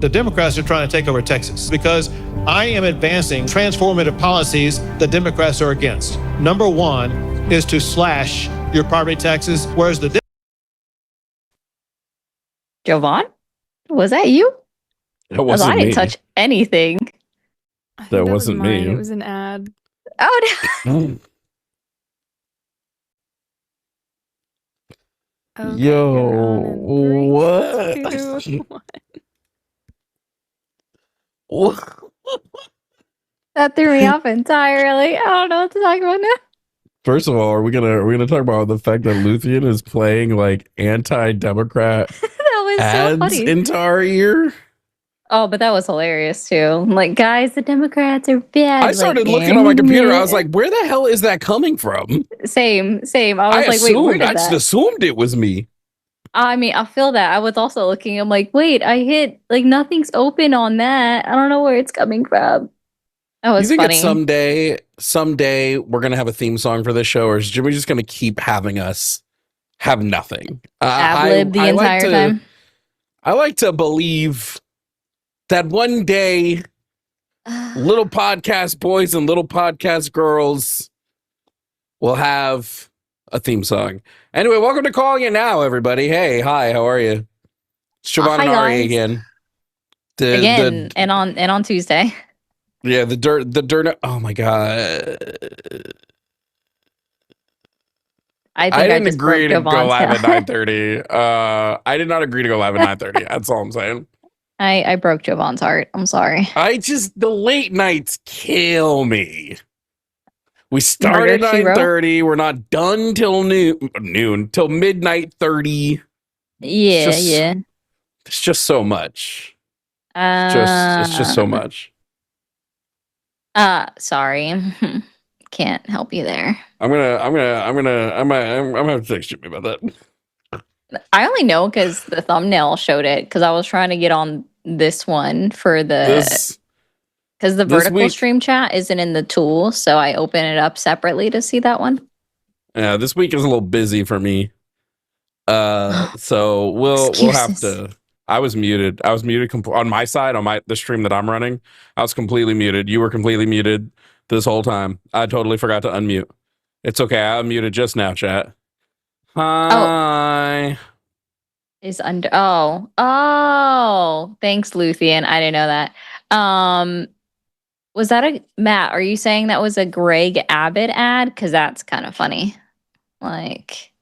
The Democrats are trying to take over Texas because I am advancing transformative policies the Democrats are against. Number one is to slash your property taxes, whereas the Jovan? Was that you? That wasn't I didn't me. touch anything. That wasn't me. It was an ad. Oh, no. Okay, Yo, what? 3, 2, 1. What? That threw me off entirely. I don't know what to talk about now. First of all, are we gonna talk about the fact that Luthien is playing like anti-Democrat That was ads so funny. into our ear? Oh, but that was hilarious too. Like, guys, the Democrats are bad. I started looking on my computer. I was like, where the hell is that coming from? same. I was like, wait, where did I just that? assumed it was me. I mean, I feel that. I was also looking. I'm like, wait, I hit like nothing's open on that. I don't know where it's coming from. That was You think funny. that someday we're gonna have a theme song for this show, or is Jimmy just gonna keep having us have nothing? Ad-lib the entire time. I like to believe that one day little podcast boys and little podcast girls will have a theme song. Anyway, welcome to Calling It Now, everybody. Hey, hi, how are you? It's Jovan and Ari again. And on Tuesday. Yeah, the dirt. Oh my god! I didn't agree to go live at 9:30. I did not agree to go live at 9:30. That's all I'm saying. I broke Jovan's heart. I'm sorry. The late nights kill me. We start at 9:30. We're not done till noon till midnight 30. Yeah. It's just so much. It's just so much. Sorry. Can't help you there. I'm gonna have to text Jimmy about that. I only know because the thumbnail showed it because I was trying to get on this one for because the vertical stream chat isn't in the tool, so I open it up separately to see that one. Yeah, this week is a little busy for me. So we'll have to. I was muted on my side on the stream that I'm running. I was completely muted. You were completely muted this whole time. I totally forgot to unmute. It's okay. I unmuted just now, chat. Hi. Is under. Oh. Thanks, Luthien. I didn't know that. Was that Matt? Are you saying that was a Greg Abbott ad? Because that's kind of funny. Like.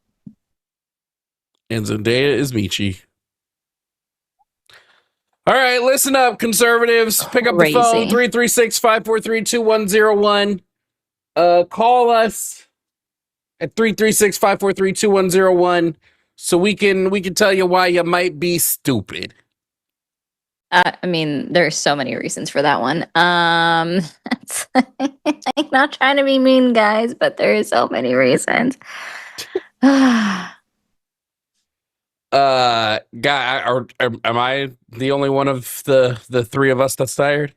And Zendaya is Michi. All right, listen up, conservatives. Pick up the phone, 336-543-2101. Call us at 336-543-2101 so we can tell you why you might be stupid. I mean, there's so many reasons for that one. I'm not trying to be mean, guys, but there is so many reasons. Guy, am I the only one of the three of us that's tired?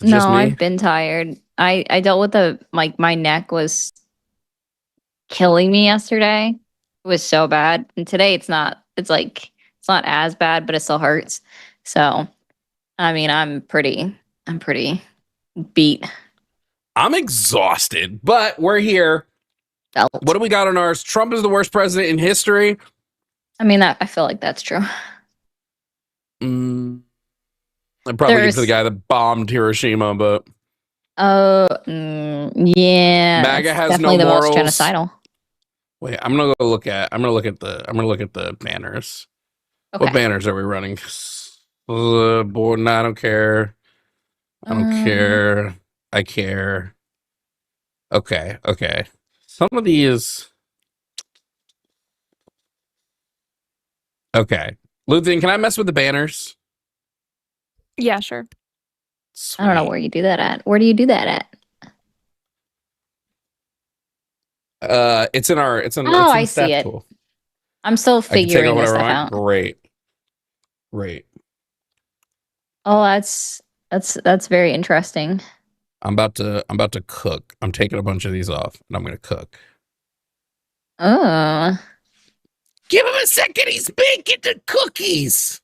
No, I've been tired. I dealt with my neck was killing me yesterday. It was so bad. And today it's not as bad, but it still hurts. So, I mean, I'm pretty beat. I'm exhausted, but we're here. What do we got on ours? Trump is the worst president in history. I mean, I feel like that's true. I'm probably give it to the guy that bombed Hiroshima, but yeah, MAGA has definitely no morals. The most genocidal. Wait, I'm gonna look at the banners. Okay. What banners are we running? Boy, no, I don't care. I don't care. I care. Okay. Some of these. Okay. Luthien, can I mess with the banners? Yeah, sure. Sweet. I don't know where you do that at. Where do you do that at? It's in our. I see it. Tool. I'm still figuring this stuff out. Great. Oh, that's very interesting. I'm about to cook. I'm taking a bunch of these off, and I'm gonna cook. Oh. Give him a second. He's baking the cookies.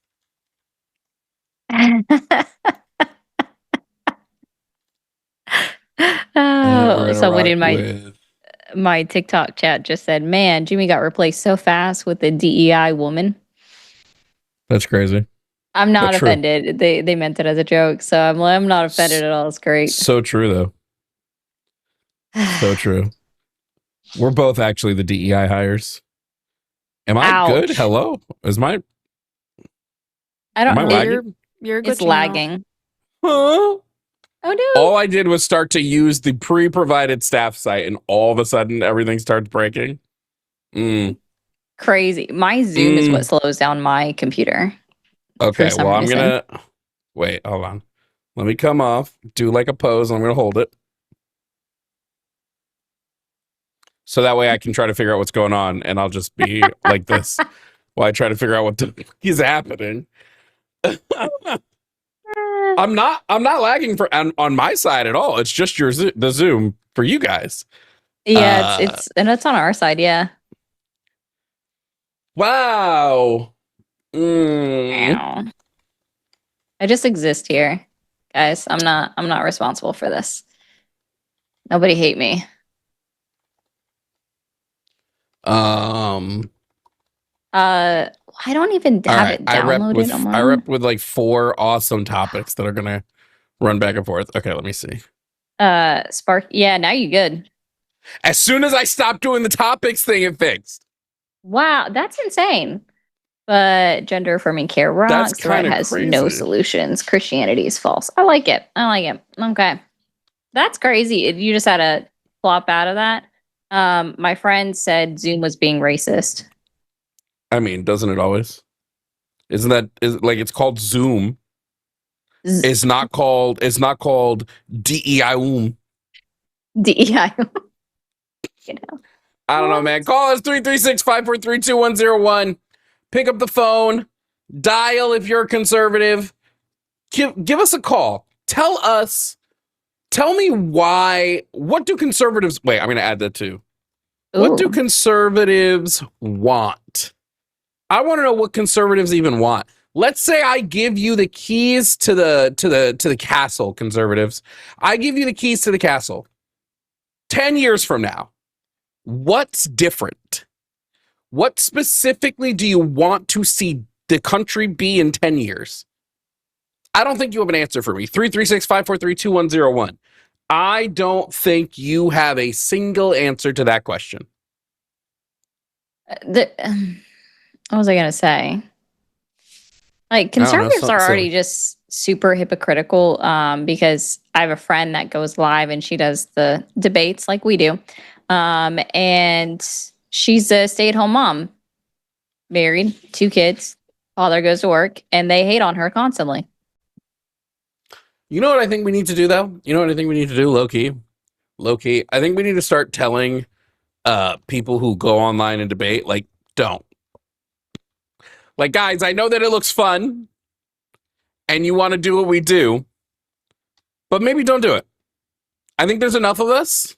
Oh, someone in with... my TikTok chat just said, "Man, Jimmy got replaced so fast with the DEI woman." That's crazy. I'm not But true. offended. They meant it as a joke, so I'm not offended at all. It's great. So true, though. So true. We're both actually the DEI hires. Am I Ouch. good? Hello? Is my... I don't Am I know. lagging? You're It's glitching out. lagging. Huh? Oh no. All I did was start to use the pre-provided staff site, and all of a sudden, everything starts breaking. Crazy. My Zoom is what slows down my computer. Okay, some well, I'm reason. gonna... Wait, hold on. Let me come off, do like a pose, and I'm gonna hold it. So that way I can try to figure out what's going on, and I'll just be like this while I try to figure out what is happening. I'm not lagging on my side at all. It's just the Zoom for you guys. Yeah, it's on our side, yeah. Wow. Ow. I just exist here. Guys, I'm not responsible for this. Nobody hate me. I don't even have it downloaded. I rep with like 4 awesome topics that are gonna run back and forth. Okay, let me see. Spark. Yeah, now you good. As soon as I stopped doing the topics thing, it fixed. Wow, that's insane. But gender affirming care rocks. Right has crazy. No solutions. Christianity is false. I like it. Okay, that's crazy. You just had to flop out of that. My friend said Zoom was being racist. I mean, doesn't it always? Is it's called Zoom. It's not called DEI. DEI. I don't know, man. Call us 336-543-2101. Pick up the phone. Dial if you're a conservative. Give us a call. Tell me why. What do conservatives... Wait, I'm going to add that too. Ooh. What do conservatives want? I want to know what conservatives even want. Let's say I give you the keys to the castle, conservatives. I give you the keys to the castle. 10 years from now, what's different? What specifically do you want to see the country be in 10 years? I don't think you have an answer for me. 336-543-2101. I don't think you have a single answer to that question. What was I going to say? Like, conservatives are already just super hypocritical because I have a friend that goes live and she does the debates like we do. And she's a stay-at-home mom, married, 2 kids, father goes to work, and they hate on her constantly. You know what I think we need to do, though? You know what I think we need to do, low-key? Low-key. I think we need to start telling people who go online and debate, like, don't. Like, guys, I know that it looks fun, and you want to do what we do, but maybe don't do it. I think there's enough of us.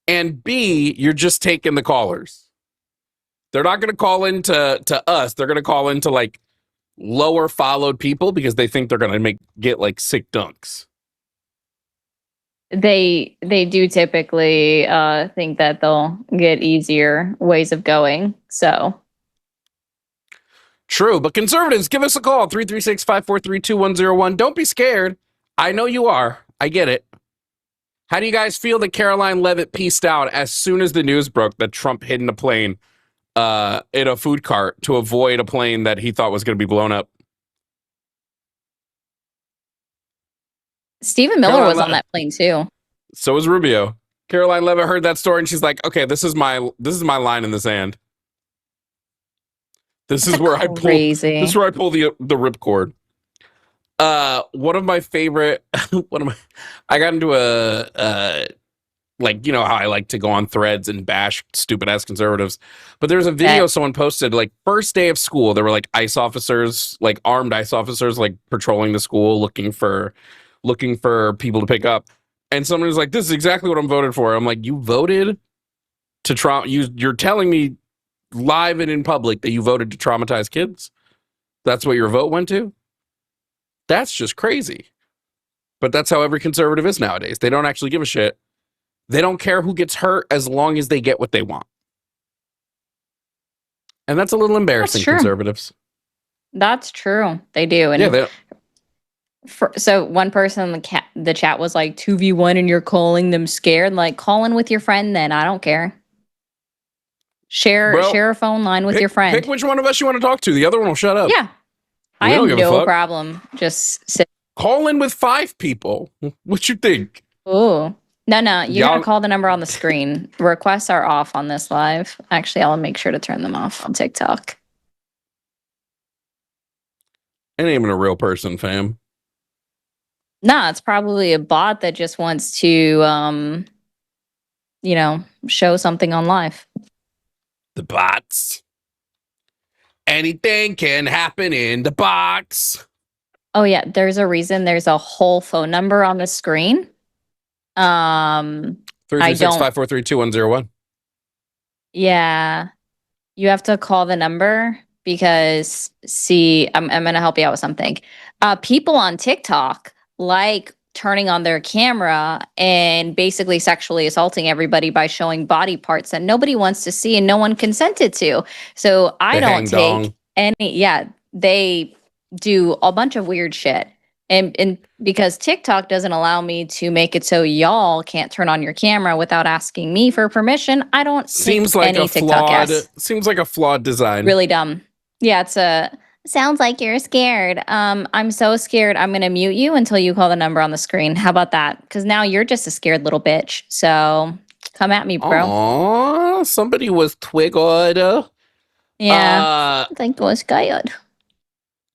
And B, you're just taking the callers. They're not going to call into us. They're going to call into, like, lower followed people because they think they're going to get like sick dunks. They do typically think that they'll get easier ways of going. So true, but conservatives, give us a call 336-543-2101. Don't be scared. I know you are. I get it. How do you guys feel that Caroline Leavitt pieced out as soon as the news broke that Trump hid in a plane in a food cart to avoid a plane that he thought was going to be blown up? Stephen Miller was on that plane too. So was Rubio. Caroline Leavitt heard that story and she's like, "Okay, this is my line in the sand. This is where I pull. This is where I pull the ripcord." One of my favorite. I got into a like, you know how I like to go on threads and bash stupid ass conservatives. But there's a video someone posted, like, first day of school. There were like ICE officers, like armed ICE officers, like patrolling the school looking for people to pick up. And someone was like, "This is exactly what I'm voted for." I'm like, "You voted to you're telling me live and in public that you voted to traumatize kids? That's what your vote went to?" That's just crazy. But that's how every conservative is nowadays. They don't actually give a shit. They don't care who gets hurt as long as they get what they want. And that's a little embarrassing, conservatives. That's true. They do. And yeah, so one person in the chat was like 2v1 and you're calling them scared. Like, call in with your friend then. I don't care. Share a phone line with your friend. Pick which one of us you want to talk to. The other one will shut up. Yeah. I have no problem. Just sit. Call in with 5 people. What you think? Oh. No. You gotta call the number on the screen. Requests are off on this live. Actually, I'll make sure to turn them off on TikTok. Ain't even a real person, fam. Nah, it's probably a bot that just wants to, show something on live. The bots. Anything can happen in the box. Oh yeah, there's a reason there's a whole phone number on the screen. 336-543-2101. Yeah. You have to call the number because I'm gonna help you out with something. People on TikTok like turning on their camera and basically sexually assaulting everybody by showing body parts that nobody wants to see and no one consented to. So I don't take any. Yeah, they do a bunch of weird shit. And because TikTok doesn't allow me to make it so y'all can't turn on your camera without asking me for permission, I don't seems like any a TikTok flawed seems like a flawed design. Really dumb. Yeah, sounds like you're scared. I'm so scared. I'm gonna mute you until you call the number on the screen. How about that? Because now you're just a scared little bitch. So come at me, bro. Aww, somebody was twiggled. Yeah, I think it was scared.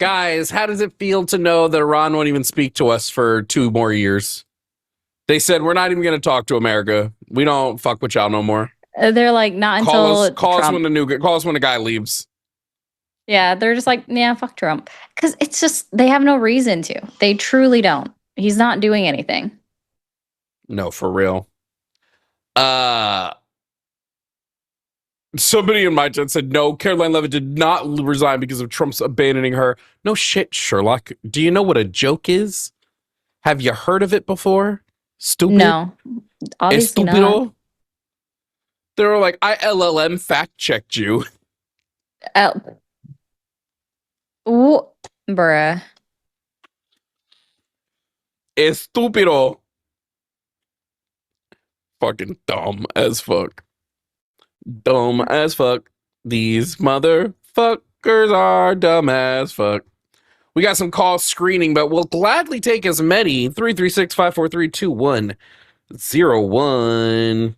Guys, how does it feel to know that Iran won't even speak to us for 2 more years? They said, we're not even going to talk to America. We don't fuck with y'all no more. They're like, not until call us when the guy leaves. Yeah, they're just like, yeah, fuck Trump. Because it's just, they have no reason to. They truly don't. He's not doing anything. No, for real. Somebody in my chat said, no, Caroline Levitt did not resign because of Trump's abandoning her. No shit, Sherlock. Do you know what a joke is? Have you heard of it before? Stupid? No, obviously not. They were like, I LLM fact-checked you. Ooh, bruh. Estúpido. Fucking dumb as fuck. Dumb as fuck. These motherfuckers are dumb as fuck. We got some call screening, but we'll gladly take as many. 336-543-2101.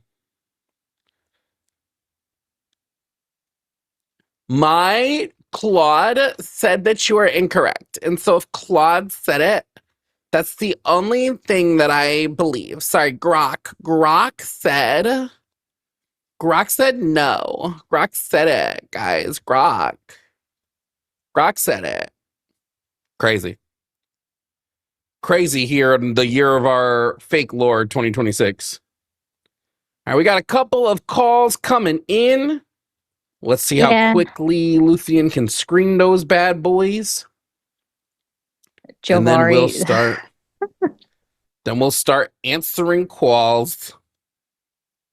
My Claude said that you are incorrect. And so if Claude said it, that's the only thing that I believe. Sorry, Grok. Grok said no. Grok said it, guys. Grok said it. Crazy here in the year of our fake Lord 2026. All right, we got a couple of calls coming in. Let's see how quickly Luthien can screen those bad boys. Jovan. And then we'll start answering calls.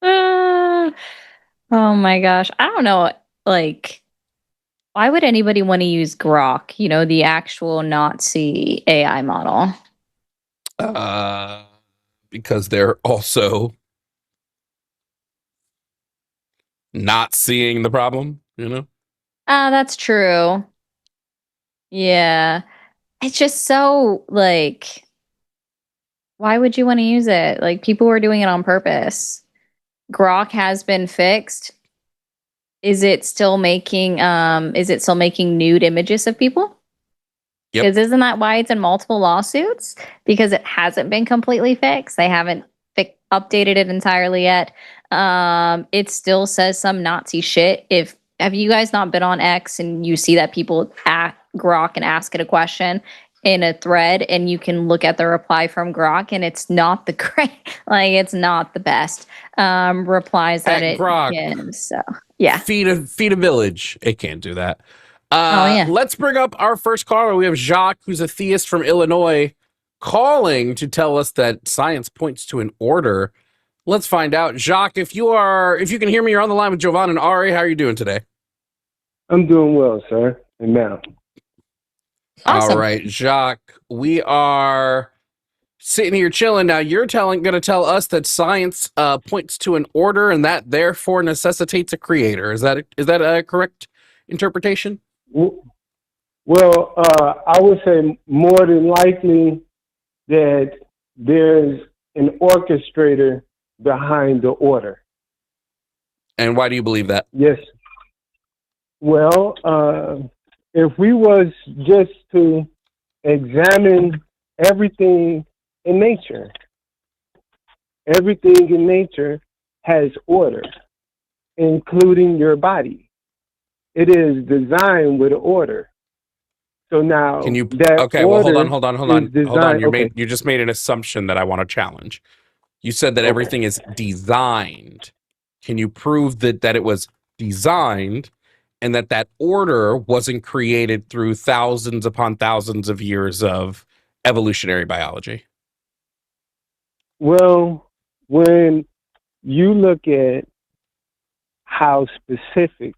Oh my gosh. I don't know. Like, why would anybody want to use Grok? The actual Nazi AI model. Because they're also not seeing the problem, That's true. Yeah. It's just so, like, why would you want to use it? Like, people were doing it on purpose. Grok has been fixed. Is it still making nude images of people? Yep. Because isn't that why it's in multiple lawsuits? Because it hasn't been completely fixed. They haven't updated it entirely yet. It still says some Nazi shit. Have you guys not been on X and you see that people at Grok and ask it a question in a thread and you can look at the reply from Grok and it's not the great, like it's not the best replies that it Grok gives. So yeah, feed a village. It can't do that. Yeah. Let's bring up our first caller. We have Jacques, who's a theist from Illinois, calling to tell us that science points to an order. Let's find out. Jacques, if you can hear me, you're on the line with Jovan and Ari. How are you doing today? I'm doing well, sir. And now. Awesome. All right, Jacques, we are sitting here chilling. Now you're going to tell us that science points to an order and that therefore necessitates a creator. Is that a correct interpretation? Well, I would say more than likely that there's an orchestrator behind the order. And why do you believe that? Yes. Well, if we was just to examine everything in nature, everything in nature has order, including your body. It is designed with order. So now, Can you? that Okay. Well, hold on. designed, You just made an assumption that I want to challenge. You said that everything is designed. Can you prove that it was designed, and that order wasn't created through thousands upon thousands of years of evolutionary biology? Well, when you look at how specific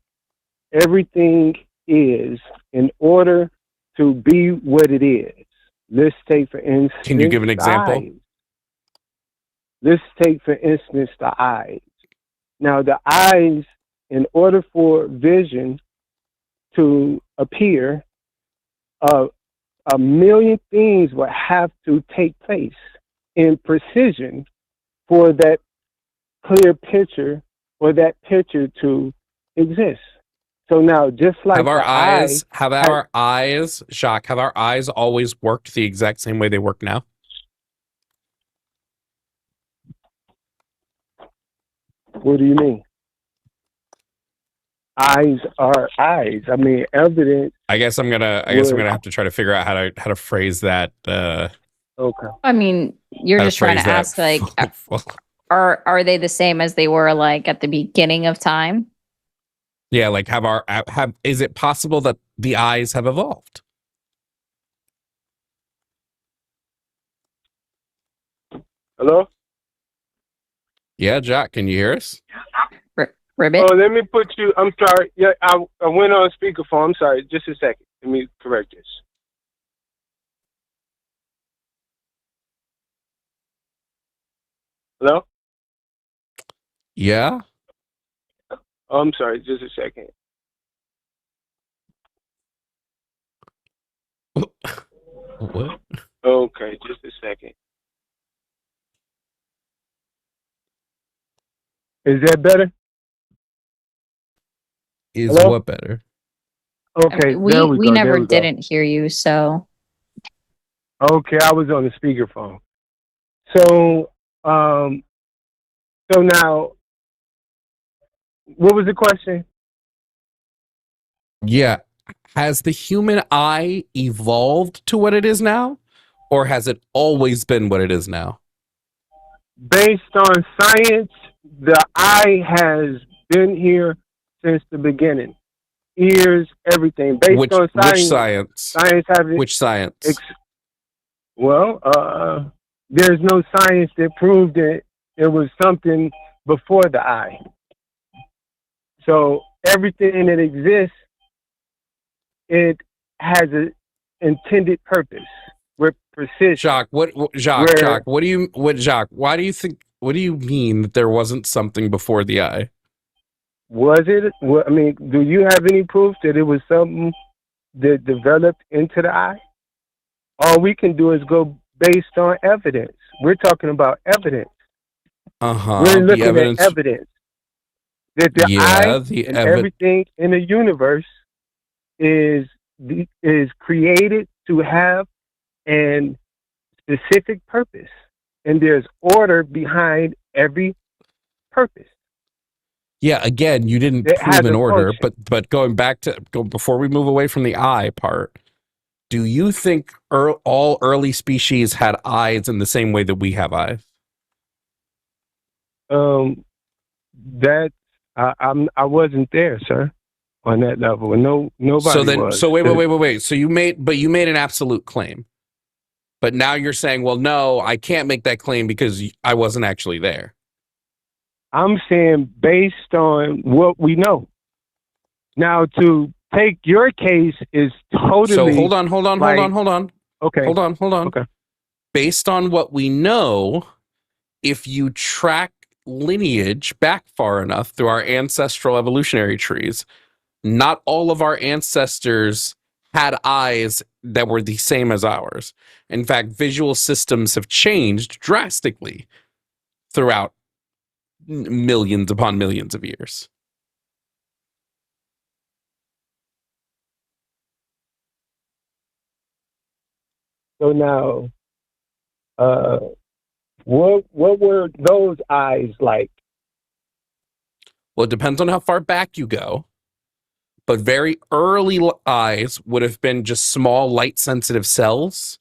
everything is in order to be what it is. Let's take, for instance, can you give an example? Eyes. Let's take, for instance, the eyes. Now, the eyes, in order for vision to appear, a million things would have to take place in precision for that clear picture or that picture to exist. So now, just like have our eyes, Jacques, have our eyes always worked the exact same way they work now? What do you mean? Eyes are eyes. I mean, evidence. I guess I'm gonna have to try to figure out how to phrase that. Okay. I mean, you're just trying to ask, like, are they the same as they were like at the beginning of time? Yeah, like is it possible that the eyes have evolved? Hello? Yeah, Jack, can you hear us? Ribbit? Oh, let me put you, I'm sorry. Yeah, I went on speakerphone. I'm sorry. Just a second. Let me correct this. Hello? Yeah? Oh, I'm sorry. Just a second. What? Okay, just a second. Is that better? Is Hello? what better? Okay, there we go. We never didn't hear you, so. Okay, I was on the speakerphone. So now, what was the question? Yeah. Has the human eye evolved to what it is now? Or has it always been what it is now? Based on science, the eye has been here since the beginning. Ears, everything. Based on science. Which science? Science having, which science? There's no science that proved that it was something before the eye. So everything that exists, it has an intended purpose with precision. Jacques, why do you mean that there wasn't something before the eye? Was it? I mean, do you have any proof that it was something that developed into the eye? All we can do is go based on evidence. We're talking about evidence. We're looking at evidence that the eye and everything in the universe is created to have an specific purpose, and there's order behind every purpose. Yeah, again, you didn't prove an order, but going back to before we move away from the eye part, do you think all early species had eyes in the same way that we have eyes? I wasn't there, sir. on that level, and nobody was. So wait. So you made an absolute claim, but now you're saying, well, no, I can't make that claim because I wasn't actually there. I'm saying based on what we know. Now, to take your case is totally. So hold on. Okay. Hold on. Okay. Based on what we know, if you track lineage back far enough through our ancestral evolutionary trees, not all of our ancestors had eyes that were the same as ours. In fact, visual systems have changed drastically throughout millions upon millions of years. So now, what were those eyes like? Well, it depends on how far back you go. But very early eyes would have been just small light-sensitive cells.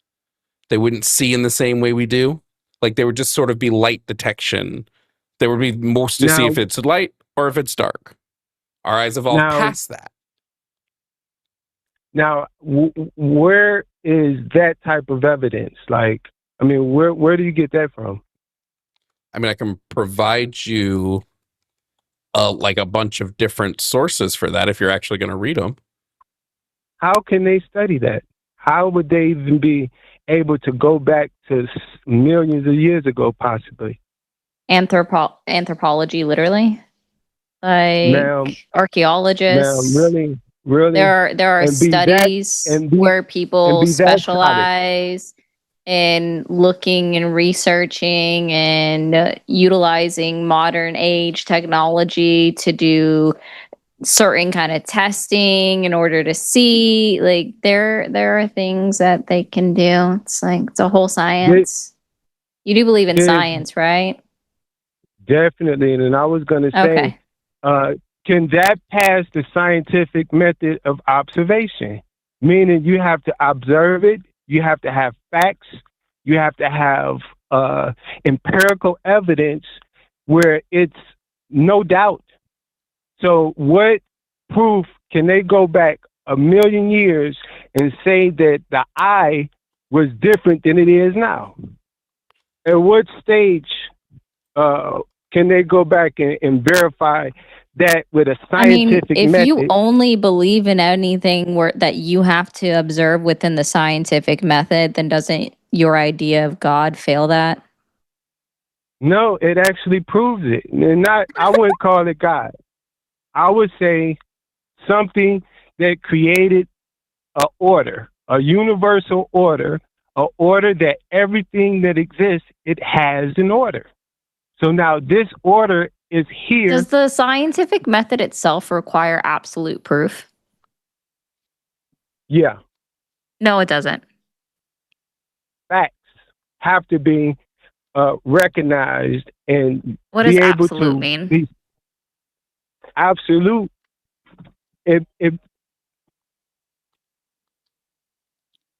They wouldn't see in the same way we do. Like, they would just sort of be light detection. They would be most to see if it's light or if it's dark. Our eyes evolved past that. Now, where is that type of evidence? Like, I mean, where do you get that from? I mean, I can provide you like a bunch of different sources for that if you're actually going to read them. How can they study that? How would they even be able to go back to millions of years ago, possibly? Anthropology, literally. Like archaeologists. Now, really? There are studies where people specialize in looking and researching and utilizing modern age technology to do certain kind of testing in order to see. Like there are things that they can do. It's like it's a whole science. You do believe in science, right? Definitely. And I was going to say, can that pass the scientific method of observation? Meaning you have to observe it, you have to have facts, you have to have empirical evidence where it's no doubt. So what proof can they go back a million years and say that the eye was different than it is now? At what stage can they go back and verify that with a scientific method? If you only believe in anything that you have to observe within the scientific method, then doesn't your idea of God fail that? No, it actually proves it. And I wouldn't call it God. I would say something that created an order, a universal order, an order that everything that exists, it has an order. So now this order is here. Does the scientific method itself require absolute proof? Yeah. No, it doesn't. Facts have to be recognized and what be does able absolute to mean? Be absolute.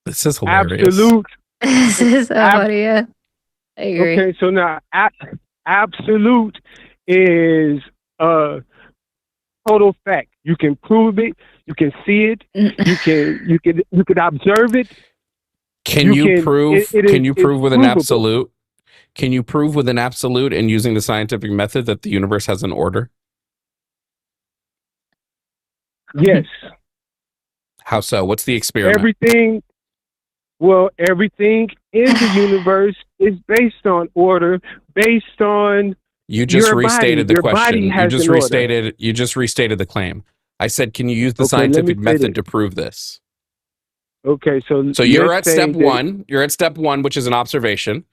This is hilarious. Absolute. This is so funny. Yeah. I agree. Okay, so now absolute is a total fact. You can prove it. You can see it. You can observe it. Can you prove with an absolute? Can you prove with an absolute and using the scientific method that the universe has an order? Yes. How so? What's the experiment? Everything in the universe is based on order, based on you just restated the question. You just restated the claim. I said, can you use the scientific method to prove this? Okay, so you're at step one. You're at step one, which is an observation,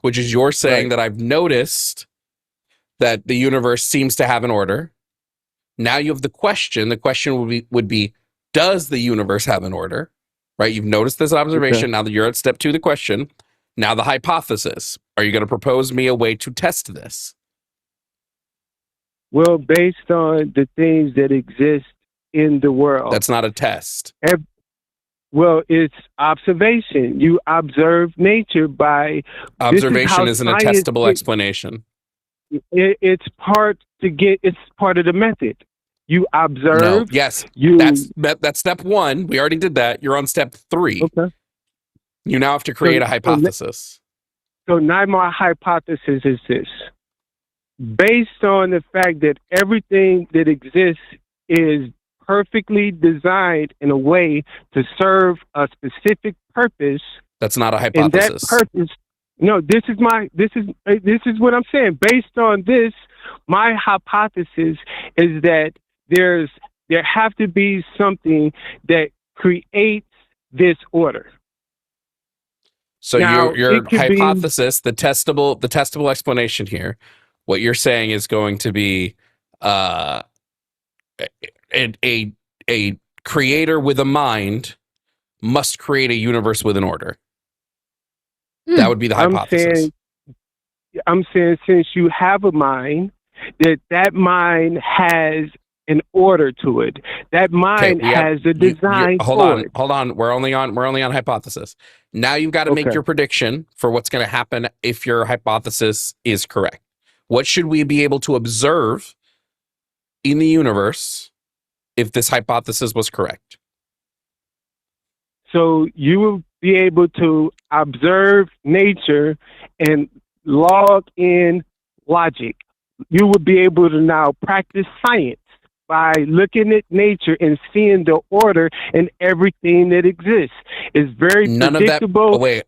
which is you're saying that I've noticed that the universe seems to have an order. Now you have the question. The question would be, does the universe have an order? Right? You've noticed this observation. Okay. Now that you're at step two, the question. Now the hypothesis. Are you going to propose me a way to test this? Well, based on the things that exist in the world. That's not a test. Well, it's observation. You observe nature by... Observation isn't a testable explanation. It's part of the method. You observe. No. Yes. That's step one. We already did that. You're on step 3. Okay. You now have to create a hypothesis. So now my hypothesis is this. Based on the fact that everything that exists is perfectly designed in a way to serve a specific purpose. That's not a And hypothesis. that purpose, no, this is what I'm saying. Based on this, my hypothesis is that there have to be something that creates this order. So Now, your hypothesis, the testable explanation here, what you're saying is going to be a creator with a mind must create a universe with an order. That would be the hypothesis. I'm saying since you have a mind, that mind has an order to it. That mind has a design. Hold on. We're only on hypothesis. Now you've got to make your prediction for what's going to happen if your hypothesis is correct. What should we be able to observe in the universe if this hypothesis was correct? So you will be able to observe nature and log in logic. You will be able to now practice science by looking at nature and seeing the order in everything that exists. It's very predictable. Wait,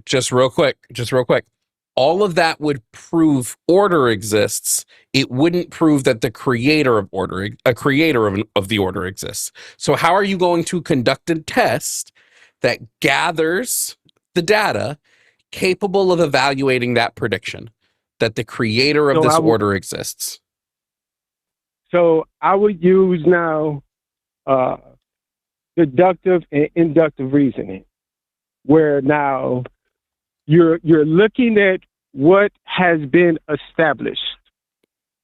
just real quick. All of that would prove order exists. It wouldn't prove that the creator of order, a creator of the order exists. So how are you going to conduct a test that gathers the data capable of evaluating that prediction that the creator of this order exists? So I would use now deductive and inductive reasoning, where now you're looking at what has been established.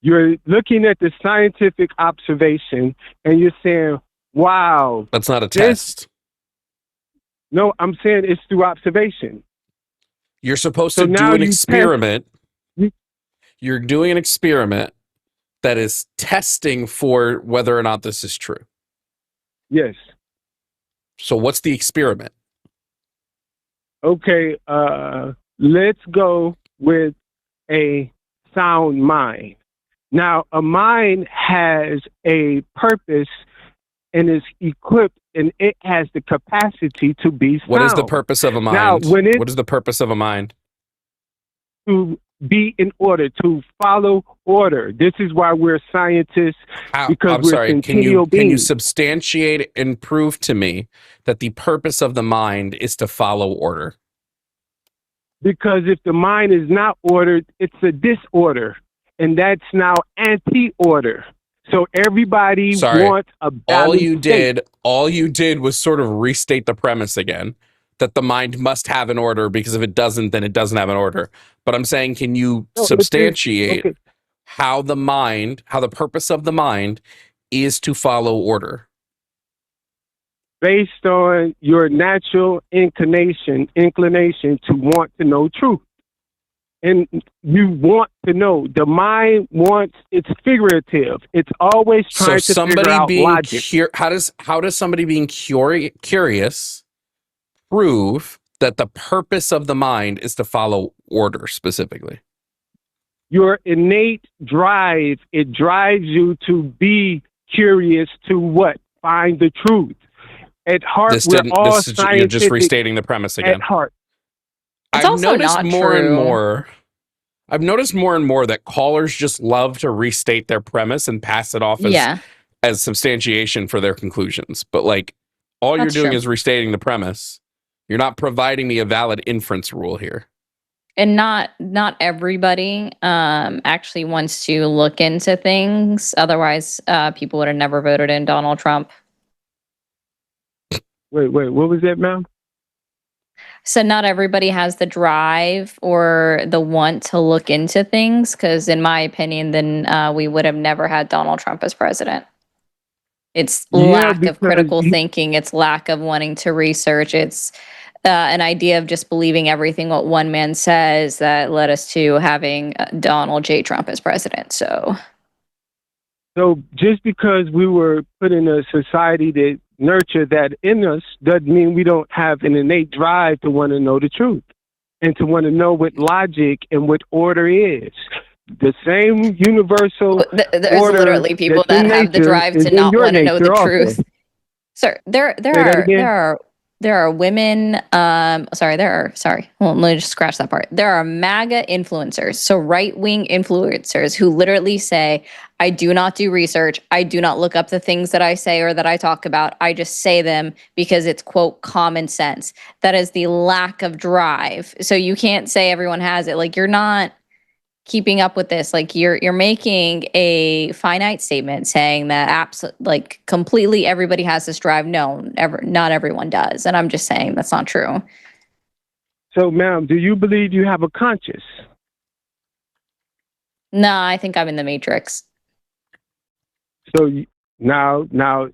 You're looking at the scientific observation and you're saying, wow. That's not a test. No, I'm saying it's through observation. You're supposed to do an experiment. You're doing an experiment that is testing for whether or not this is true. Yes. So what's the experiment? Okay, let's go with a sound mind. Now, a mind has a purpose and is equipped, and it has the capacity to be sound. What is the purpose of a mind? Now, what is the purpose of a mind? To be in order, to follow order. This is why we're scientists. Because can you substantiate and prove to me that the purpose of the mind is to follow order? Because if the mind is not ordered, it's a disorder, and that's now anti-order. So everybody wants a balance. All you did was sort of restate the premise again, that the mind must have an order, because if it doesn't, then it doesn't have an order. But I'm saying, can you substantiate how the purpose of the mind is to follow order? Based on your natural inclination to want to know truth. And you want to know. The mind wants, it's figurative. It's always trying to figure out logic. How does somebody being curious prove that the purpose of the mind is to follow order specifically? Your innate drive, it drives you to be curious to what? Find the truth. At heart, you're just restating the premise again. At heart. I've noticed more and more that callers just love to restate their premise and pass it off as substantiation for their conclusions. But like, all you're doing is restating the premise. You're not providing me a valid inference rule here. And not everybody actually wants to look into things. Otherwise, people would have never voted in Donald Trump. Wait, what was that, ma'am? So not everybody has the drive or the want to look into things, because in my opinion, then we would have never had Donald Trump as president. It's lack of critical thinking. It's lack of wanting to research. It's an idea of just believing everything what one man says that led us to having Donald J. Trump as president. So So just because we were put in a society that nurture that in us doesn't mean we don't have an innate drive to want to know the truth and to want to know what logic and what order is. The same universal There's order literally people that's that in have the nature drive is to in not your want to know the nature also. truth. Sir, there Say that again? are women, sorry, well, let me just scratch that part. There are MAGA influencers, so right-wing influencers who literally say, I do not do research, I do not look up the things that I say or that I talk about, I just say them because it's, quote, common sense. That is the lack of drive. So you can't say everyone has it. Like, you're not keeping up with this. Like, you're making a finite statement saying that like completely everybody has this drive. No, not everyone does. And I'm just saying that's not true. So, ma'am, do you believe you have a conscience? No, I think I'm in the Matrix. So now,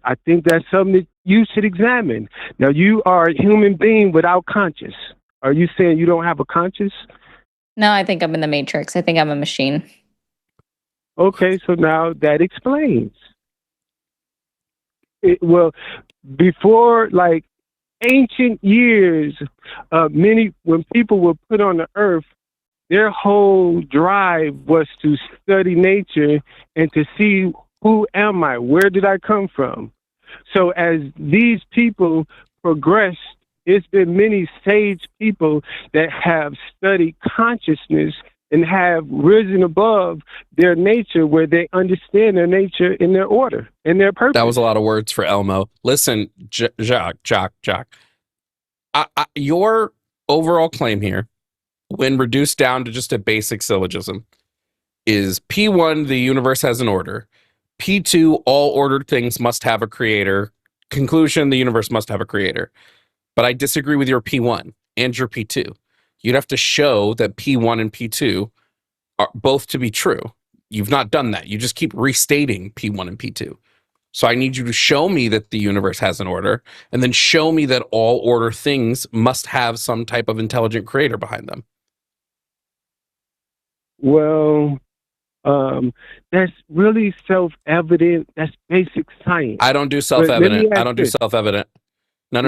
I think that's something that you should examine. Now, you are a human being without conscience. Are you saying you don't have a conscience? No, I think I'm in the Matrix. I think I'm a machine. Okay, so now that explains. Well, before, like, ancient years, when people were put on the earth, their whole drive was to study nature and to see, who am I? Where did I come from? So as these people progressed, it's been many sage people that have studied consciousness and have risen above their nature, where they understand their nature and their order and their purpose. That was a lot of words for Elmo. Listen, Jock. Your overall claim here, when reduced down to just a basic syllogism, is P1, the universe has an order. P2, all ordered things must have a creator. Conclusion, the universe must have a creator. But I disagree with your P1 and your P2. You'd have to show that P1 and P2 are both to be true. You've not done that. You just keep restating P1 and P2. So I need you to show me that the universe has an order, and then show me that all order things must have some type of intelligent creator behind them. Well, that's really self-evident. That's basic science. I don't do self-evident. I don't do self-evident. No.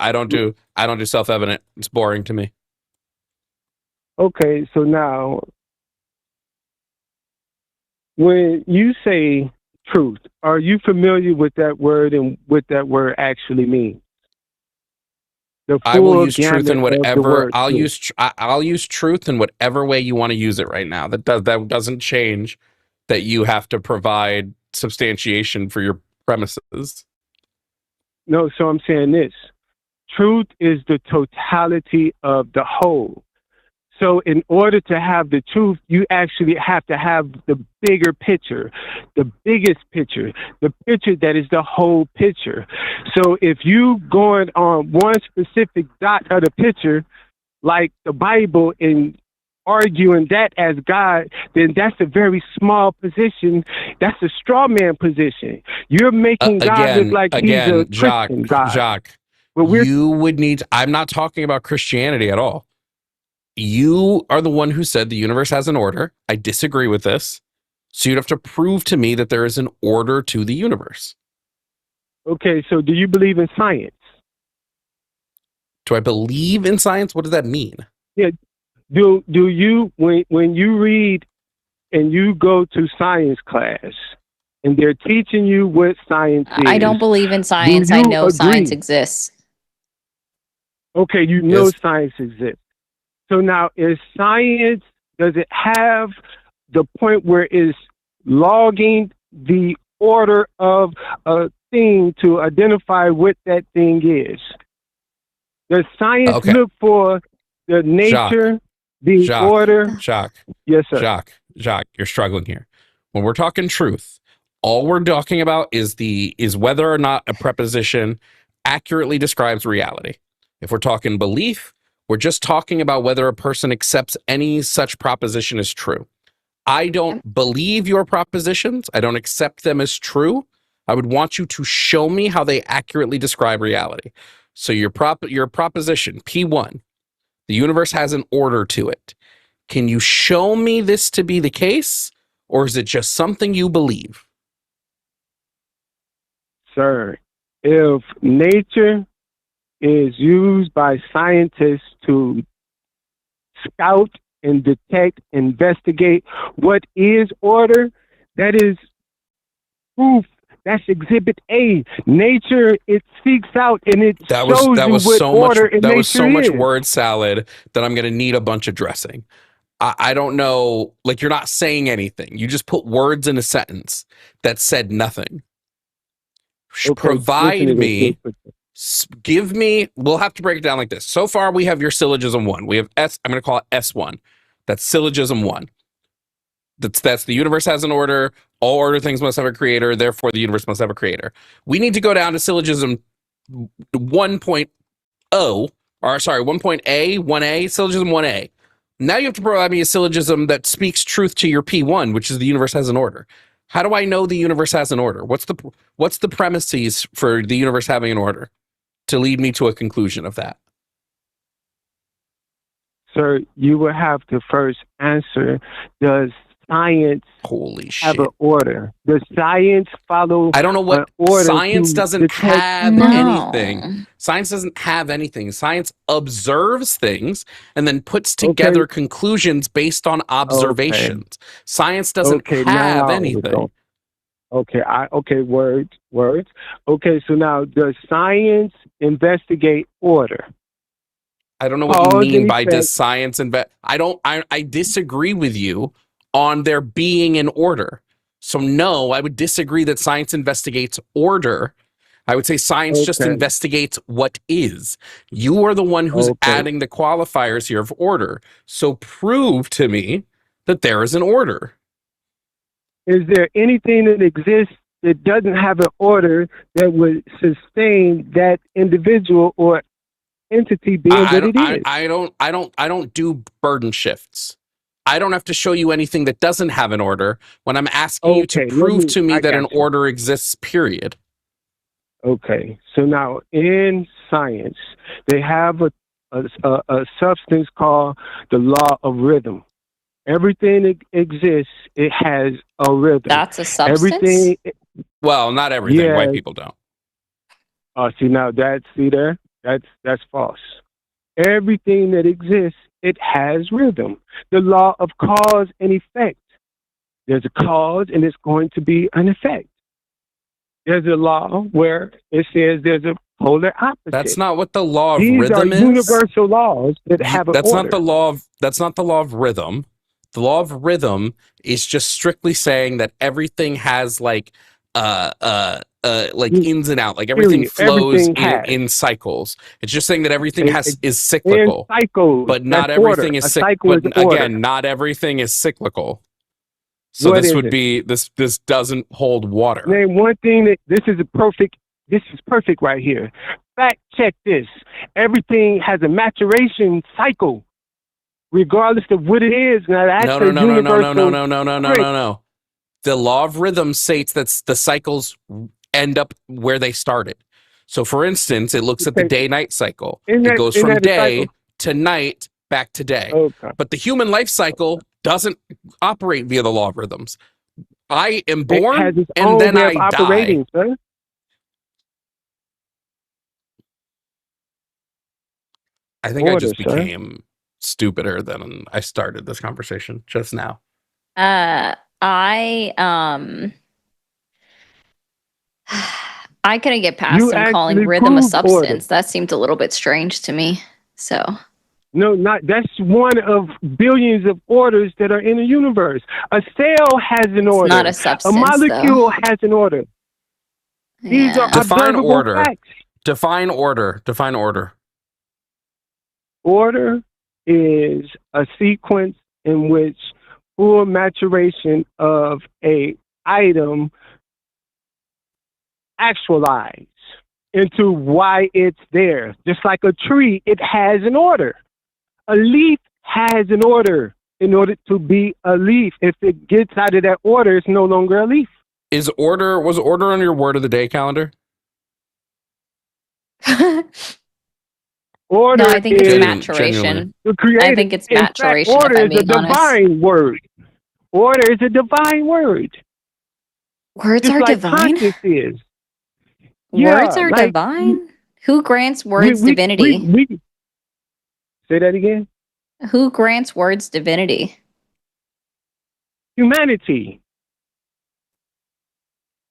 I don't do self-evident. It's boring to me. Okay, so now, when you say truth, are you familiar with that word and what that word actually means? I will use truth in whatever. I'll use truth in whatever way you want to use it right now. That doesn't change that you have to provide substantiation for your premises. No, so I'm saying this. Truth is the totality of the whole. So in order to have the truth, you actually have to have the bigger picture, the biggest picture, the picture that is the whole picture. So if you going on one specific dot of the picture, like the Bible, and arguing that as God, then that's a very small position. That's a straw man position. You're making God look like he's a Christian God. Jacques, you would need. I'm not talking about Christianity at all. You are the one who said the universe has an order. I disagree with this. So you'd have to prove to me that there is an order to the universe. Okay, so do you believe in science? Do I believe in science? What does that mean? Yeah. Do you, when you read and you go to science class and they're teaching you what science is? I don't believe in science. I know science exists. Okay, you know science exists. So now, is science, does it have the point where it's logging the order of a thing to identify what that thing is? Does science look for the nature, the order? Jacques. Yes, sir. Jacques, you're struggling here. When we're talking truth, all we're talking about is whether or not a preposition accurately describes reality. If we're talking belief, we're just talking about whether a person accepts any such proposition as true. I don't believe your propositions. I don't accept them as true. I would want you to show me how they accurately describe reality. So your proposition, P1, the universe has an order to it. Can you show me this to be the case? or is it just something you believe? Sir, if nature is used by scientists to scout and detect, investigate what is order, that is proof. That's exhibit A. Nature, it seeks out and it shows you what order in nature is. That was so much word salad that I'm going to need a bunch of dressing. I don't know. Like, you're not saying anything. You just put words in a sentence that said nothing. Okay, give me, we'll have to break it down like this. So far, we have your syllogism 1. We have S, I'm going to call it S1. That's syllogism 1. That's the universe has an order. All order things must have a creator. Therefore, the universe must have a creator. We need to go down to syllogism 1.0, or sorry, 1A, syllogism 1A. Now you have to provide me a syllogism that speaks truth to your P1, which is the universe has an order. How do I know the universe has an order? What's the premises for the universe having an order to lead me to a conclusion of that? Sir, you will have to first answer, does science have an order? Does science follow? I don't know what order. Science doesn't have anything. Science doesn't have anything. Science observes things and then puts together conclusions based on observations. Science doesn't have anything. Words. Okay, so now does science investigate order? I don't know what you mean by does science I disagree with you on there being an order. So no, I would disagree that science investigates order. I would say science just investigates what is. You are the one who's adding the qualifiers here of order. So prove to me that there is an order. Is there anything that exists that doesn't have an order that would sustain that individual or entity being what it is? I don't do burden shifts. I don't have to show you anything that doesn't have an order when I'm asking you to prove to me that an order exists, period. Okay. So now in science, they have a substance called the law of rhythm. Everything that exists, it has a rhythm. That's a substance? Well, not everything. Yeah. White people don't. Oh, that's false. Everything that exists, it has rhythm. The law of cause and effect. There's a cause and it's going to be an effect. There's a law where it says there's a polar opposite. That's not what the law of These rhythm is. These are universal laws that have an order. That's not the law of rhythm. The law of rhythm is just strictly saying that everything has like ins and out, like everything flows in cycles. It's just saying that everything is cyclical, but not everything is cyclical. Again, not everything is cyclical. So this doesn't hold water. Name one thing that this is perfect right here. Fact check this. Everything has a maturation cycle, regardless of what it is. Now, that's no. The law of rhythm states that the cycles end up where they started. So, for instance, it looks at the day-night cycle. It goes from day to night back to day. Okay. But the human life cycle doesn't operate via the law of rhythms. I am born and then I die. Sir? I think I just became stupider than I started this conversation just now. I couldn't get past him calling rhythm a substance. Order. That seemed a little bit strange to me. So no, that's one of billions of orders that are in the universe. A cell has an order. It's not a substance. A molecule has an order. Yeah. These are define order. Facts. Define order. Define order. Order is a sequence in which full maturation of a item actualize into why it's there. Just like a tree, it has an order. A leaf has an order in order to be a leaf. If it gets out of that order, it's no longer a leaf. Was order on your word of the day calendar? Order. No, I think it's maturation. I think it's maturation. Order is a divine word. Order is a divine word. Words Just are like divine? conscious is. Words Yeah, are like divine? Who grants words divinity? we say that again. Who grants words divinity? Humanity.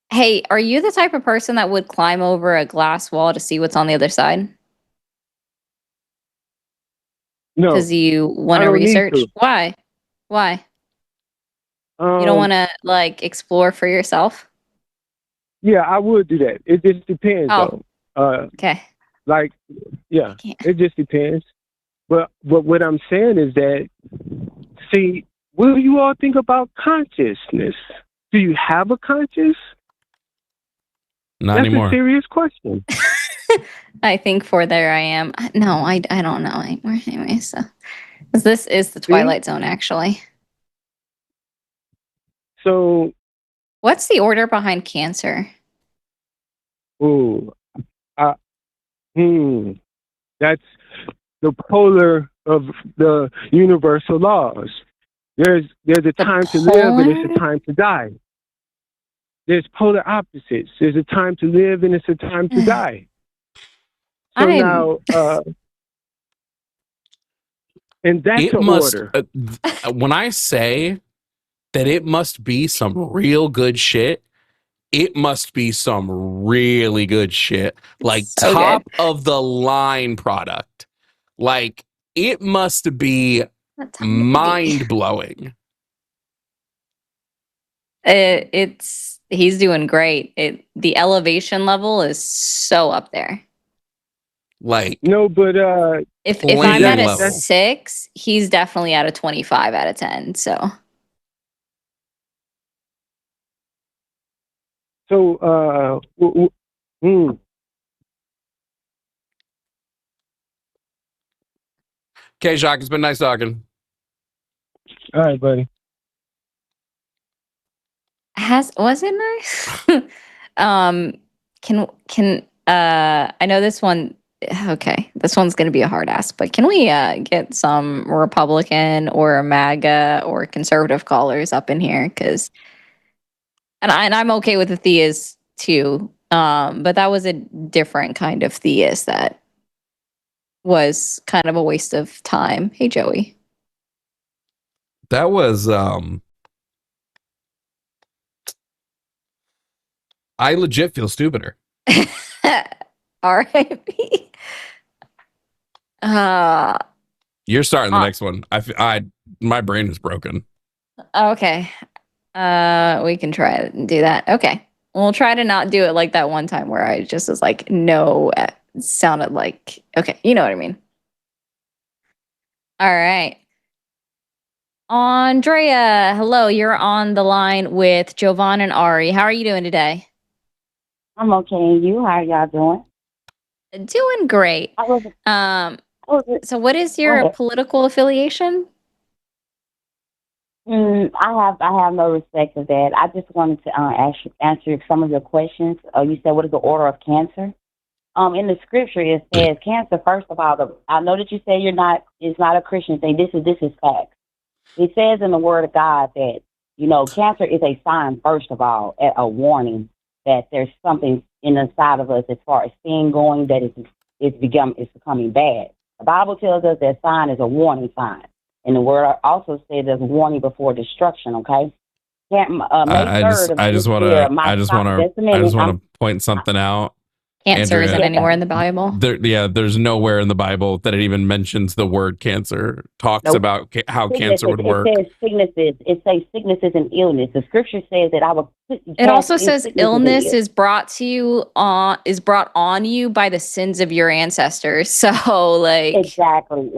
Hey, are you the type of person that would climb over a glass wall to see what's on the other side? Because No, you want I to don't need research? to. Why? Why? You don't want to like explore for yourself? Yeah, I would do that. It just depends, Oh, though. okay. Like, yeah, Can't. it just depends. But what I'm saying is that, see, what do you all think about consciousness? Do you have a conscience? Not That's anymore. a serious question. I think for there I am. No, I don't know anymore. Anyway, so 'cause this is the See? Twilight Zone, actually. So, What's the order behind Cancer? ooh, uh, that's the polar of the universal laws. There's a time to live and there's a time to die. There's polar opposites. There's a time to live and it's a time to die. So now, and that's It the must, order. when I say that it must be some real good shit, it must be some really good shit. Like so top good. of the line product. Like it must be mind blowing. He's doing great. The elevation level is so up there. Like no, but if I'm at a level. 6, he's definitely at a 25 out of 10. So Okay, Jacques, it's been nice talking. all right, buddy. was it nice? Can I know this one. Okay, this one's going to be a hard ask, but can we get some Republican or MAGA or conservative callers up in here? Because and I'm okay with the theist too, but that was a different kind of theist that was kind of a waste of time. Hey, Joey. That was I legit feel stupider. R.I.P. You're starting the next one. My brain is broken. Okay. We can try it and do that. Okay. We'll try to not do it like that one time where I just was like, no, it sounded like, okay, you know what I mean. All right. Andrea, hello. You're on the line with Jovan and Ari. How are you doing today? I'm okay. And you? How are y'all doing? Doing great. So what is your political affiliation? I have no respect for that. I just wanted to answer some of your questions. You said, what is the order of cancer? In the scripture, it says cancer. First of all, I know that you say it's not a Christian thing. This is fact. It says in the Word of God that cancer is a sign. First of all, a warning that there's something inside of us as far as sin going that it's becoming bad. The Bible tells us that sign is a warning sign. And the word also says there's warning before destruction, okay? I just want to point something out. Cancer isn't anywhere in the Bible. There's nowhere in the Bible that it even mentions the word cancer. Talks about how cancer would work. It says sicknesses. It says sicknesses and illness. The scripture says that I will. It also says illness is brought on you by the sins of your ancestors. So like exactly.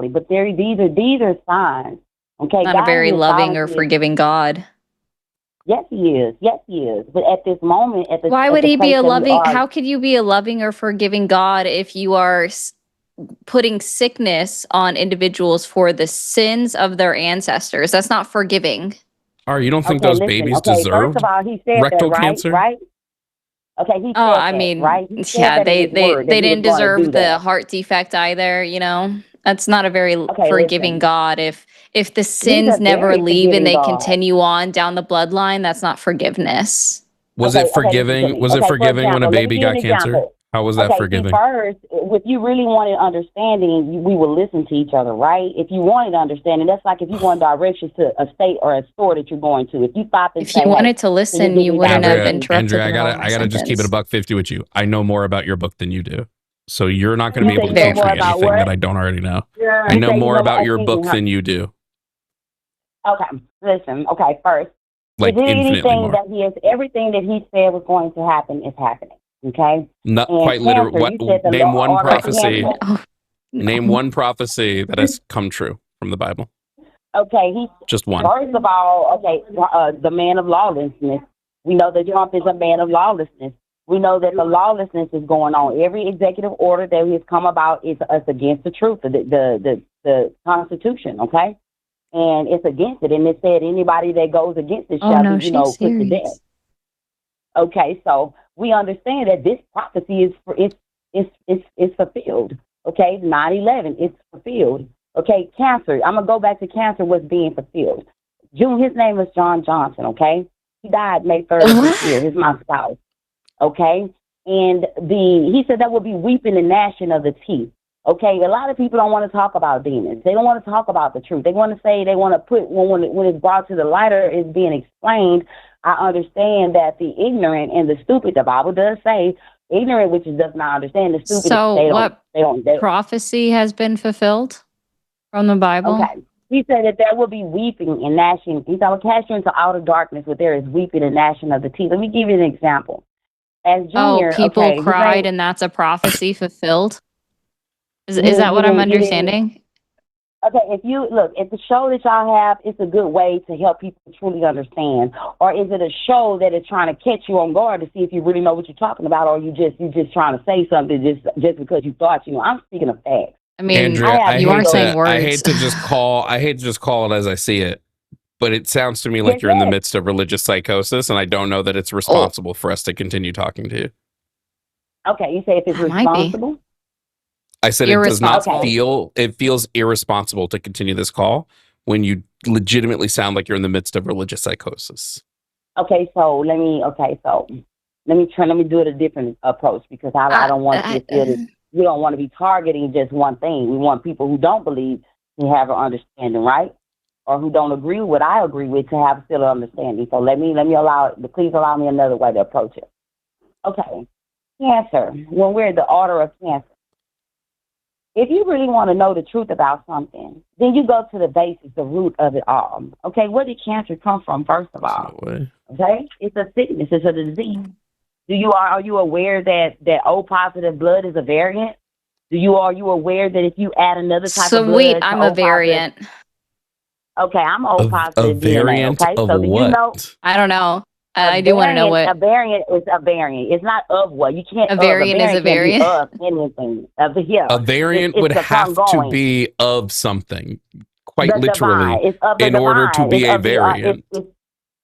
But these are signs. Okay, not a very loving or forgiving God. Yes, he is. But at this moment, why would he be a loving? How could you be a loving or forgiving God if you are putting sickness on individuals for the sins of their ancestors? That's not forgiving. You don't think those babies deserve first of all, he said rectal that, cancer? Right? Okay, he said I mean, right? they didn't deserve the heart defect either, That's not a very forgiving listen. God. If the He's sins a never very leave and forgiving they God. continue on down the bloodline, that's not forgiveness. Was Okay, it forgiving? listen to me. Was it Okay, for forgiving when a example, let me baby give you got an cancer? example. How was that Okay, see, forgiving? first, if you really wanted understanding, we would listen to each other, right? If you wanted understanding, that's like if you want directions to a state or a store that you're going to. If you stop and If say, you wanted hey, to can listen, give you me wouldn't have directions? interrupted Andrea, the middle of my I gotta just keep it sentence. $1.50 with you. I know more about your book than you do, so you're not going to You be say able to you know teach more me about anything what? that I don't already know. I You know say you more know about more- your excuse me, book huh? than you do, Okay, listen. Okay, first, like is there infinitely anything more. that everything that he said was going to happen is happening? Okay, Not and quite literally. cancer, What? you said the Name one order of prophecy. cancer. Oh, no. Name one prophecy that has come true from the Bible. Okay, he Just one. first of all, okay, the man of lawlessness. We know that Trump is a man of lawlessness. We know that the lawlessness is going on. Every executive order that has come about is against the truth, the Constitution. Okay, and it's against it. And it said anybody that goes against it shall be, she's put to death. serious. Okay, so we understand that this prophecy is fulfilled. Okay, 9/11, it's fulfilled. Okay, cancer. I'm gonna go back to cancer. What's being fulfilled? His name was John Johnson. Okay, he died May 3rd of this year. He's my spouse. Okay, and he said that will be weeping and gnashing of the teeth. Okay, a lot of people don't want to talk about demons. They don't want to talk about the truth. They want to say they want to put when it's brought to the light or is being explained. I understand that the ignorant and the stupid, the Bible does say, ignorant, which does not understand, the stupid. So they don't. Prophecy has been fulfilled from the Bible? Okay. He said that there will be weeping and gnashing. He said, I will cast you into outer darkness where there is weeping and gnashing of the teeth. Let me give you an example. As Junior, people cried and that's a prophecy fulfilled? Is that what I'm understanding? Okay, if the show that y'all have, it's a good way to help people truly understand, or is it a show that is trying to catch you on guard to see if you really know what you're talking about, or you just trying to say something just because you thought you know? I'm speaking of facts. I mean, Andrea, you aren't saying words. I hate to just call it as I see it, but it sounds to me like you're in the midst of religious psychosis, and I don't know that it's responsible for us to continue talking to you. Okay, you say if it's responsible? I said it does not feel, it feels irresponsible to continue this call when you legitimately sound like you're in the midst of religious psychosis. Okay, so let me do it a different approach, because I don't want you to feel that we don't want to be targeting just one thing. We want people who don't believe to have an understanding, right? Or who don't agree with what I agree with to have still an understanding. So please allow me another way to approach it. Okay, cancer. When we're in the order of cancer, if you really want to know the truth about something, then you go to the basics, the root of it all. Okay, where did cancer come from, first of all? No way. Okay, it's a sickness, it's a disease. Are you aware that O positive blood is a variant? Are you aware that if you add another type of blood, wait, I'm a variant. Okay, I'm O positive. A variant DNA, okay? of so what? You know, I don't know. I do want to know what a variant is. A variant. It's not of what you can't. A variant is a variant. Of anything. A variant would have to be of something, quite literally, in order to be a variant.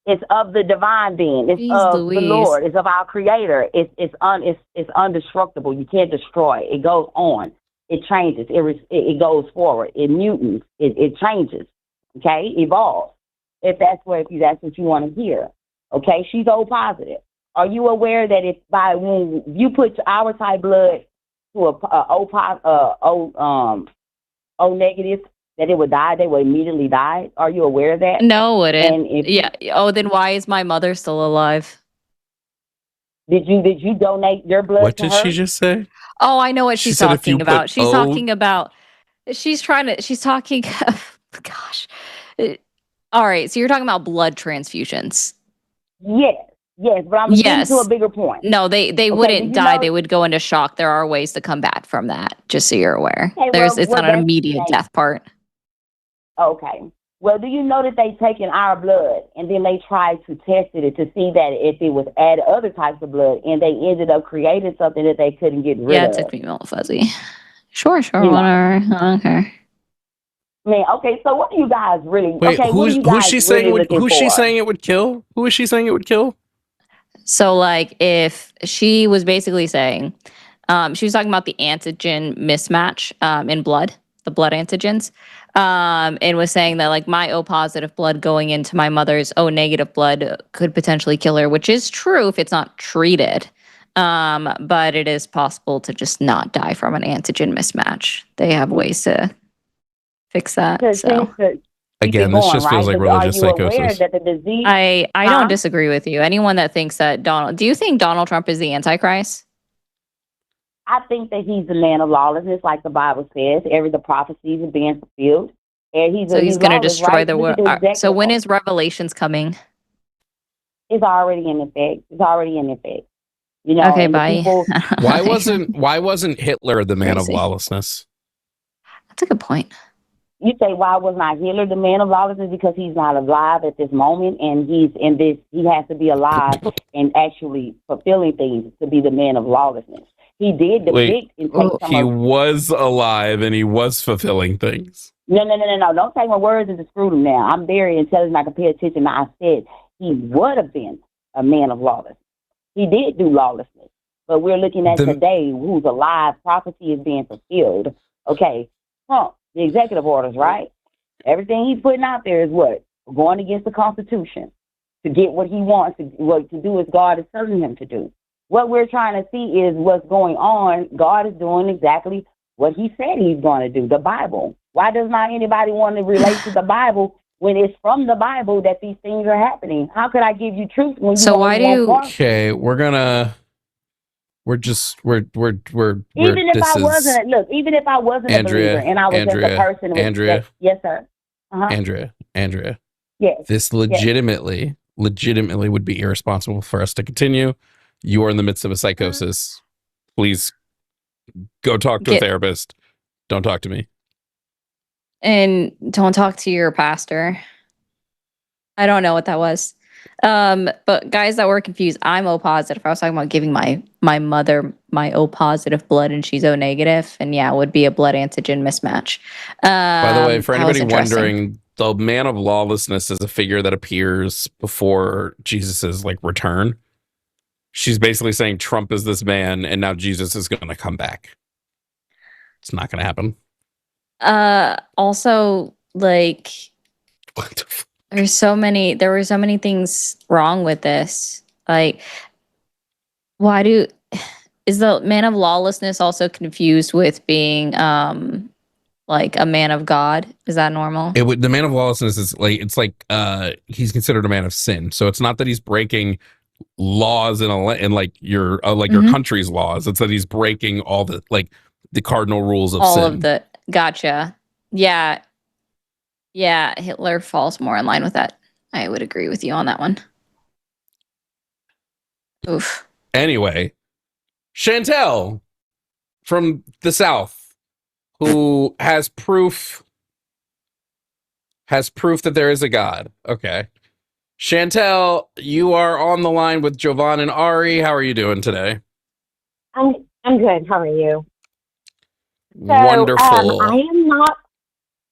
It's of the divine being. It's of the Lord. It's of our Creator. It's indestructible. You can't destroy it. It goes on. It changes. It goes forward. It mutants. It changes. Okay, evolves. If that's what you want to hear. Okay, she's O positive. Are you aware that when you put our type blood to O negative, that it would die? They would immediately die. Are you aware of that? No, it wouldn't. Then why is my mother still alive? Did you donate your blood? What to did her? she just say? Oh, I know what she's talking about. She's talking about. She's talking. Gosh. All right. So you're talking about blood transfusions. Yes, but I'm getting to a bigger point. No, they wouldn't die. They would go into shock. There are ways to come back from that, just so you're aware. Okay, it's not an immediate death part. Okay. Well, do you know that they taken our blood and then they tried to test it to see that if it was add other types of blood, and they ended up creating something that they couldn't get rid of? Yeah, it took me a little fuzzy. Sure, whatever. I don't care. Man, okay, so what do you guys really? Wait, okay, who's she saying it would kill? Who is she saying it would kill? So, like, if she was basically saying, she was talking about the antigen mismatch in blood. the blood antigens, and was saying that like my O positive blood going into my mother's O negative blood could potentially kill her, which is true if it's not treated. But it is possible to just not die from an antigen mismatch. They have ways to fix that. So. Again, this just feels like religious psychosis. That the disease, I don't disagree with you. Anyone that thinks that do you think Donald Trump is the Antichrist? I think that he's the man of lawlessness, like the Bible says. The prophecies are being fulfilled. And he's going to destroy right? the world. So when is Revelations coming? It's already in effect. It's already in effect. You know. Okay, bye. Why wasn't Hitler the man of lawlessness? That's a good point. You say, why was not Hitler the man of lawlessness? Because he's not alive at this moment, and he's in this. He has to be alive and actually fulfilling things to be the man of lawlessness. He did depict and take some. He was alive and he was fulfilling things. No. Don't take my words and disprove them now. I'm very intelligent. I can pay attention. I said he would have been a man of lawlessness. He did do lawlessness. But we're looking at today who's alive. Prophecy is being fulfilled. Okay. Trump, the executive orders, right? Everything he's putting out there is what? Going against the Constitution to get what he wants to do as God is telling him to do. What we're trying to see is what's going on. God is doing exactly what he said he's going to do, the Bible. Why does not anybody want to relate to the Bible when it's from the Bible that these things are happening? How could I give you truth when you so why do you... Okay, even if I wasn't a believer and I was just a person with, yes, sir. Andrea. Yes. This legitimately would be irresponsible for us to continue. You are in the midst of a psychosis. Please go talk to a therapist. Don't talk to me. And don't talk to your pastor. I don't know what that was. But guys that were confused, I'm O positive. I was talking about giving my mother my O positive blood and she's O negative. And yeah, it would be a blood antigen mismatch. By the way, for anybody wondering, the man of lawlessness is a figure that appears before Jesus's return. She's basically saying Trump is this man and now Jesus is going to come back. It's not going to happen. Also, what the fuck? there were so many things wrong with this. Is the man of lawlessness also confused with being a man of God? Is that normal? The man of lawlessness is he's considered a man of sin. So it's not that he's breaking laws in your country's laws. It's that he's breaking all the cardinal rules of sin. Gotcha. Yeah, Hitler falls more in line with that. I would agree with you on that one. Oof. Anyway, Chantel from the South, who has proof that there is a God. Okay. Chantel, you are on the line with Jovan and Ari. How are you doing today? I'm good. How are you? So, wonderful.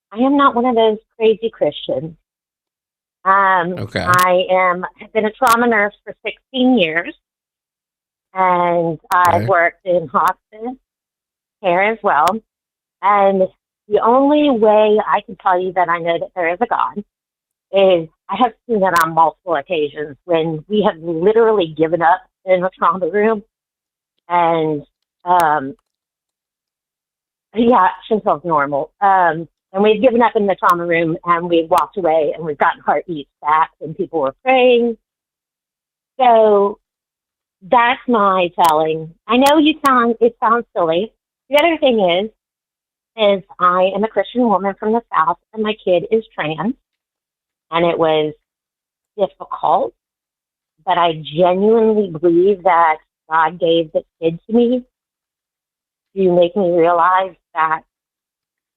I am not one of those crazy Christians. Okay. Have been a trauma nurse for 16 years, and I've worked in hospice care as well. And the only way I can tell you that I know that there is a God is I have seen it on multiple occasions when we have literally given up in the trauma room, and Chantel's normal. And we've given up in the trauma room and we've walked away and we've gotten heartbeats back and people were praying. So that's my telling. I know it sounds silly. The other thing is I am a Christian woman from the South and my kid is trans, and it was difficult, but I genuinely believe that God gave the kid to me to make me realize that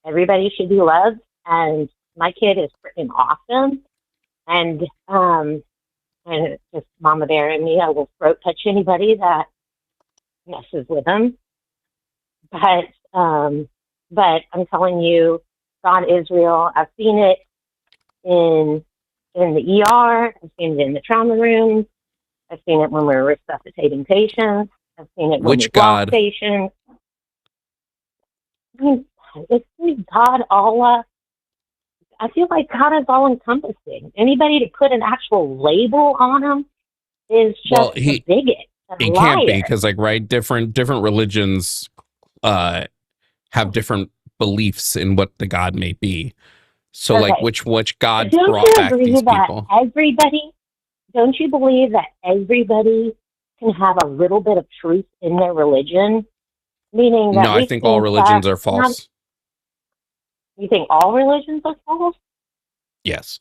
everybody should be loved, and my kid is freaking awesome. And it's just Mama Bear and me. I will throat touch anybody that messes with them. But I'm telling you, God is real. I've seen it in the ER. I've seen it in the trauma room. I've seen it when we're resuscitating patients. I've seen it when we walk patients. I mean, Isn't God Allah? I feel like God is all encompassing. Anybody to put an actual label on him is just a bigot. He can't be, because different religions have different beliefs in what the God may be. So which God brought back these people? Don't you believe that everybody can have a little bit of truth in their religion? Meaning that I think all religions are false. You think all religions are false? Yes.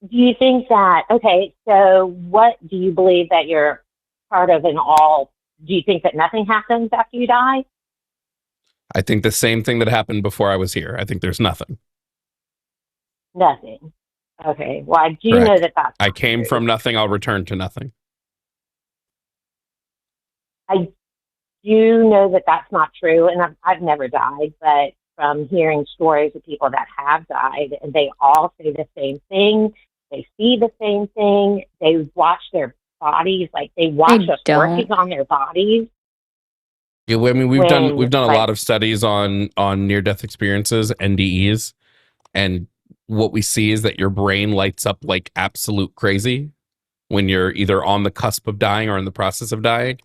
Do you think that, okay, so what do you believe that you're part of in all? Do you think that nothing happens after you die? I think the same thing that happened before I was here. I think there's nothing. Nothing. Okay. Well, I do know that that's I came from nothing. I'll return to nothing. I do know that that's not true, and I've never died, but from hearing stories of people that have died, and they all say the same thing. They see the same thing. They watch their bodies, like they watch us working on their bodies. Yeah, I mean, we've done a lot of studies on near-death experiences, NDEs, and what we see is that your brain lights up like absolute crazy when you're either on the cusp of dying or in the process of dying.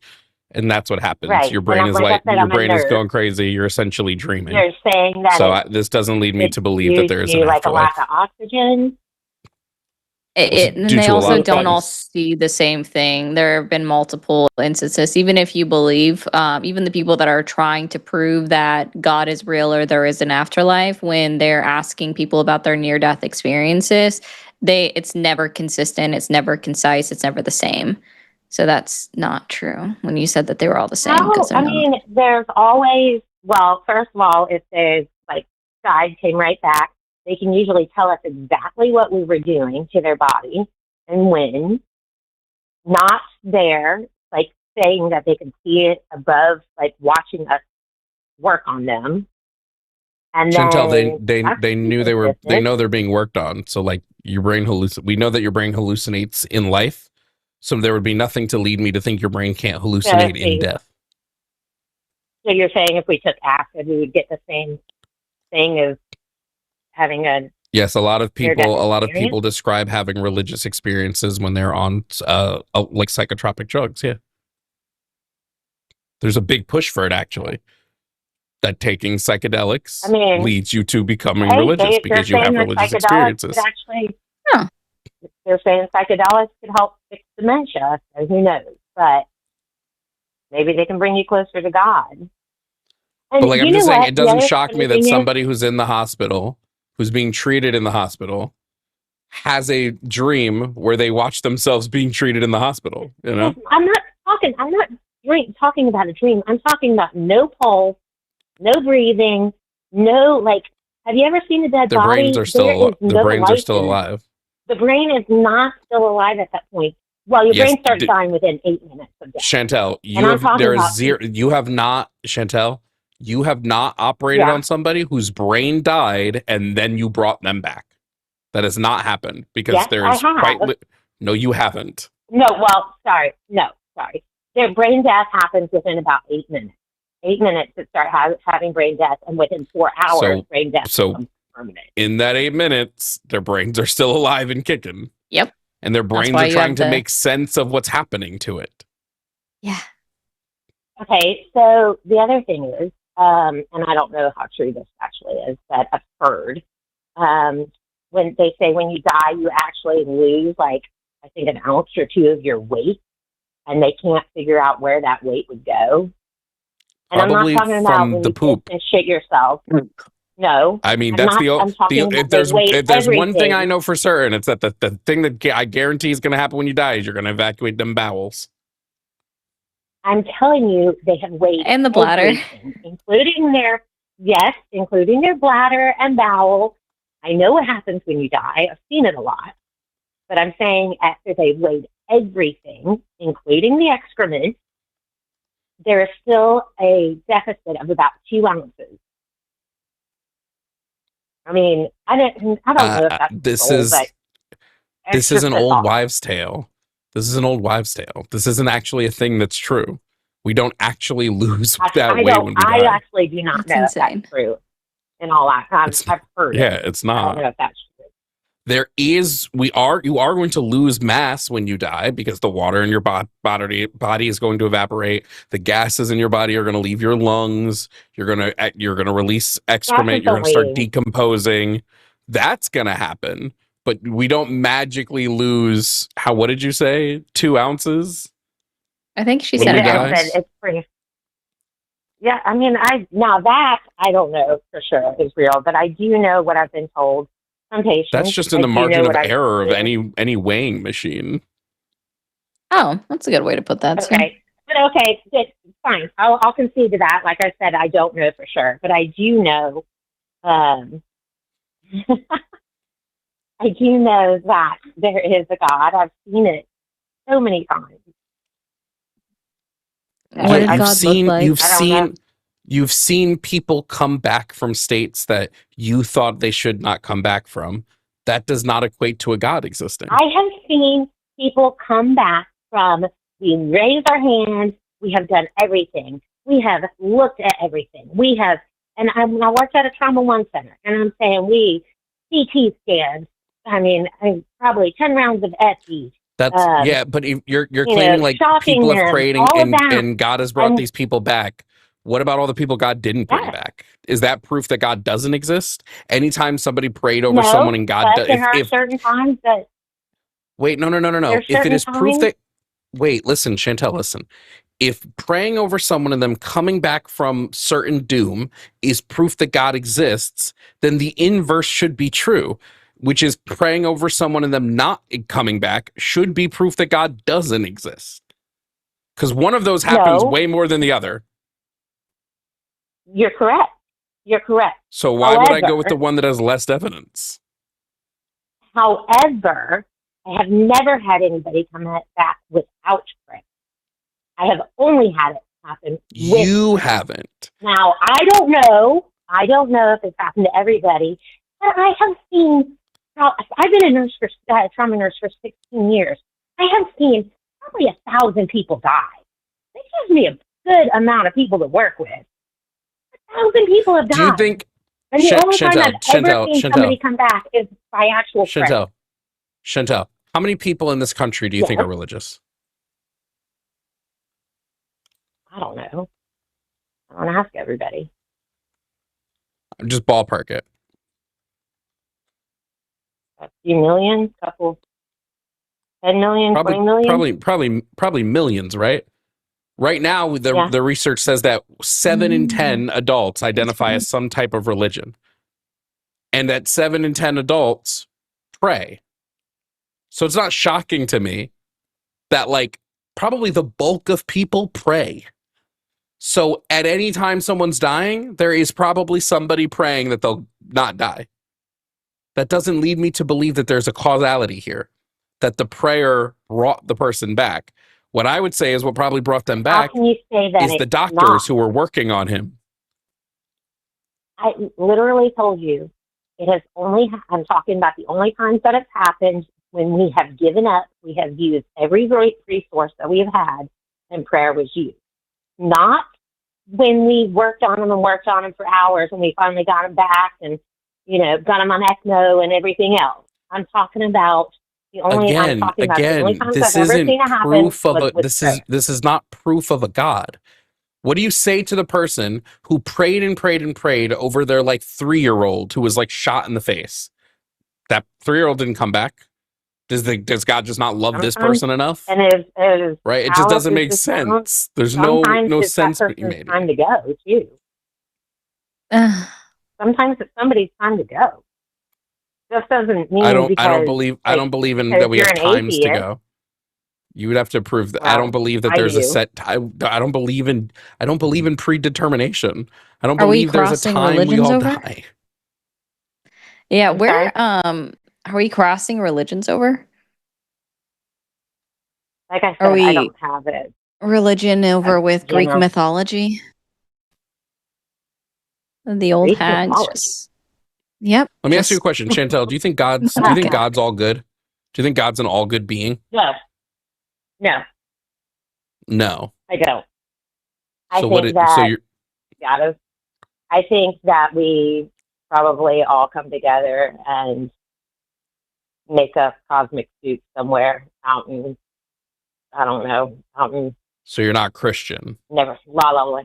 And that's what happens. Right. Your brain is your brain is going crazy. You're essentially dreaming. You're saying that. So this doesn't lead me to believe that there is an like afterlife. A lack of oxygen. And they also don't all see the same thing. There have been multiple instances. Even if you believe, even the people that are trying to prove that God is real or there is an afterlife, when they're asking people about their near-death experiences, it's never consistent. It's never concise. It's never the same. So that's not true when you said that they were all the same. No, I mean, there's always, well, first of all, if there's God came right back, they can usually tell us exactly what we were doing to their body and when. Not there, saying that they can see it above, watching us work on them. And Chantel, they knew they know they're being worked on. So your brain we know that your brain hallucinates in life. So there would be nothing to lead me to think your brain can't hallucinate in death. So you're saying if we took acid, we would get the same thing as having a... Yes, a lot of people describe having religious experiences when they're on psychotropic drugs. Yeah. There's a big push for it, actually. That taking psychedelics leads you to becoming religious because you have religious experiences. They're saying psychedelics could help fix dementia, so who knows? But maybe they can bring you closer to God. And but I'm just saying, it doesn't shock me that somebody who's in the hospital, who's being treated in the hospital, has a dream where they watch themselves being treated in the hospital. You know, I'm not talking about a dream. I'm talking about no pulse, no breathing, no Have you ever seen a dead body? Their brains are still alive. The brain is not still alive at that point. Well, your brain starts dying within 8 minutes of death. Chantel, you have not operated on somebody whose brain died and then you brought them back. That has not happened because no, you haven't. No, sorry. Their brain death happens within about 8 minutes. 8 minutes to start having brain death, and within 4 hours, brain death becomes permanent. In that 8 minutes, their brains are still alive and kicking. Yep. And their brains are trying to make sense of what's happening to it. Yeah. Okay, so the other thing is, and I don't know how true this actually is, but I've heard, when they say when you die, you actually lose, I think, an ounce or two of your weight, and they can't figure out where that weight would go. And Probably I'm not talking about when the you poop and shit yourself. No. I mean, that's if there's one thing I know for certain, it's that the thing that I guarantee is going to happen when you die is you're going to evacuate them bowels. I'm telling you, they have weighed and the bladder, including their bladder and bowel. I know what happens when you die. I've seen it a lot, but I'm saying after they've weighed everything, including the excrement, there is still a deficit of about 2 ounces. I mean, I don't know if that's this is an old wives' tale. This is an old wives' tale. This isn't actually a thing that's true. We don't actually lose that weight when we die. I actually do not know if that's true. In all I've heard Yeah, it. it's I don't not. know if that's true. You are going to lose mass when you die because the water in your body is going to evaporate. The gases in your body are going to leave your lungs. You're going to release excrement. You're going to start decomposing. That's going to happen. But we don't magically lose what did you say? 2 ounces? I think she When said we an die? ounce. It's pretty. Yeah, I mean, now that I don't know for sure is real, but I do know what I've been told from patients. That's just in the margin of error of any weighing machine. Oh, that's a good way to put that. Okay, but okay, it's fine. I'll concede to that. Like I said, I don't know for sure, but I do know. I do know that there is a God. I've seen it so many times. What does God look like? You've seen people come back from states that you thought they should not come back from. That does not equate to a God existing. I have seen people come back from, we raised our hands, we have done everything. We have looked at everything. We have, and I worked at a Trauma One Center, and I'm saying CT scans, I mean, probably 10 rounds of epi. That's but you're claiming like people have prayed and God has brought these people back. What about all the people God didn't bring back? Is that proof that God doesn't exist? Anytime somebody prayed over someone and God does, there are certain times that. Wait, no. If it is proof that, listen, Chantel, listen. If praying over someone and them coming back from certain doom is proof that God exists, then the inverse should be true, which is praying over someone and them not coming back should be proof that God doesn't exist. Because one of those happens way more than the other. You're correct. So why would I go with the one that has less evidence? However, I have never had anybody come back without prayer. I have only had it happen. You haven't. Now, I don't know if it's happened to everybody, but I have seen, I've been a trauma nurse for 16 years. I have seen probably 1,000 people die. That gives me a good amount of people to work with. 1,000 people have died. Do you think? And the only time I've ever seen somebody come back is by actual prayer. Chantel, how many people in this country do you think are religious? I don't know. I don't ask everybody. Just ballpark it. A few million, couple, 10 million, 20 million? Probably millions, right? Right now, the research says that 7 in 10 adults identify as some type of religion. And that 7 in 10 adults pray. So it's not shocking to me that probably the bulk of people pray. So at any time someone's dying, there is probably somebody praying that they'll not die. That doesn't lead me to believe that there's a causality here, that the prayer brought the person back. What I would say is what probably brought them back is the doctors who were working on him. I literally told you it has only, I'm talking about the only times that it's happened when we have given up, we have used every resource that we have had, and prayer was used. Not when we worked on them for hours and we finally got them back and, got them on ECMO and everything else. I'm talking about the only times this I've ever seen it happen this is not proof of a God. What do you say to the person who prayed and prayed and prayed over their 3-year-old who was shot in the face? That 3-year-old didn't come back. Does God just not love this person enough? And right? It just doesn't make sense. There's no sense being made. Time to go too. Sometimes it's somebody's time to go. Just doesn't mean I don't believe in that we have times to go. You would have to prove that. I don't believe that there's a set time. I don't believe in predetermination. I don't believe there's a time we all die. Yeah, are we crossing religions over? Like I said, I don't have it. Religion over with Greek mythology? The old hags. Yep. Let me ask you a question, Chantel. Do you think God's all good? Do you think God's an all good being? No. No. I don't. I think that we probably all come together and make a cosmic soup somewhere out in, I don't know, out in. So you're not Christian. Never, la la la.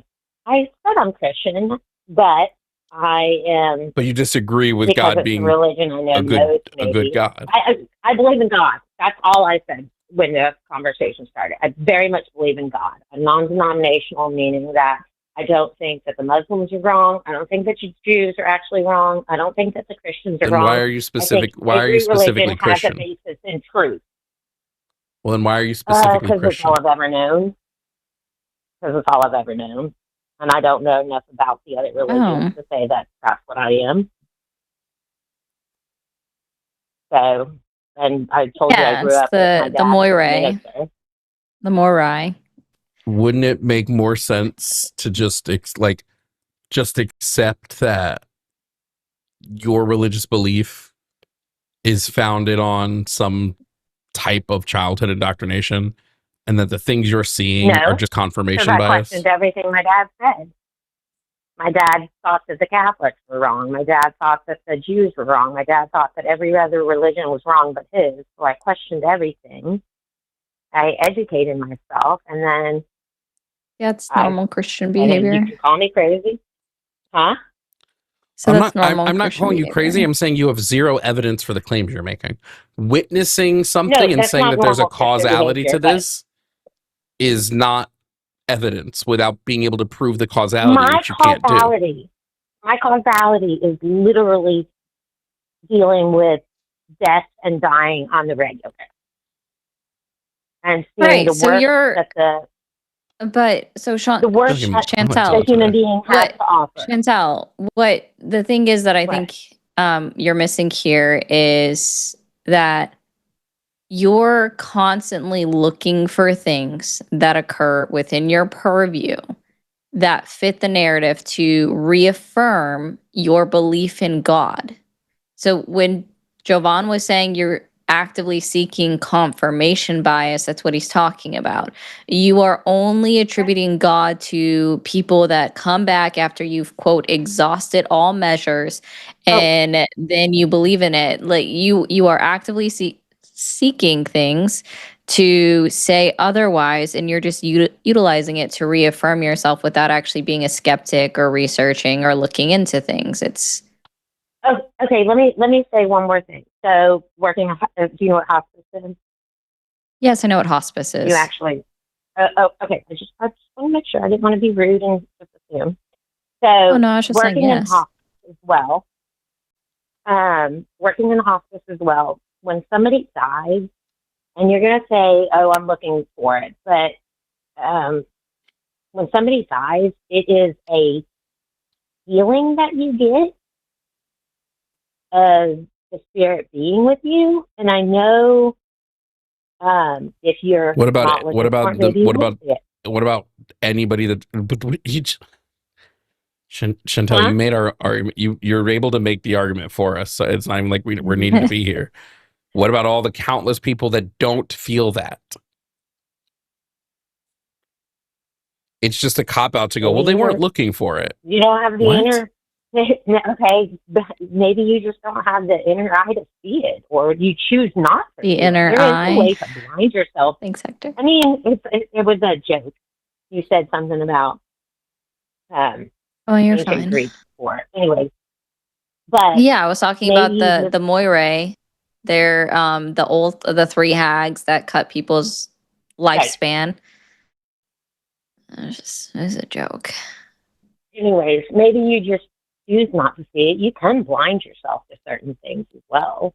I said I'm Christian, but I am. But you disagree with because God it's being a religion. I know a good God. I believe in God. That's all I said when the conversation started. I very much believe in God. A non-denominational, meaning that I don't think that the Muslims are wrong. I don't think that the Jews are actually wrong. I don't think that the Christians are Then wrong. why are you Every religion has a basis in truth. Well, then why are you specifically Because it's Christian? all I've ever known. Because it's all I've ever known. And I don't know enough about the other religions to say that that's what I am. So, and I told you I grew up with my dad. The Moirai. Wouldn't it make more sense to just accept that your religious belief is founded on some type of childhood indoctrination, and that the things you're seeing are just confirmation bias? I questioned everything my dad said. My dad thought that the Catholics were wrong. My dad thought that the Jews were wrong. My dad thought that every other religion was wrong but his. So I questioned everything. I educated myself, and then that's normal Christian behavior. You can call me crazy, huh? So that's normal. I'm not calling you crazy. I'm saying you have zero evidence for the claims you're making. Witnessing something and saying that there's a causality to this is not evidence without being able to prove the causality, which you can't do. My causality is literally dealing with death and dying on the regular. And seeing the work that the work Chantel, the human being has to offer. Chantel, what the thing is that I think you're missing here is that you're constantly looking for things that occur within your purview that fit the narrative to reaffirm your belief in God. So when Jovan was saying you're actively seeking confirmation bias, that's what he's talking about. You are only attributing God to people that come back after you've, quote, exhausted all measures, and then you believe in it. Like you are actively seeking things to say otherwise, and you're just utilizing it to reaffirm yourself without actually being a skeptic or researching or looking into things. It's okay. Let me say one more thing. So, do you know what hospice is? Yes, I know what hospice is. You actually? Okay. I just want to make sure. I didn't want to be rude and just assume. So, no, I was just working saying in yes. hospice as well. Working in hospice as well. When somebody dies, and you're going to say, "Oh, I'm looking for it," but when somebody dies, it is a feeling that you get of the spirit being with you. And I know if you're what about anybody that Chantel, you made our argument. You're able to make the argument for us, so it's not even like we're needing to be here. What about all the countless people that don't feel that? It's just a cop-out to go, well, they weren't looking for it. You don't have the inner... Okay, maybe you just don't have the inner eye to see it, or you choose not to. The inner eye. There is a way to blind yourself. Thanks, Hector. I mean, it was a joke. You said something about... you're fine. Greek before. Anyway. But yeah, I was talking about the Moirai. They're the three hags that cut people's lifespan. Right. It was a joke. Anyways, maybe you just choose not to see it. You can blind yourself to certain things as well.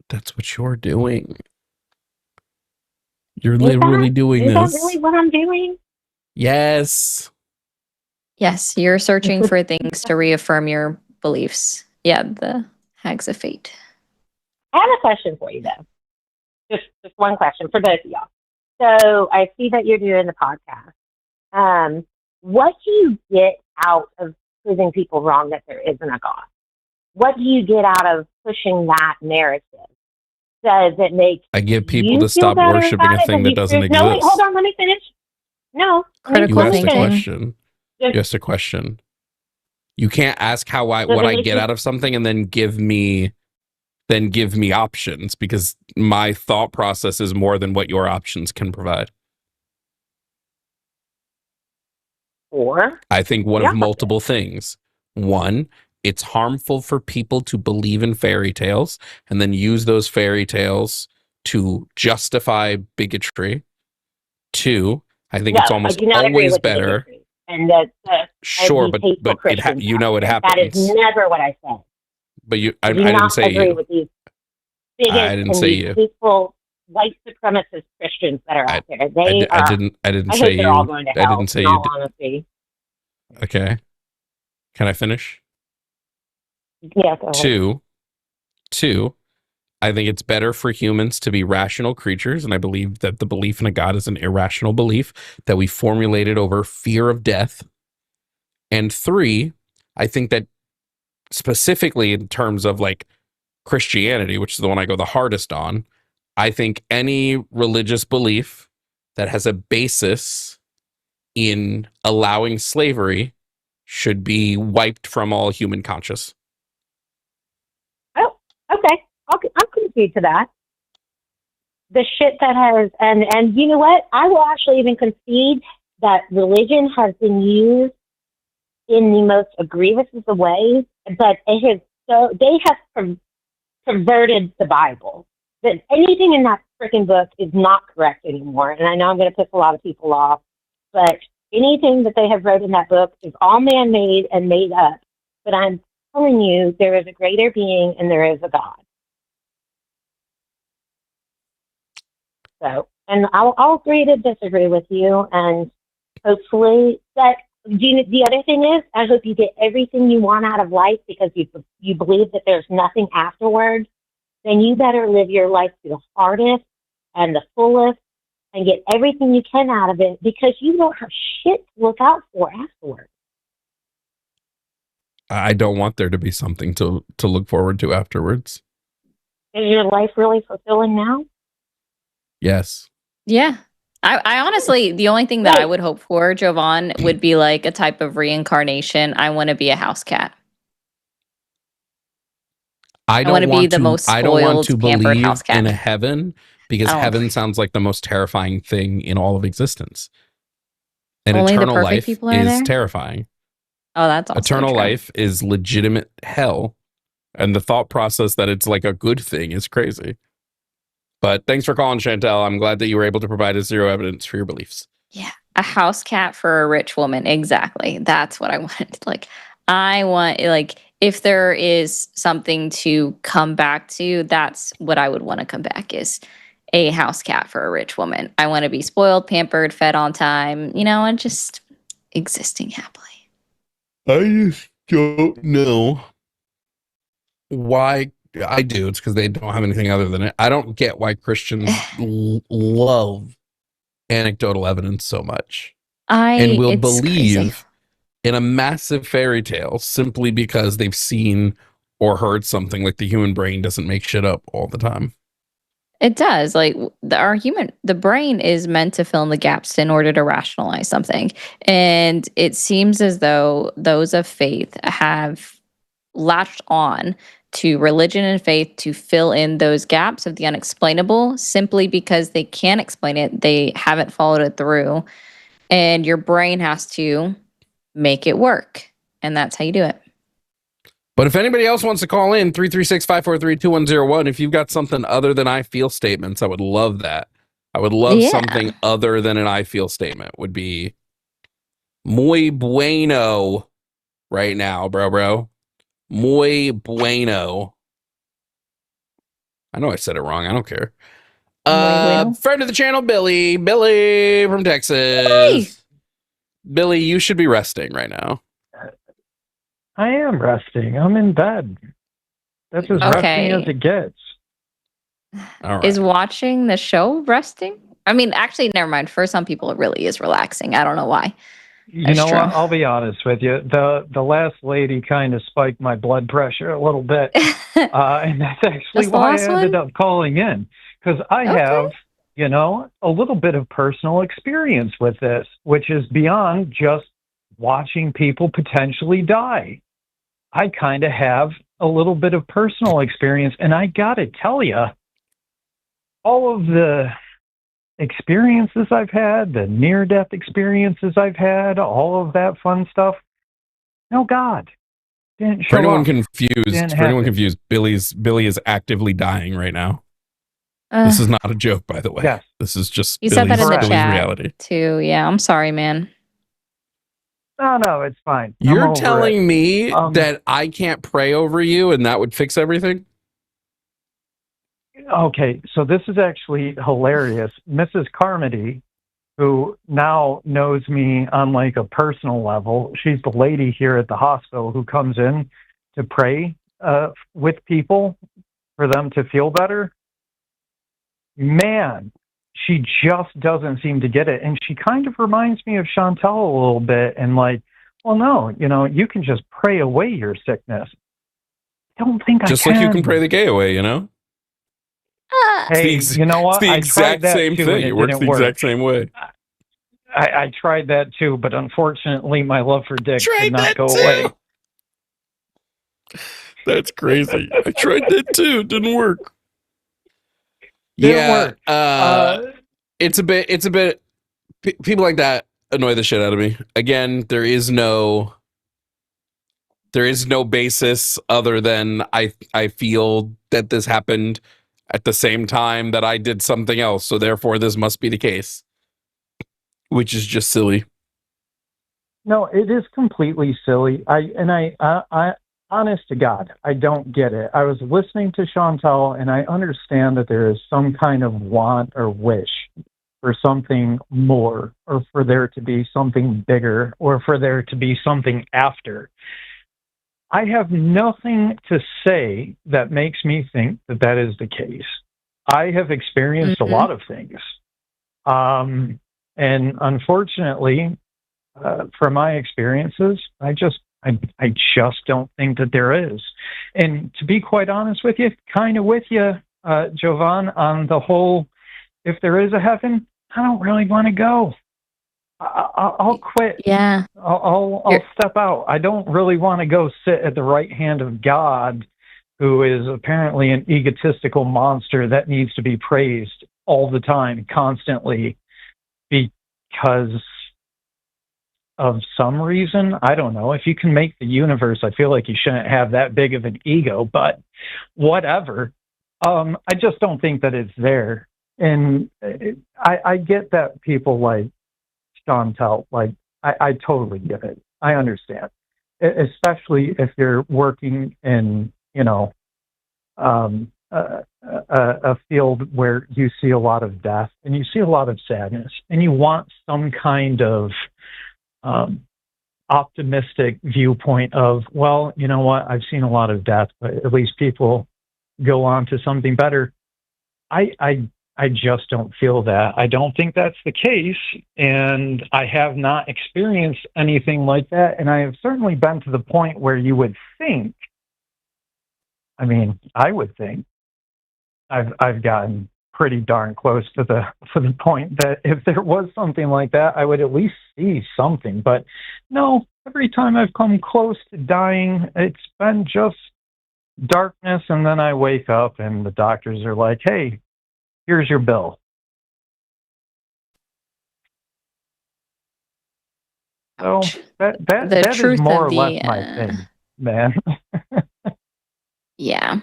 That's what you're doing. You're literally doing this. Is that really what I'm doing? Yes. Yes, you're searching for things to reaffirm your beliefs. Yeah, the hags of fate. I have a question for you, though. Just one question for both of y'all. So I see that you're doing the podcast. What do you get out of proving people wrong that there isn't a God? What do you get out of pushing that narrative? Does it make I get people to stop worshiping a thing that doesn't exist. No, wait, hold on, let me finish. No. You asked a question. You asked a question. You can't ask what I get out of something and then give me options, because my thought process is more than what your options can provide. Or I think one of multiple things. One, it's harmful for people to believe in fairy tales and then use those fairy tales to justify bigotry. Two, I think it's almost always better. And that sure, but it happens. That is never what I said. But I didn't say agree you. With these bigots I didn't and say these you. Hateful white supremacist Christians that are out there. I didn't say you. All going to hell, I didn't say in you. all honesty. Okay. Can I finish? Yeah. Go ahead. Two, I think it's better for humans to be rational creatures, and I believe that the belief in a God is an irrational belief that we formulated over fear of death. And three, I think that specifically in terms of like Christianity, which is the one I go the hardest on, I think any religious belief that has a basis in allowing slavery should be wiped from all human conscious. Oh, okay. I'll concede to that. The shit that has, and you know what? I will actually even concede that religion has been used in the most egregious of ways, but they have perverted the Bible. That anything in that freaking book is not correct anymore. And I know I'm going to piss a lot of people off, but anything that they have wrote in that book is all man-made and made up. But I'm telling you, there is a greater being and there is a God. So, and I'll agree to disagree with you, and hopefully that. The other thing is, I hope you get everything you want out of life because you believe that there's nothing afterwards. Then you better live your life to the hardest and the fullest and get everything you can out of it, because you don't have shit to look out for afterwards. I don't want there to be something to look forward to afterwards. Is your life really fulfilling now? Yes. Yeah. I honestly, the only thing that I would hope for, Jovan, would be like a type of reincarnation. I want to be a house cat. I want to be the most spoiled, pampered house cat. In a heaven, because heaven sounds like the most terrifying thing in all of existence. And only eternal the perfect life people are is there? terrifying. Oh, that's also eternal true. life is legitimate hell, and the thought process that it's like a good thing is crazy. But thanks for calling, Chantel. I'm glad that you were able to provide us zero evidence for your beliefs. Yeah, a house cat for a rich woman. Exactly. That's what I want. Like, I want, like, if there is something to come back to, that's what I would want to come back, is a house cat for a rich woman. I want to be spoiled, pampered, fed on time, and just existing happily. I just don't know why. I do. It's because they don't have anything other than it. I don't get why Christians love anecdotal evidence so much. And will believe in a massive fairy tale simply because they've seen or heard something. Like the human brain doesn't make shit up all the time. It does. Like the brain is meant to fill in the gaps in order to rationalize something. And it seems as though those of faith have latched on to religion and faith to fill in those gaps of the unexplainable simply because they can't explain it. They haven't followed it through. And your brain has to make it work. And that's how you do it. But if anybody else wants to call in, 336-543-2101, if you've got something other than I feel statements, I would love that. I would love something other than an I feel statement. Would be muy bueno right now, bro. Muy bueno. I know I said it wrong. I don't care. Friend of the channel, Billy from Texas. Hey. Billy, you should be resting right now. I am resting. I'm in bed. That's as resting as it gets. All right. Is watching the show resting? I mean, actually, never mind. For some people, it really is relaxing. I don't know why. You know what? I'll be honest with you. The last lady kind of spiked my blood pressure a little bit. And that's actually why I ended up calling in. Because I have, a little bit of personal experience with this, which is beyond just watching people potentially die. I kind of have a little bit of personal experience, and I gotta tell you, all of the experiences I've had, the near-death experiences I've had, all of that fun stuff, no God didn't show For anyone up. confused, Billy is actively dying right now. This is not a joke, by the way. Yes. This is just You said that in the Billy's chat reality. too. Yeah, I'm sorry, man. No, it's fine. You're telling me that I can't pray over you and that would fix everything? Okay, so this is actually hilarious. Mrs. Carmody, who now knows me on like a personal level, she's the lady here at the hospital who comes in to pray with people for them to feel better. Man, she just doesn't seem to get it. And she kind of reminds me of Chantel a little bit, and like, well, no, you can just pray away your sickness. I don't think just I can. Like you can pray the gay away, you know? Hey, you know what? It's the exact same thing. It works the exact same way. I tried that too, but unfortunately, my love for dick did not go away. That's crazy. I tried that too. Didn't work. Didn't work. It's a bit. People like that annoy the shit out of me. Again, there is no basis other than I feel that this happened at the same time that I did something else, so therefore this must be the case, which is just silly. No, it is completely silly. I honest to God, I don't get it. I was listening to Chantal, and I understand that there is some kind of want or wish for something more, or for there to be something bigger, or for there to be something after. I have nothing to say that makes me think that that is the case. I have experienced a lot of things. And unfortunately, from my experiences, I just don't think that there is. And to be quite honest with you, kind of with you, Jovan, on the whole, if there is a heaven, I don't really want to go. I'll quit. Yeah. I'll step out. I don't really want to go sit at the right hand of God, who is apparently an egotistical monster that needs to be praised all the time, constantly, because of some reason. I don't know. If you can make the universe, I feel like you shouldn't have that big of an ego, but whatever. I just don't think that it's there. And I get that people like Chantal, like, I totally get it. I understand. Especially if you're working in, a field where you see a lot of death and you see a lot of sadness, and you want some kind of optimistic viewpoint of, well, you know what, I've seen a lot of death, but at least people go on to something better. I just don't feel that. I don't think that's the case, and I have not experienced anything like that, and I have certainly been to the point where you would think, I would think I've gotten pretty darn close to the point that if there was something like that, I would at least see something. But no, every time I've come close to dying, it's been just darkness, and then I wake up and the doctors are like, hey, here's your bill. So that is more or less my thing, man. Yeah.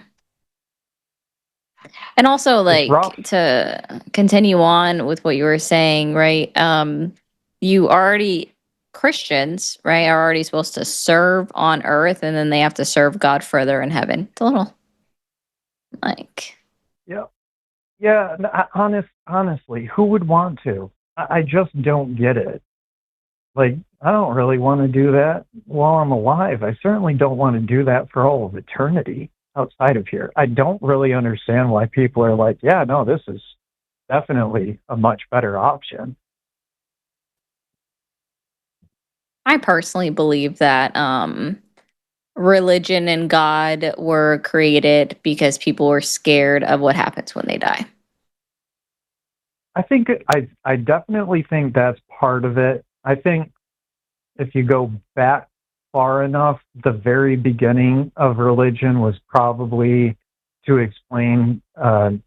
And also, like, to continue on with what you were saying, right? Christians, right, are already supposed to serve on earth, and then they have to serve God further in heaven. It's a little, like... Yeah, honestly, who would want to? I just don't get it. Like, I don't really want to do that while I'm alive. I certainly don't want to do that for all of eternity outside of here. I don't really understand why people are like, yeah, no, this is definitely a much better option. I personally believe that religion and God were created because people were scared of what happens when they die. I definitely think that's part of it. I think if you go back far enough, the very beginning of religion was probably to explain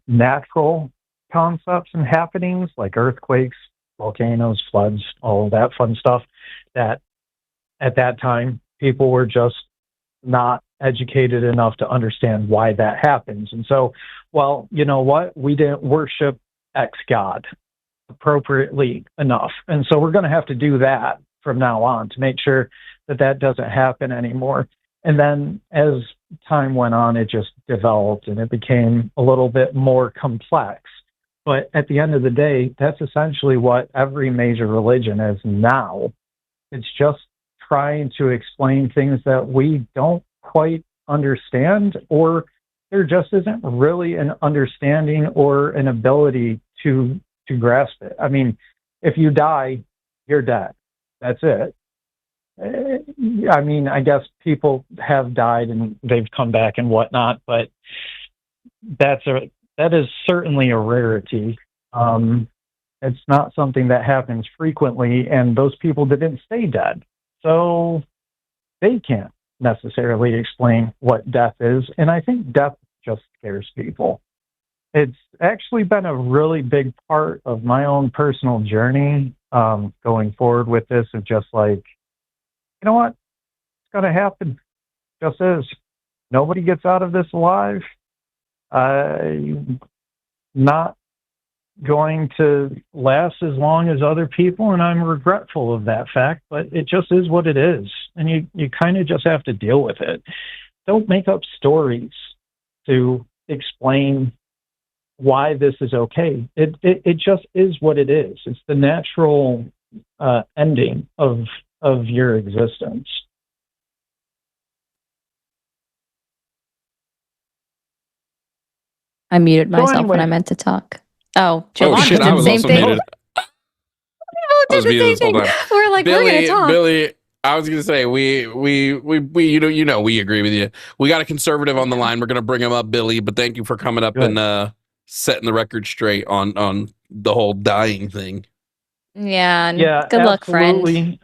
natural concepts and happenings like earthquakes, volcanoes, floods, all of that fun stuff that at that time people were just not educated enough to understand why that happens. And so, well, you know what? We didn't worship X God appropriately enough. And so we're going to have to do that from now on to make sure that that doesn't happen anymore. And then as time went on, it just developed and it became a little bit more complex. But at the end of the day, that's essentially what every major religion is now. It's just trying to explain things that we don't quite understand, or there just isn't really an understanding or an ability to grasp it. I mean, if you die, you're dead. That's it. I mean, I guess people have died and they've come back and whatnot, but that is certainly a rarity. It's not something that happens frequently, and those people didn't stay dead, so they can't necessarily explain what death is. And I think death just scares people. It's actually been a really big part of my own personal journey going forward with this, of just like, you know what? It's going to happen. Just is. Nobody gets out of this alive. Not going to last as long as other people, and I'm regretful of that fact, but it just is what it is. And you kind of just have to deal with it. Don't make up stories to explain why this is okay. It just is what it is. It's the natural ending of your existence. I muted myself when I meant to talk. Oh, Jovan did the same thing. Muted. We both did the same thing. We're like, Billy, we're gonna talk. Billy, I was gonna say we you know we agree with you. We got a conservative on the line. We're gonna bring him up, Billy. But thank you for coming up and setting the record straight on the whole dying thing. Yeah. Good luck, friend.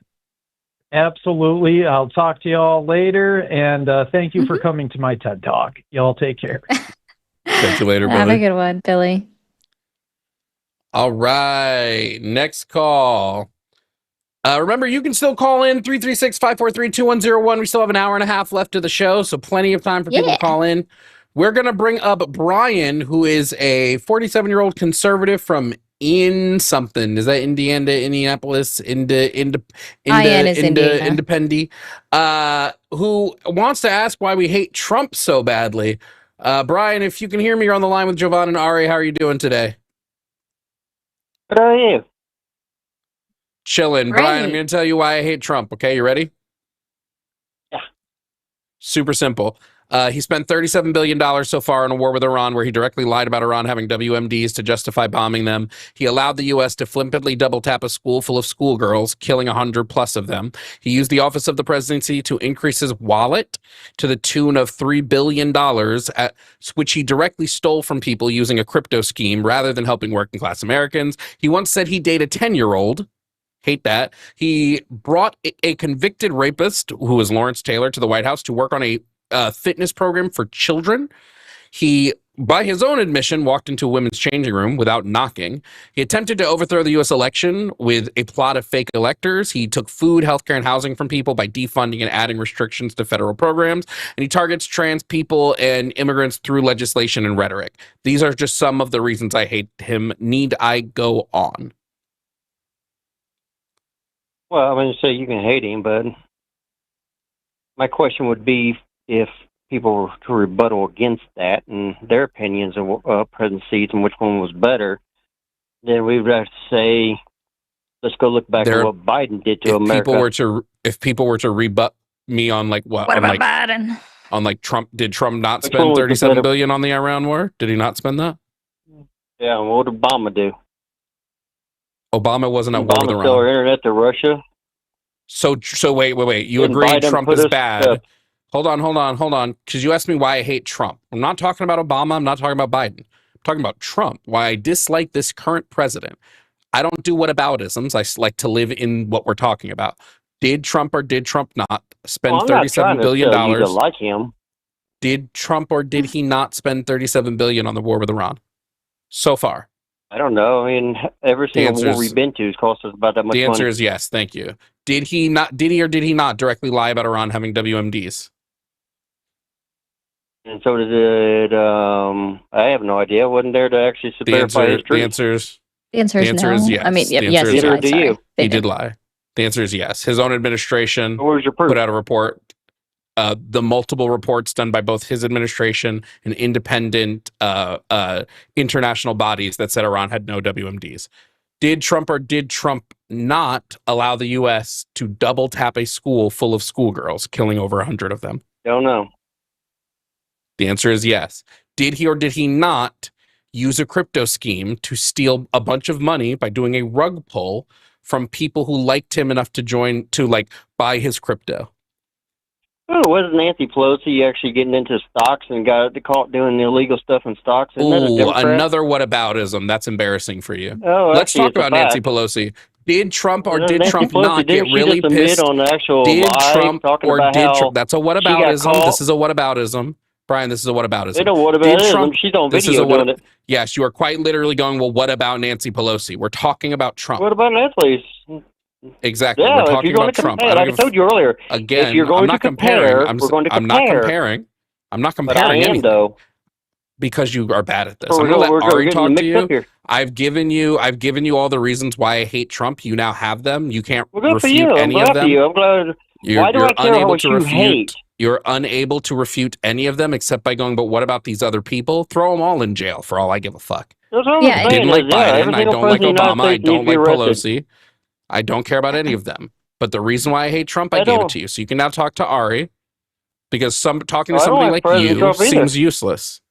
Absolutely. I'll talk to y'all later, and thank you for coming to my TED Talk. Y'all take care. Catch you later, Billy. Have a good one, Billy. All right. Next call. Remember, you can still call in 336-543-2101. We still have an hour and a half left of the show, so plenty of time for people to call in. We're going to bring up Brian, who is a 47-year-old conservative from something. Is that Indiana, Indianapolis, Independy, who wants to ask why we hate Trump so badly. Brian, if you can hear me, you're on the line with Jovan and Ari. How are you doing today? Good, how are you? Chilling. Brian, I'm going to tell you why I hate Trump, okay? You ready? Yeah. Super simple. He spent $37 billion so far in a war with Iran, where he directly lied about Iran having WMDs to justify bombing them. He allowed the U.S. to flippantly double tap a school full of schoolgirls, killing 100+ of them. He used the office of the presidency to increase his wallet to the tune of $3 billion, which he directly stole from people using a crypto scheme rather than helping working class Americans. He once said he'd date a 10-year-old. Hate that. He brought a convicted rapist, who was Lawrence Taylor, to the White House to work on a fitness program for children. He, by his own admission, walked into a women's changing room without knocking. He attempted to overthrow the U.S. election with a plot of fake electors. He took food, healthcare, and housing from people by defunding and adding restrictions to federal programs. And he targets trans people and immigrants through legislation and rhetoric. These are just some of the reasons I hate him. Need I go on? Well, I mean, so you can hate him, but my question would be, if people were to rebuttal against that and their opinions of presidencies and which one was better, then we would have to say, let's go look back at what Biden did to America. If people were to rebut me on like what? What about Biden? On like Trump, did Trump not spend $37 billion on the Iran war? Did he not spend that? Yeah, and what did Obama do? Obama wasn't at war with Iran. Obama sold our internet to Russia. So wait. You agree Trump is bad. Hold on. Because you asked me why I hate Trump. I'm not talking about Obama. I'm not talking about Biden. I'm talking about Trump, why I dislike this current president. I don't do whataboutisms. I like to live in what we're talking about. Did Trump or did Trump not spend I'm not $37 trying to billion? tell you to like him. Did Trump or did he not spend $37 billion on the war with Iran so far? I don't know. I mean, every single war we've been to has cost us about that much money. The answer is yes. Thank you. Did he or did he not directly lie about Iran having WMDs? And so did it. I have no idea. Wasn't there to actually verify his truth? The answer is yes. I mean, The yes, answer is he lied. He did lie. The answer is yes. His own administration Where's your proof? put out a report. The multiple reports done by both his administration and independent international bodies that said Iran had no WMDs. Did Trump or did Trump not allow the U.S. to double tap a school full of schoolgirls, killing over 100 of them? Don't know. The answer is yes. Did he or did he not use a crypto scheme to steal a bunch of money by doing a rug pull from people who liked him enough to buy his crypto? Oh, wasn't Nancy Pelosi actually getting into stocks and got caught doing illegal stuff in stocks? Ooh, another whataboutism. That's embarrassing for you. Oh, let's talk about Nancy Pelosi. Did Trump or did Trump not get really pissed? On the actual did Trump or did Trump? That's a whataboutism. This is a whataboutism. Brian, this is a whataboutism. They know whataboutism. She's on video doing it. Yes, you are quite literally going, well, what about Nancy Pelosi? We're talking about Trump. What about Nancy? Exactly. Yeah, we're talking about Trump. Like I told you earlier. Again, if you're going to compare, we're going to compare. I'm not comparing. I'm not comparing anything. Though. Because you are bad at this. I'm going to let Ari talk to you. I've given you all the reasons why I hate Trump. You now have them. You can't refute any of them. I'm glad. Why do I care how much you hate? You're unable to refute any of them except by going, but what about these other people? Throw them all in jail for all I give a fuck. I didn't like Biden. I don't like Obama. I don't like Pelosi. I don't care about any of them. But the reason why I hate Trump, I gave it to you. So you can now talk to Ari, because talking to somebody like you seems useless.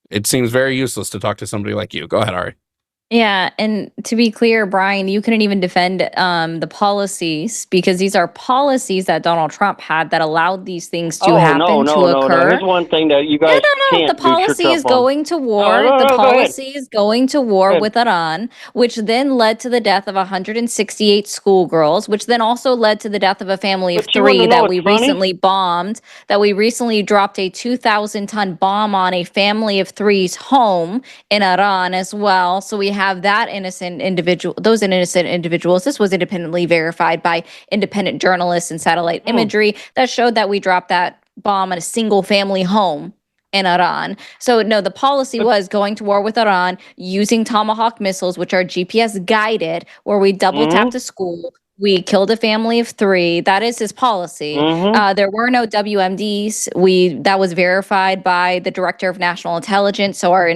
It seems very useless to talk to somebody like you. Go ahead, Ari. Yeah, and to be clear, Brian, you couldn't even defend the policies, because these are policies that Donald Trump had that allowed these things to happen, to occur. No. Here's one thing that you guys can't The policy is going to war. The policy is going to war with Iran, which then led to the death of 168 schoolgirls, which then also led to the death of a family of 3 that we recently bombed, that we recently dropped a 2,000-ton bomb on a family of 3's home in Iran as well. So we have that those innocent individuals. This was independently verified by independent journalists and satellite imagery that showed that we dropped that bomb on a single family home in Iran. So no, the policy was going to war with Iran using Tomahawk missiles, which are GPS guided, where we double tapped a school. We killed a family of 3. That is his policy. There were no WMDs. That was verified by the Director of National Intelligence. So our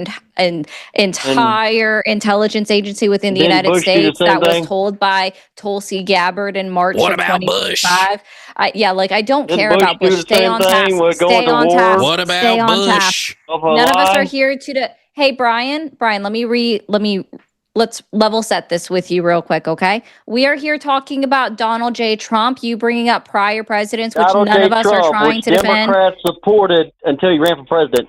entire intelligence agency within the United States that was told by Tulsi Gabbard in March of 2025. I don't care about Bush. Stay on task. Stay on task. What about Bush? None of us are here to. Hey, Brian, let's level set this with you real quick, okay? We are here talking about Donald J. Trump, you bringing up prior presidents, which none of us are trying to defend. Democrats supported until he ran for president.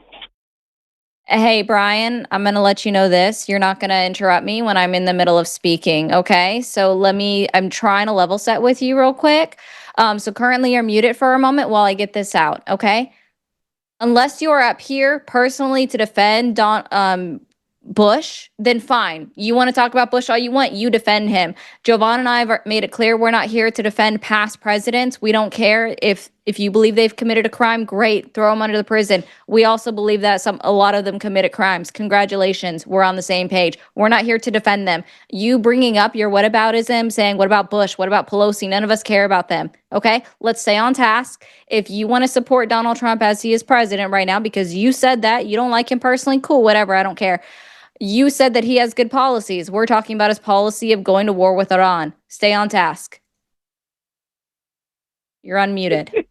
Hey, Brian, I'm going to let you know this. You're not going to interrupt me when I'm in the middle of speaking, okay? So I'm trying to level set with you real quick. So currently you're muted for a moment while I get this out, okay? Unless you are up here personally to defend Bush, then fine. You want to talk about Bush all you want, you defend him. Jovan and I have made it clear we're not here to defend past presidents. We don't care if you believe they've committed a crime, great, throw them under the prison. We also believe that a lot of them committed crimes. Congratulations, we're on the same page. We're not here to defend them. You bringing up your whataboutism, saying what about Bush, what about Pelosi, none of us care about them. Okay, let's stay on task. If you want to support Donald Trump as he is president right now, because you said that, you don't like him personally, cool, whatever, I don't care. You said that he has good policies. We're talking about his policy of going to war with Iran. Stay on task. You're unmuted.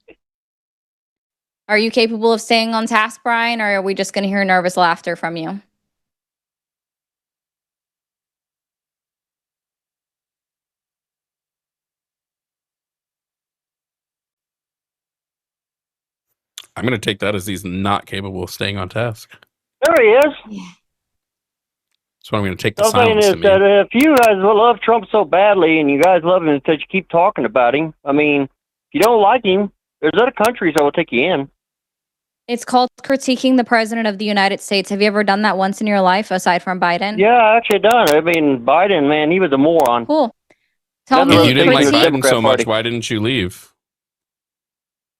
Are you capable of staying on task, Brian, or are we just going to hear nervous laughter from you? I'm going to take that as he's not capable of staying on task. There he is. That's what I'm going to take the The thing silence is to mean. that if you guys love Trump so badly and you guys love him because you keep talking about him, I mean, if you don't like him, there's other countries that will take you in. It's called critiquing the president of the United States. Have you ever done that once in your life, aside from Biden? Yeah, I actually done. I mean, Biden, man, he was a moron. Cool. Tell If me, you didn't like critique. Biden so much, why didn't you leave?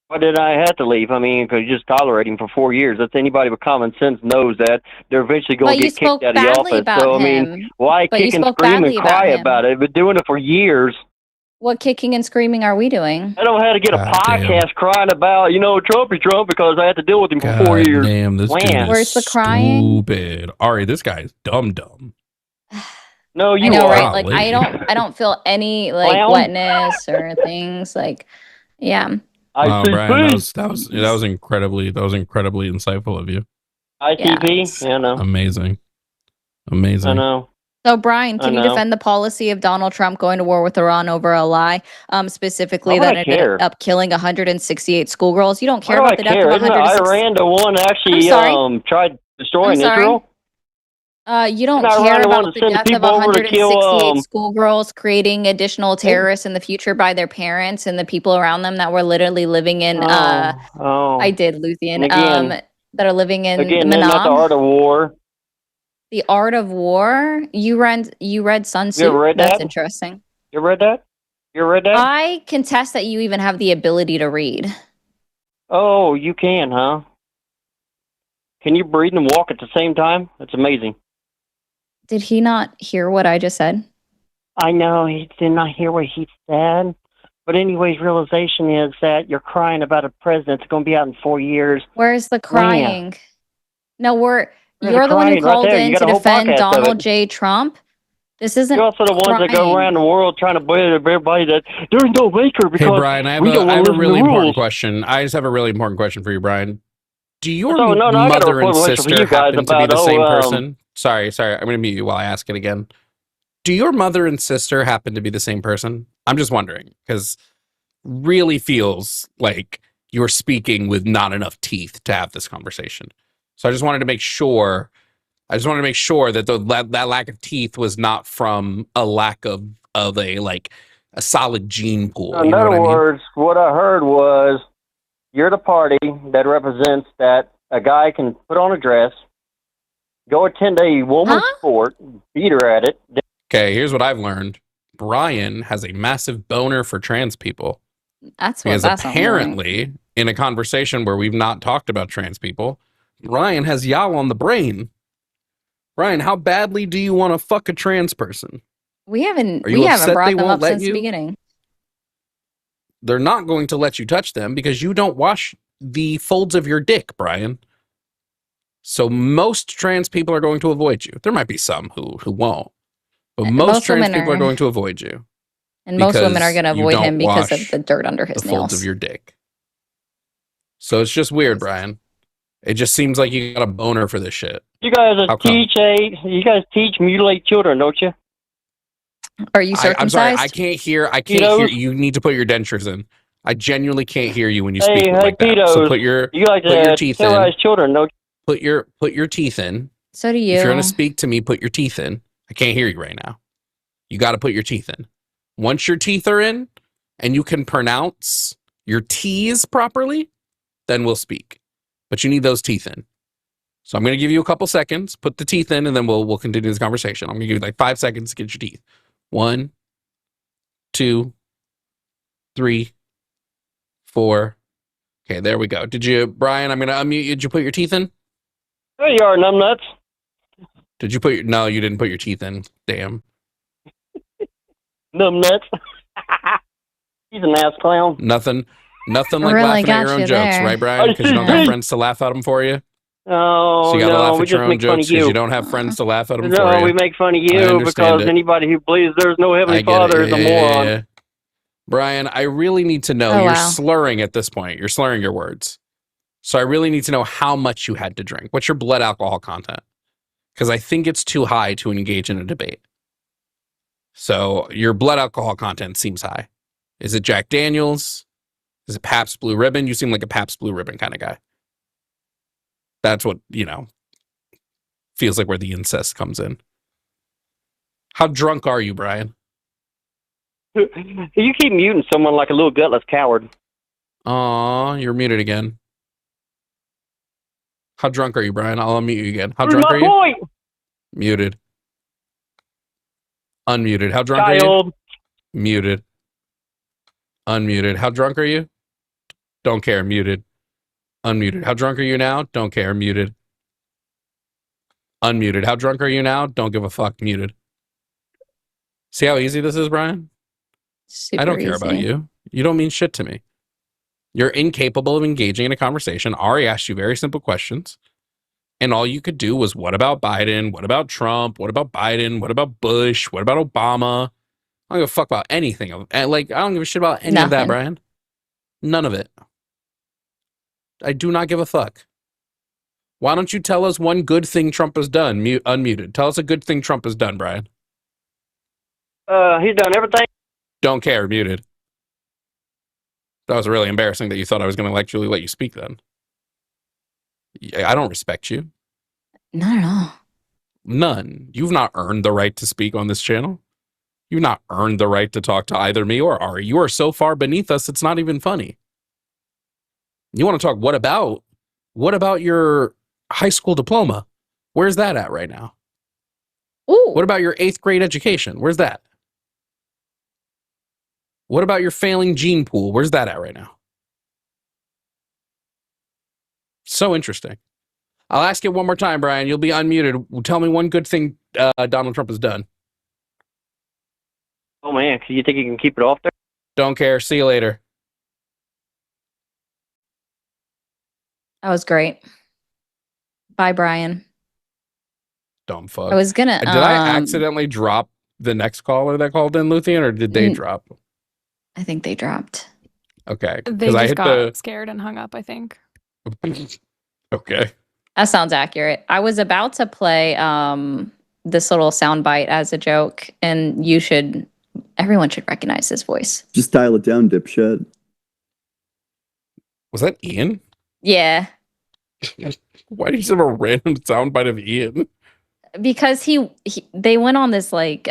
Why did I have to leave? I mean, because you just tolerate him for 4 years. That's anybody with common sense knows that they're eventually going But to you get kicked spoke out of the badly office. about So, I him. mean, why But you kick and spoke scream badly and cry about him. about it? I've been doing it for years. What kicking and screaming are we doing? I don't have to get a God podcast crying about, Trumpy Trump because I had to deal with him for 4 God years. damn, this dude Man. Where's is the crying? stupid. Ari, this guy is dumb. No, I you know, are. right? Like Golly. I don't feel any like Clown. wetness or things. Like, yeah. Wow, Brian, ICP. that was incredibly insightful of you. ICP? Yeah, I know. Amazing. I know. So, Brian, can I you know. defend the policy of Donald Trump going to war with Iran over a lie? Specifically, Why would that I it care? ended up killing 168 schoolgirls. You don't care Why about do the I death care? of Isn't 160. Iran the one actually sorry. tried destroying I'm sorry. Israel? You don't Isn't Iran care the one about that the sent the death of people over to kill, 168 schoolgirls, creating additional terrorists in the future by their parents and the people around them that were literally living in. I did Luthien. And again, that are living in Again, they're not the Manam. art of war. The Art of War. You read Sun Tzu? You ever read That's that? interesting. You read that? You read that? I contest that you even have the ability to read. Oh, you can, huh? Can you breathe and walk at the same time? That's amazing. Did he not hear what I just said? I know he did not hear what he said. But anyways, realization is that you're crying about a president that's going to be out in 4 years. Where's the crying? No, There's you're a the one who crying right called there. You in got to a whole defend podcast of Donald it. J. Trump. This isn't You're also the ones that go crying. around the world trying to blame everybody that there's no maker because Hey, Brian, I have we don't a want to listen really to important rules. question. I just have a really important question for you, Brian. Do your No, I got a mother and question for sister you guys happen to be about, the same person? Sorry. I'm going to mute you while I ask it again. Do your mother and sister happen to be the same person? I'm just wondering, because really feels like you're speaking with not enough teeth to have this conversation. So I just wanted to make sure. That that lack of teeth was not from a lack of a solid gene pool. In other words, what I heard was you're the party that represents that a guy can put on a dress, go attend a woman's sport, beat her at it. Okay, here's what I've learned. Brian has a massive boner for trans people. That's what Because that's apparently, in a conversation where we've not talked about trans people, Brian has y'all on the brain. Brian, how badly do you want to fuck a trans person? We haven't Are you brought upset they them won't up let since the you? beginning. They're not going to let you touch them because you don't wash the folds of your dick, Brian. So most trans people are going to avoid you. There might be some who won't. But most trans people are going to avoid you. And most women are going to avoid him because of wash the dirt under his the folds nails. of your dick. So it's just weird, Brian. It just seems like you got a boner for this shit. You guys How come? teach mutilate children, don't you? Are you circumcised? I'm sorry, I can't hear. Hear. You need to put your dentures in. I genuinely can't hear you when you speak like that. So put your teeth in. Children, don't you? Put your teeth in. So do you. If you're gonna speak to me, put your teeth in. I can't hear you right now. You got to put your teeth in. Once your teeth are in, and you can pronounce your T's properly, then we'll speak. But you need those teeth in. So I'm going to give you a couple seconds. Put the teeth in, and then we'll continue this conversation. I'm going to give you like 5 seconds to get your teeth. 1, 2, 3, 4. Okay, there we go. Brian? I'm going to unmute you. Did you put your teeth in? There you are, numbnuts. Did you put your? No, you didn't put your teeth in. Damn. Numbnuts. He's an ass clown. Nothing like Really laughing at your got own you jokes, there. right, Brian? Because you don't got friends to laugh at them for you. Oh, So you got to no, laugh we at your just own make fun jokes of because you. you don't have friends to laugh at them for No, you. we make fun of I you understand because it. anybody who believes there's no Heavenly I get it. Father is a moron. Yeah. Brian, I really need to know. Oh, You're wow. slurring at this point. You're slurring your words. So I really need to know how much you had to drink. What's your blood alcohol content? Because I think it's too high to engage in a debate. So your blood alcohol content seems high. Is it Jack Daniels? Is it Pabst Blue Ribbon? You seem like a Pabst Blue Ribbon kind of guy. That's what, feels like where the incest comes in. How drunk are you, Brian? You keep muting someone like a little gutless coward. Aw, you're muted again. How drunk are you, Brian? I'll unmute you again. How drunk are you? Point. Muted. Unmuted. How drunk are you? Muted. Unmuted. How drunk are you? Don't care. Muted. Unmuted. How drunk are you now? Don't care. Muted. Unmuted. How drunk are you now? Don't give a fuck. Muted. See how easy this is, Brian? Super I don't care easy. about you. You don't mean shit to me. You're incapable of engaging in a conversation. Ari asked you very simple questions. And all you could do was, what about Biden? What about Trump? What about Biden? What about Bush? What about Obama? I don't give a fuck about anything. Like, I don't give a shit about any of that, Nothing. Brian. None of it. I do not give a fuck. Why don't you tell us one good thing Trump has done? Unmuted. Tell us a good thing Trump has done, Brian. He's done everything. Don't care. Muted. That was really embarrassing that you thought I was going to actually let you speak then. I don't respect you. Not at all. None. You've not earned the right to speak on this channel. You've not earned the right to talk to either me or Ari. You are so far beneath us, it's not even funny. You want to talk, what about? What about your high school diploma? Where's that at right now? Ooh. What about your 8th grade education? Where's that? What about your failing gene pool? Where's that at right now? So interesting. I'll ask it one more time, Brian. You'll be unmuted. Tell me one good thing Donald Trump has done. Oh, man. You think you can keep it off there? Don't care. See you later. That was great. Bye, Brian. Dumb fuck. I was gonna. Did I accidentally drop the next caller that called in, Luthien, or did they drop? I think they dropped. Okay. They just got scared and hung up, I think. Okay. That sounds accurate. I was about to play this little soundbite as a joke, and everyone should recognize his voice. Just dial it down, dipshit. Was that Ian? Yeah. Why did you have a random soundbite of Ian? Because they went on this like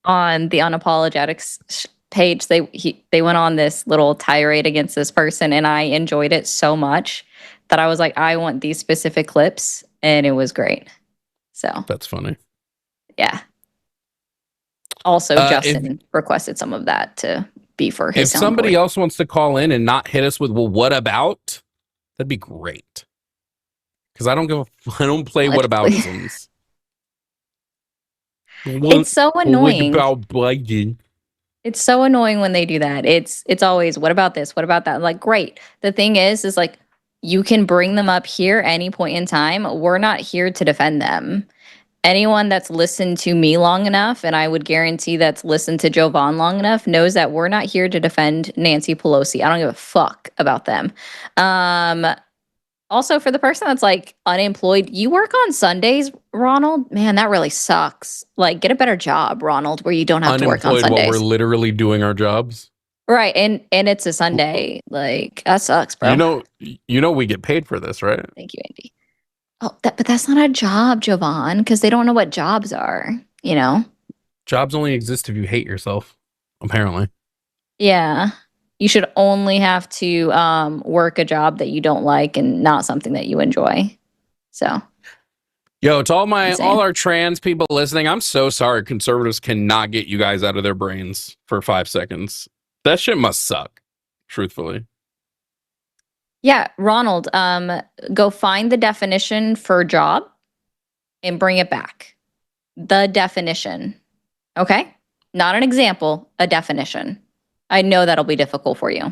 on the unapologetics page, they went on this little tirade against this person, and I enjoyed it so much that I was like, I want these specific clips, and it was great. So that's funny. Yeah. Also, Justin requested some of that to be for his. If somebody else wants to call in and not hit us with, well, what about? That'd be great. Because I don't play whataboutisms. It's so annoying. What about Biden? It's so annoying when they do that. It's always, what about this? What about that? Like, great. The thing is like, you can bring them up here any point in time. We're not here to defend them. Anyone that's listened to me long enough, and I would guarantee that's listened to Jovan long enough, knows that we're not here to defend Nancy Pelosi. I don't give a fuck about them. Also, for the person that's like unemployed, you work on Sundays, Ronald? Man, that really sucks. Like, get a better job, Ronald, where you don't have to work on Sundays. While we're literally doing our jobs. Right, and it's a Sunday. Like, that sucks, bro. You know we get paid for this, right? Thank you, Andy. Oh, but that's not a job, Jovan, because they don't know what jobs are, you know? Jobs only exist if you hate yourself, apparently. Yeah. You should only have to work a job that you don't like and not something that you enjoy. So. Yo, to all our trans people listening, I'm so sorry conservatives cannot get you guys out of their brains for 5 seconds. That shit must suck, truthfully. Yeah, Ronald, go find the definition for job and bring it back. The definition. Okay? Not an example, a definition. I know that'll be difficult for you.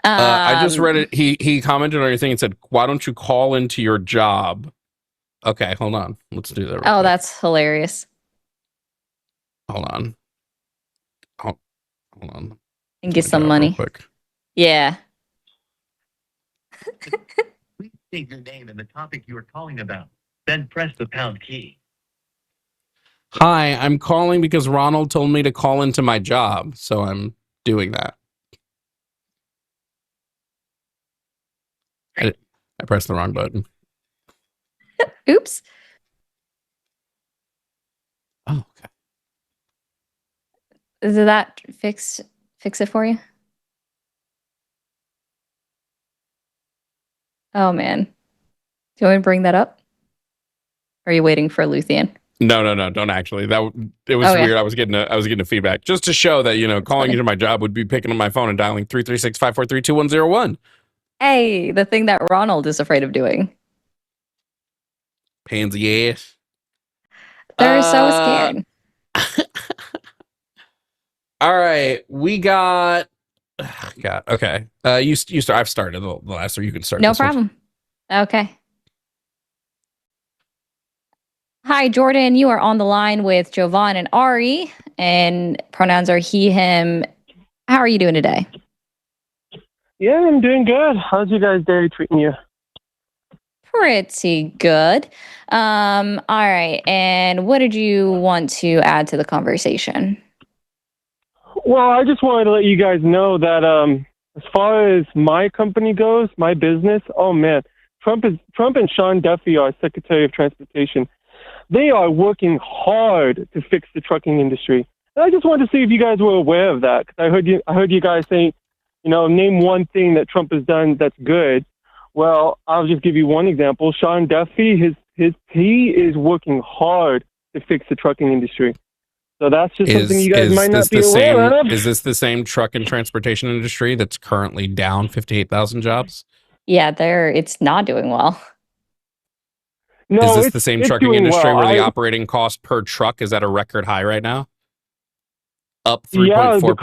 I just read it. He commented on your thing and said, why don't you call into your job? Okay, hold on. Let's do that. Oh, that's hilarious. Hold on. Hold on. And get some money. Quick. Yeah. Please state your name and the topic you are calling about. Then press the pound key. Hi, I'm calling because Ronald told me to call into my job, so I'm doing that. I pressed the wrong button. Oops. Did that fix it for you? Oh man. Do you want me to bring that up? Or are you waiting for Luthien? No, don't actually. It was weird. I was getting a feedback just to show that, calling into my job would be picking up my phone and dialing 336-543-2101. Hey, the thing that Ronald is afraid of doing. Pansy ass. They're so scared. All right, we got. God, okay. You start. I've started the last, or you can start. No problem. Okay. Hi, Jordan. You are on the line with Jovan and Ari, and pronouns are he, him. How are you doing today? Yeah, I'm doing good. How's you guys' day treating you? Pretty good. All right. And what did you want to add to the conversation? Well, I just wanted to let you guys know that as far as my company goes, my business, oh man, Trump and Sean Duffy, our Secretary of Transportation, they are working hard to fix the trucking industry. And I just wanted to see if you guys were aware of that. 'Cause I heard you guys say, name one thing that Trump has done that's good. Well, I'll just give you one example. Sean Duffy, he is working hard to fix the trucking industry. So that's just something you guys might not be aware of. Is this the same truck and transportation industry that's currently down 58,000 jobs? Yeah, it's not doing well. No, is this the same trucking industry where the operating cost per truck is at a record high right now? Up 3.4%? Yeah, the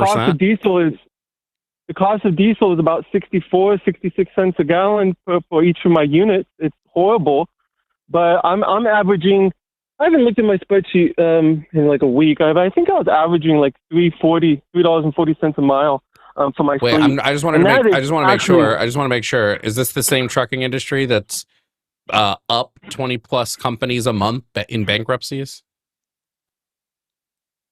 cost of diesel is about 66 cents a gallon for each of my units. It's horrible. But I'm averaging, I haven't looked at my spreadsheet in like a week. I think I was averaging like $3.40 a mile for my fleet. I just want to make sure. Is this the same trucking industry that's up 20 plus companies a month in bankruptcies?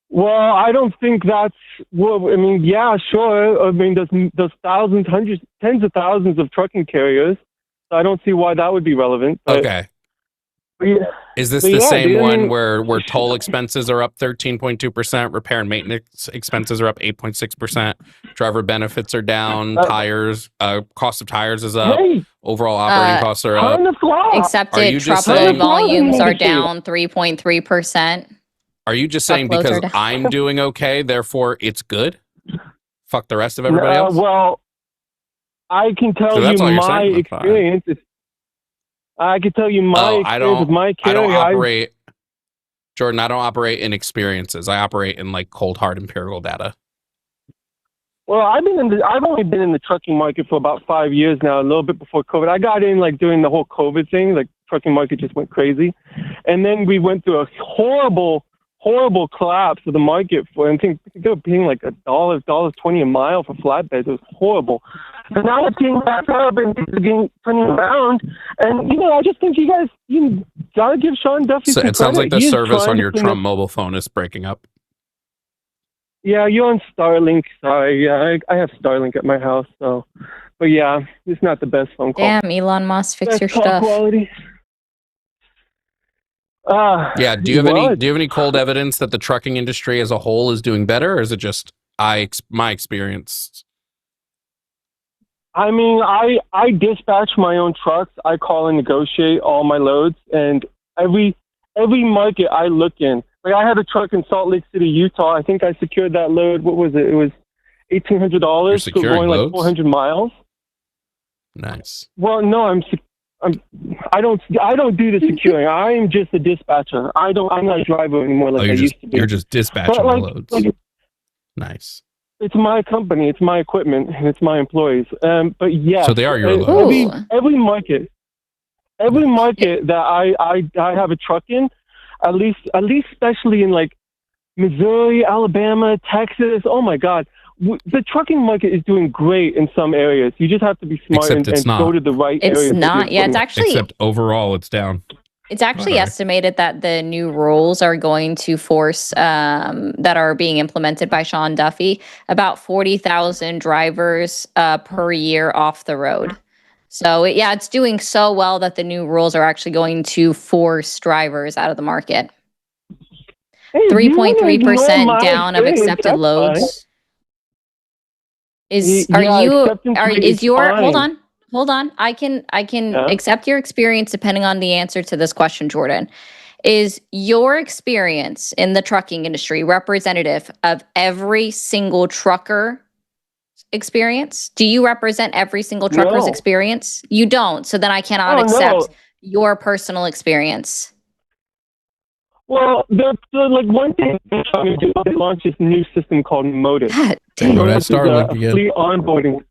Well, I don't think that's. Well, I mean, yeah, sure. I mean, there's thousands, hundreds, tens of thousands of trucking carriers. So I don't see why that would be relevant. But, okay. Yeah, is this the same one where toll expenses are up 13.2%, repair and maintenance expenses are up 8.6%, driver benefits are down, tires, cost of tires is up, overall operating costs are up. Accepted truckload volumes are down 3.3%. Are you just saying because I'm doing okay, therefore it's good? Fuck the rest of everybody else? Well, I can tell you my experience. I can tell you my experience with my carrier. Jordan, I don't operate in experiences. I operate in like cold, hard empirical data. Well, I've only been in the trucking market for about 5 years now, a little bit before COVID. I got in like during the whole COVID thing, like trucking market just went crazy. And then we went through a horrible collapse of the market I think they were paying like $1.20 a mile for flatbeds. It was horrible. And now it's getting back up and turning around. And, I just think you gotta give Sean Duffy some it sounds credit. like the service on your Trump mobile phone is breaking up. Yeah, you're on Starlink. Sorry. Yeah, I have Starlink at my house. So, but yeah, it's not the best phone call. Damn, Elon Musk, fix your stuff. Quality. Yeah. Do you have any cold evidence that the trucking industry as a whole is doing better, or is it just my experience? I mean, I dispatch my own trucks. I call and negotiate all my loads, and every market I look in. Like I had a truck in Salt Lake City, Utah. I think I secured that load. What was it? It was $1,800 for going like 400 miles. Nice. Well, no, I don't do the securing. I'm just a dispatcher. I'm not a driver anymore like I used to be. You're just dispatching loads. Nice. It's my company, it's my equipment, and it's my employees. But yeah. So they are your loads. Every market that I have a truck in, at least especially in like Missouri, Alabama, Texas. Oh my God. The trucking market is doing great in some areas. You just have to be smart and go to the right areas. It's not. Yeah, it's actually. Except overall, it's down. It's actually estimated that the new rules are going to force that are being implemented by Sean Duffy about 40,000 drivers per year off the road. So it's doing so well that the new rules are actually going to force drivers out of the market. 3.3% down of accepted loads. Is your hold on. I can accept your experience depending on the answer to this question, Jordan. Is your experience in the trucking industry representative of every single trucker experience? Do you represent every single trucker's experience? You don't. So then I cannot accept your personal experience. Well, like one thing they're trying to do, they launched this new system called Motive. Fleet onboarding.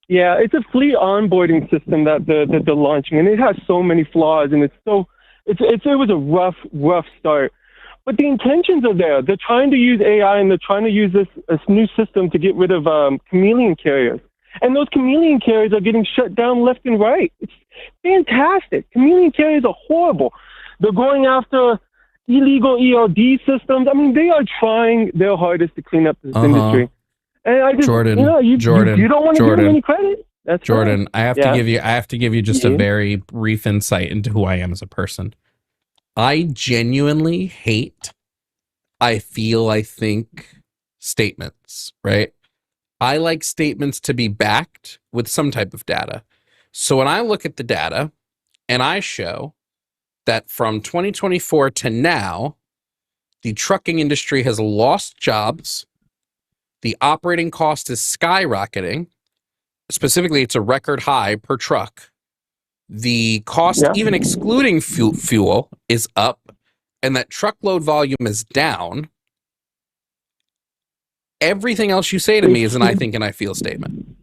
Yeah, it's a fleet onboarding system that they're launching, and it has so many flaws, and it was a rough start. But the intentions are there. They're trying to use AI, and they're trying to use this new system to get rid of chameleon carriers. And those chameleon carriers are getting shut down left and right. It's fantastic. Chameleon carriers are horrible. They're going after illegal ELD systems. I mean, they are trying their hardest to clean up this industry. And I just, Jordan, you don't want to give them any credit. That's Jordan, fine. I have to give you just a very brief insight into who I am as a person. I genuinely hate, I think statements, right? I like statements to be backed with some type of data. So when I look at the data and I show that from 2024 to now, the trucking industry has lost jobs, the operating cost is skyrocketing, specifically it's a record high per truck. The cost, even excluding fuel, is up, and that truckload volume is down. Everything else you say to me is an I think and I feel statement.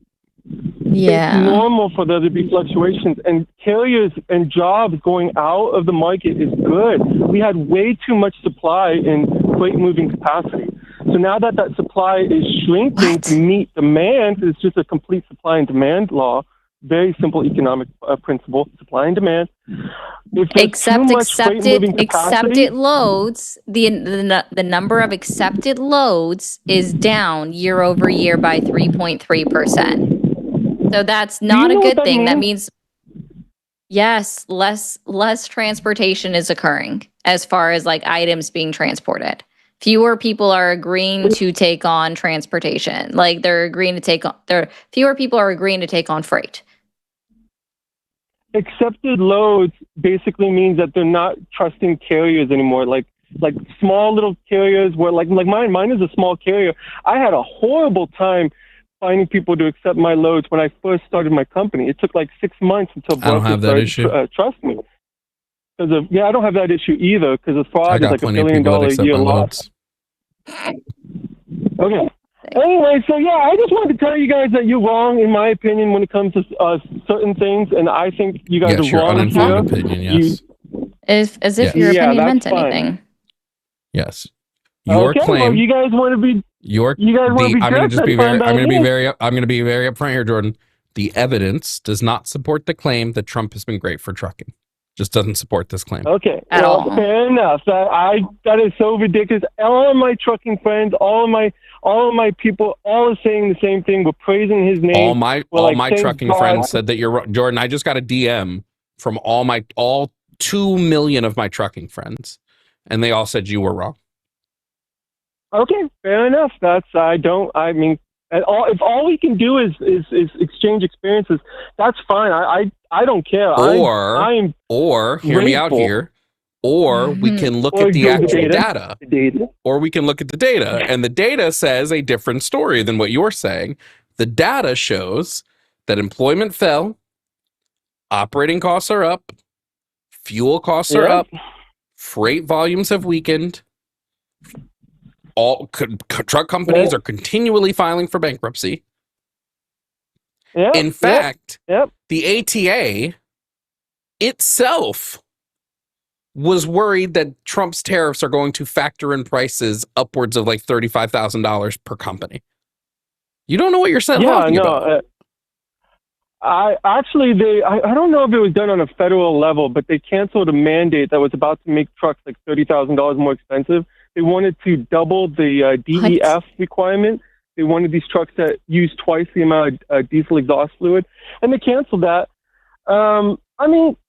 Yeah. It's normal for there to be fluctuations, and carriers and jobs going out of the market is good. We had way too much supply in freight moving capacity. So now that supply is shrinking to meet demand, it's just a complete supply and demand law. Very simple economic principle: supply and demand. Accepted loads. The number of accepted loads is down year over year by 3.3%. So that's not a good thing. That means yes, less transportation is occurring as far as like items being transported. Fewer people are agreeing to take on transportation. Like fewer people are agreeing to take on freight. Accepted loads basically means that they're not trusting carriers anymore. Like small little carriers where like mine is a small carrier. I had a horrible time finding people to accept my loads when I first started my company. It took like 6 months until brokers started to trust me. I don't have that issue either because the fraud is like $1 billion a year loss. Okay. Anyway, so I just wanted to tell you guys that you're wrong, in my opinion, when it comes to certain things, and I think you guys are your wrong uninformed here. opinion, yes. As if your opinion meant anything. Yes. Your claim. Well, you guys want to be. I'm going to be very upfront here, Jordan. The evidence does not support the claim that Trump has been great for trucking. Just doesn't support this claim. Okay. At all. Fair enough. That is so ridiculous. All of my trucking friends, all of my people, all are saying the same thing. We're praising his name. All my trucking friends said that you're Jordan. I just got a DM from all 2 million of my trucking friends, and they all said you were wrong. Okay, fair enough. If all we can do is exchange experiences, that's fine. I don't care. Or hear me out here. Or we can look at the actual data. Or we can look at the data. And the data says a different story than what you're saying. The data shows that employment fell, operating costs are up, fuel costs are up, freight volumes have weakened, all truck companies are continually filing for bankruptcy. In fact, the ATA itself was worried that Trump's tariffs are going to factor in prices upwards of like $35,000 per company. You don't know what you're saying. About. I don't know if it was done on a federal level, but they canceled a mandate that was about to make trucks like $30,000 more expensive. They wanted to double the DEF requirement. They wanted these trucks that use twice the amount of diesel exhaust fluid, and they canceled that.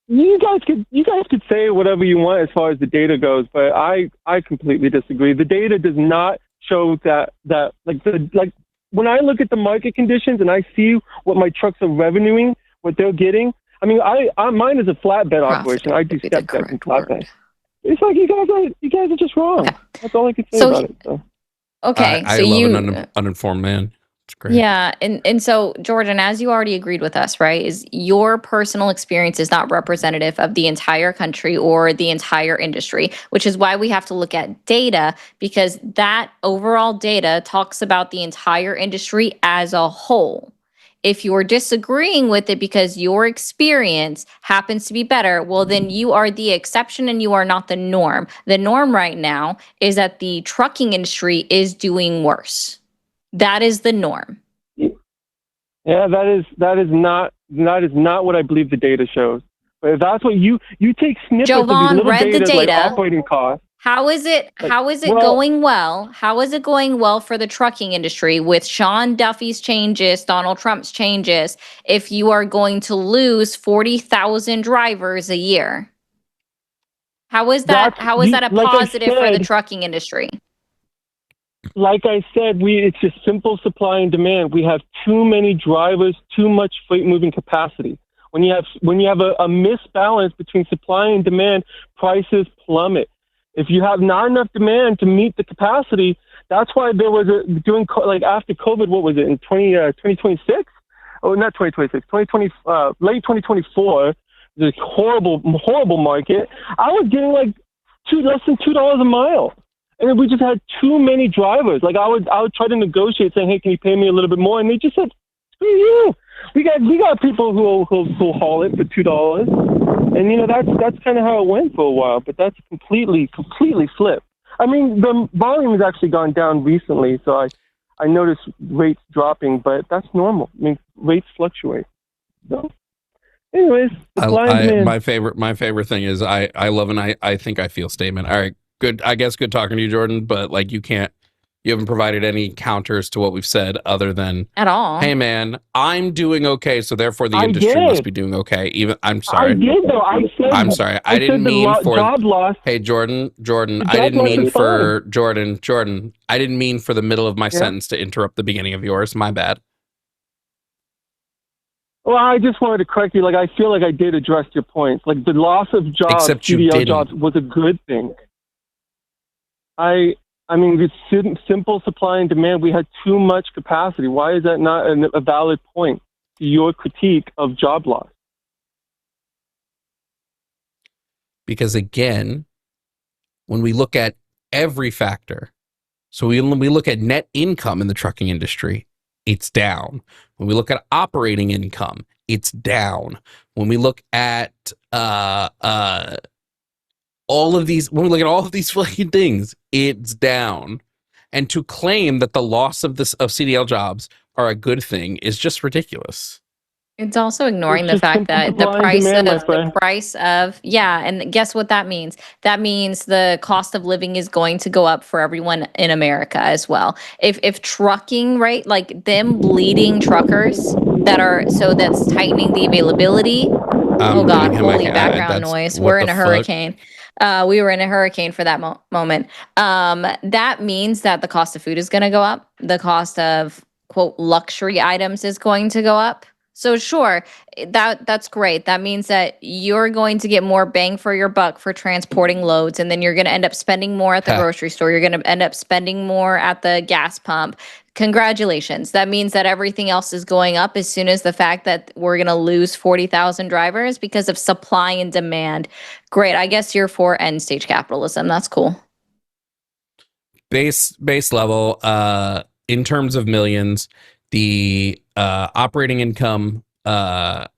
You guys could say whatever you want as far as the data goes, but I completely disagree. The data does not show that when I look at the market conditions and I see what my trucks are revenuing, what they're getting. I mean, mine is a flatbed operation. I do step deck and flatbed. It's like you guys are just wrong. Okay. That's all I can say about it. So. Okay, I love an uninformed man. It's great. Yeah, and so Jordan, as you already agreed with us, right, is your personal experience is not representative of the entire country or the entire industry, which is why we have to look at data, because that overall data talks about the entire industry as a whole. If you're disagreeing with it because your experience happens to be better, well, then you are the exception and you are not the norm. The norm right now is that the trucking industry is doing worse. That is the norm. Yeah, that is not what I believe the data shows. But if that's what you take snippets Jovan, of these little read the data, data. like operating costs. How is it going well? How is it going well for the trucking industry with Sean Duffy's changes, Donald Trump's changes, if you are going to lose 40,000 drivers a year? How is that a positive for the trucking industry? Like I said, it's just simple supply and demand. We have too many drivers, too much freight moving capacity. When you have a misbalance between supply and demand, prices plummet. If you have not enough demand to meet the capacity, that's why there was after COVID, what was it, in 2026? Oh, not 2026, 2020, late 2024, this horrible market. I was getting less than $2 a mile. And we just had too many drivers. Like I would try to negotiate saying, hey, can you pay me a little bit more? And they just said, screw you. We got people who haul it for $2. And that's kind of how it went for a while, but that's completely flipped. I mean, the volume has actually gone down recently, so I noticed rates dropping, but that's normal. I mean, rates fluctuate. So, anyways, my favorite thing is I love an I think I feel statement. All right, good. I guess good talking to you, Jordan. But you haven't provided any counters to what we've said other than at all. Hey man, I'm doing okay, so therefore the industry must be doing okay. I'm sorry. I did though. I'm sorry. I didn't mean for job loss. Hey Jordan. I didn't mean for Jordan. I didn't mean for the middle of my sentence to interrupt the beginning of yours. My bad. Well, I just wanted to correct you. I feel like I did address your points. The loss of jobs, CDL jobs, was a good thing. I mean, it's simple supply and demand. We had too much capacity. Why is that not a valid point to your critique of job loss? Because again, when we look at every factor, so we look at net income in the trucking industry, it's down. When we look at operating income, it's down. When we look at all of these fucking things, it's down. And to claim that the loss of CDL jobs are a good thing is just ridiculous. It's also ignoring the fact that the price of and guess what that means? That means the cost of living is going to go up for everyone in America as well. If trucking, right, like them bleeding truckers that's tightening the availability. Oh God, holy background noise. We're in a hurricane. We were in a hurricane for that moment. That means that the cost of food is going to go up. The cost of, quote, luxury items is going to go up. So sure, that's great. That means that you're going to get more bang for your buck for transporting loads, and then you're going to end up spending more at the grocery store. You're going to end up spending more at the gas pump. Congratulations. That means that everything else is going up as soon as the fact that we're going to lose 40,000 drivers because of supply and demand. Great. I guess you're for end stage capitalism. That's cool. Base level, in terms of millions, the operating income, the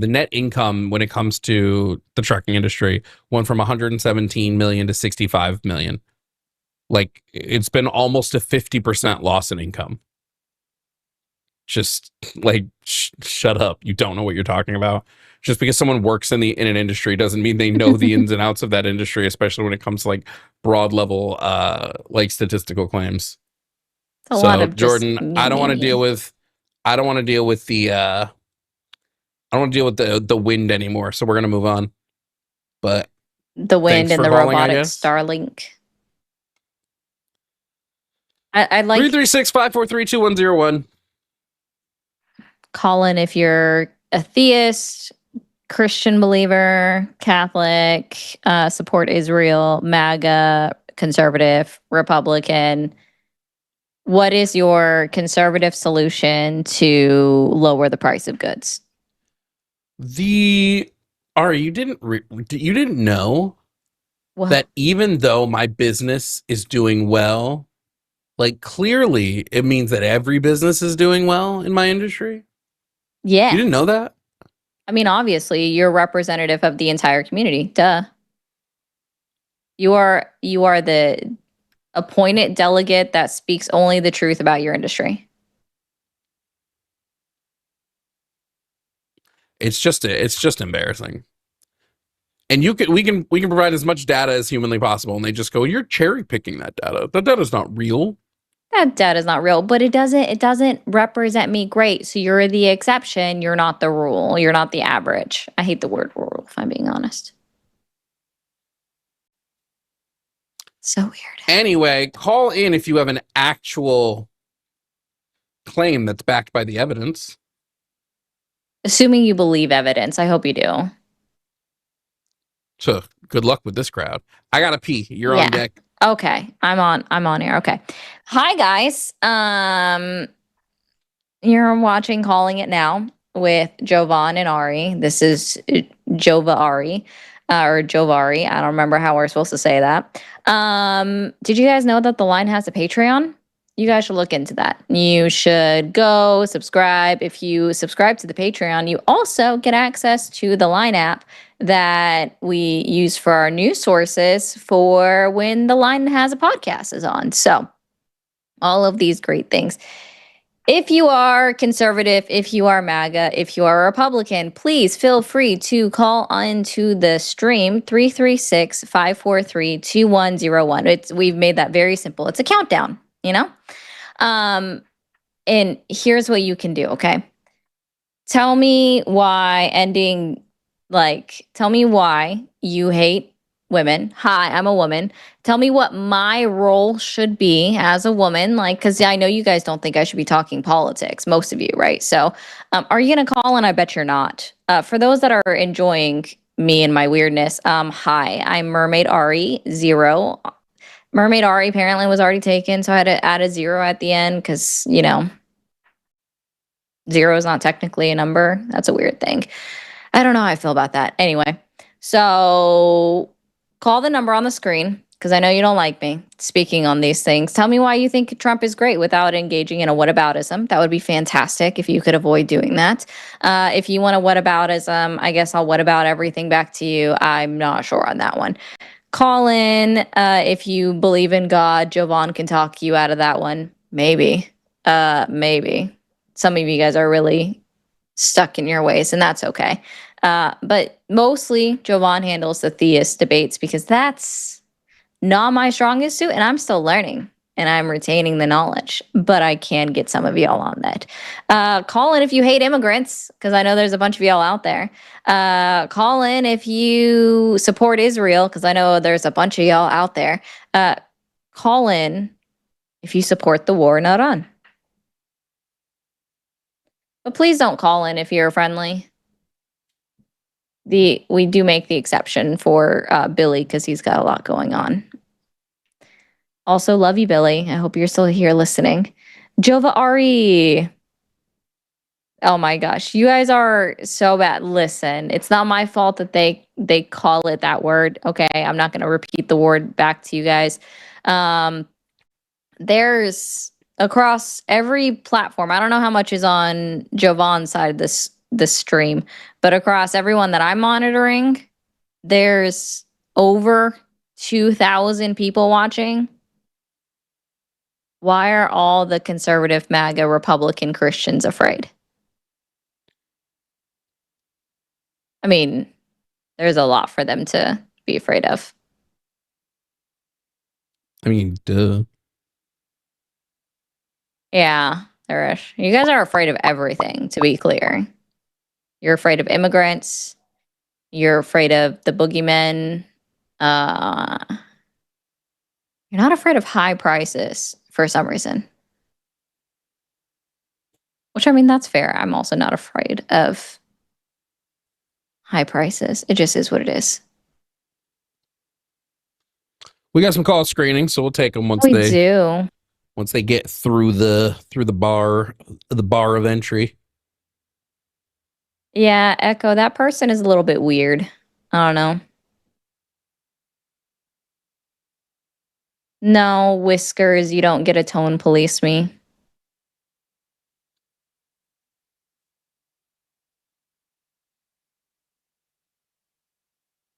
net income when it comes to the trucking industry went from 117 million to 65 million. Like, it's been almost a 50% loss in income. Just shut up. You don't know what you're talking about. Just because someone works in an industry doesn't mean they know the ins and outs of that industry, especially when it comes to broad level statistical claims. So Jordan, I don't want to deal with the I don't want to deal with the wind anymore, so we're gonna move on. But the wind and the calling, robotic Starlink. I'd like 336-543-2101. Call in if you're a theist, Christian believer, Catholic, support Israel, MAGA, conservative, Republican. What is your conservative solution to lower the price of goods? Ari, you didn't know that even though my business is doing well, like clearly it means that every business is doing well in my industry? Yeah. You didn't know that? I mean, obviously, you're representative of the entire community. Duh. You are the appointed delegate that speaks only the truth about your industry. It's just embarrassing. And we can provide as much data as humanly possible, and they just go, "You're cherry picking that data. That data's not real." That data is not real, but it doesn't represent me great. So you're the exception. You're not the rule. You're not the average. I hate the word rule, if I'm being honest. So weird. Anyway, call in if you have an actual claim that's backed by the evidence. Assuming you believe evidence. I hope you do. So good luck with this crowd. I gotta pee. You're on deck. Okay. I'm on here. Okay. Hi guys. You're watching Calling It Now with Jovan and Ari. This is Jova Ari. Or Jovari. I don't remember how we're supposed to say that. Did you guys know that the line has a Patreon? You guys should look into that. You should go subscribe. If you subscribe to the Patreon, you also get access to the Line app that we use for our news sources for when the Line has a podcast is on. So all of these great things. If you are conservative, if you are MAGA, if you are a Republican, please feel free to call into the stream 336-543-2101. We've made that very simple. It's a countdown, you know? And here's what you can do, okay? Tell me why you hate women. Hi, I'm a woman. Tell me what my role should be as a woman, because I know you guys don't think I should be talking politics, most of you, right? So are you going to call? And I bet you're not. For those that are enjoying me and my weirdness, hi, I'm Mermaid Ari 0. Mermaid Ari apparently was already taken, so I had to add a 0 at the end because, 0 is not technically a number. That's a weird thing. I don't know how I feel about that. Anyway, so call the number on the screen because I know you don't like me speaking on these things. Tell me why you think Trump is great without engaging in a whataboutism. That would be fantastic if you could avoid doing that. If you want a whataboutism, I guess I'll whatabout everything back to you. I'm not sure on that one. Call in if you believe in God. Jovan can talk you out of that one. Maybe. Maybe. Some of you guys are really stuck in your ways, and that's okay. But mostly Jovan handles the theist debates because that's not my strongest suit, and I'm still learning and I'm retaining the knowledge, but I can get some of y'all on that. Call in if you hate immigrants, because I know there's a bunch of y'all out there. Call in if you support Israel, because I know there's a bunch of y'all out there. Call in if you support the war in Iran. But please don't call in if you're friendly. We do make the exception for Billy because he's got a lot going on. Also, love you, Billy. I hope you're still here listening. Jova Ari. Oh my gosh, you guys are so bad. Listen, it's not my fault that they call it that word. Okay, I'm not going to repeat the word back to you guys. There's across every platform. I don't know how much is on Jovan's side of this stream, but across everyone that I'm monitoring, there's over 2,000 people watching. Why are all the conservative MAGA Republican Christians afraid? I mean, there's a lot for them to be afraid of. I mean, duh. Yeah, there is. You guys are afraid of everything, to be clear. You're afraid of immigrants. You're afraid of the boogeymen. You're not afraid of high prices for some reason. Which, I mean, that's fair. I'm also not afraid of high prices. It just is what it is. We got some call screening, so we'll take them once We do. Once they get through the bar of entry. Yeah, Echo, that person is a little bit weird. I don't know. No, Whiskers, you don't get to tone police me.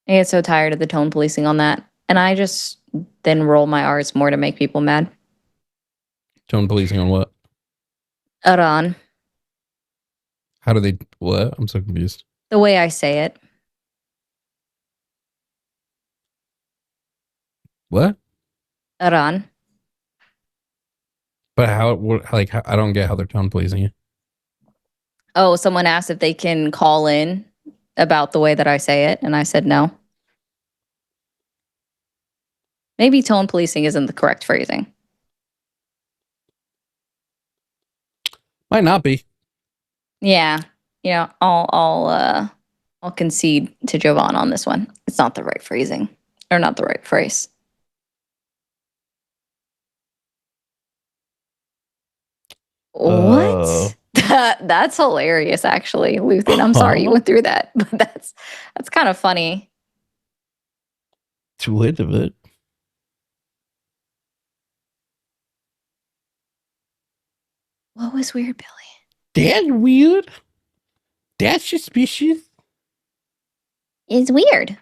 I get so tired of the tone policing on that. And I just then roll my R's more to make people mad. Tone policing on what? Aran. How do they, what? I'm so confused. The way I say it. What? Aran. But I don't get how they're tone policing you. Oh, someone asked if they can call in about the way that I say it, and I said no. Maybe tone policing isn't the correct phrasing. Might not be. Yeah. I'll concede to Jovan on this one. It's not the right phrasing, or not the right phrase. What? That's hilarious, actually, Luthen. I'm sorry you went through that, but that's kind of funny. Too late of it. What was weird, Billy? That's weird. That's suspicious. It's weird.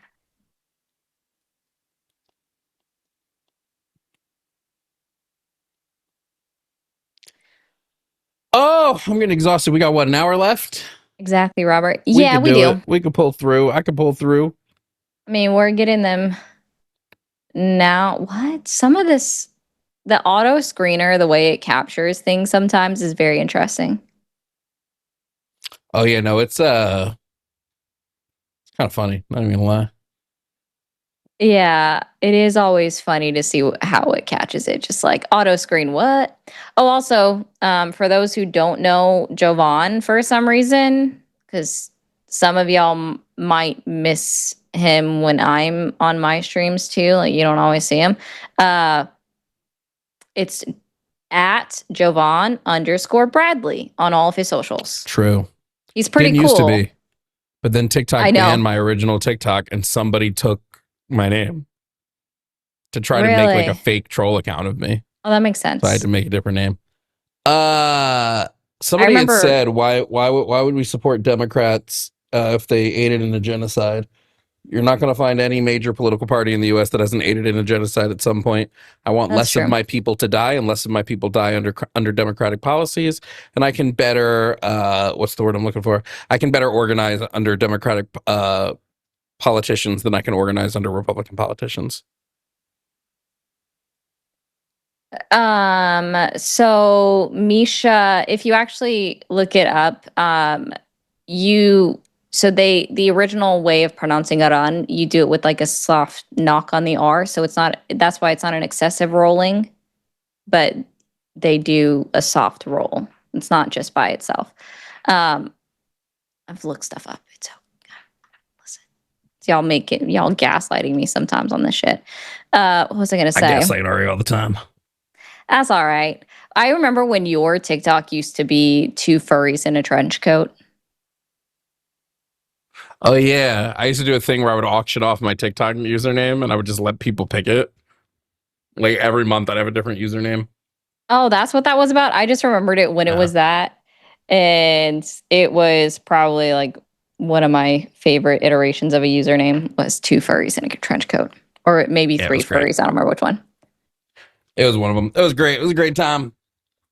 Oh, I'm getting exhausted. We got what, an hour left? Exactly, Robert. Yeah, we do. We could pull through. I could pull through. I mean, we're getting them now. What? Some of this, the auto screener, the way it captures things sometimes is very interesting. Oh yeah, no, it's kind of funny. Not even gonna lie. Yeah, it is always funny to see how it catches it. Just like auto screen, what? Oh, also, for those who don't know Jovan for some reason, because some of y'all might miss him when I'm on my streams too. Like you don't always see him. It's at Jovan_Bradley on all of his socials. True. He's pretty cool. Used to be, but then TikTok I know. banned my original TikTok, and somebody took my name to try to make like a fake troll account of me. Oh, that makes sense. So I had to make a different name. Somebody had said, why would we support Democrats if they aided in a genocide? You're not going to find any major political party in the U.S. that hasn't aided in a genocide at some point. I want less of my people to die, and less of my people die under democratic policies. And I can better, what's the word I'm looking for? I can better organize under democratic politicians than I can organize under Republican politicians. So Misha, if you actually look it up, the original way of pronouncing Aran, you do it with like a soft knock on the R. So that's why it's not an excessive rolling, but they do a soft roll. It's not just by itself. I've looked stuff up. Listen, y'all gaslighting me sometimes on this shit. What was I going to say? I gaslight Ari all the time. That's all right. I remember when your TikTok used to be 2 furries in a trench coat. Oh yeah, I used to do a thing where I would auction off my TikTok username and I would just let people pick it. Like every month I'd have a different username. Oh, that's what that was about? I just remembered it when it was that. And it was probably like one of my favorite iterations of a username was 2 furries in a trench coat. Or maybe 3 furries. I don't remember which one. It was one of them. It was great. It was a great time.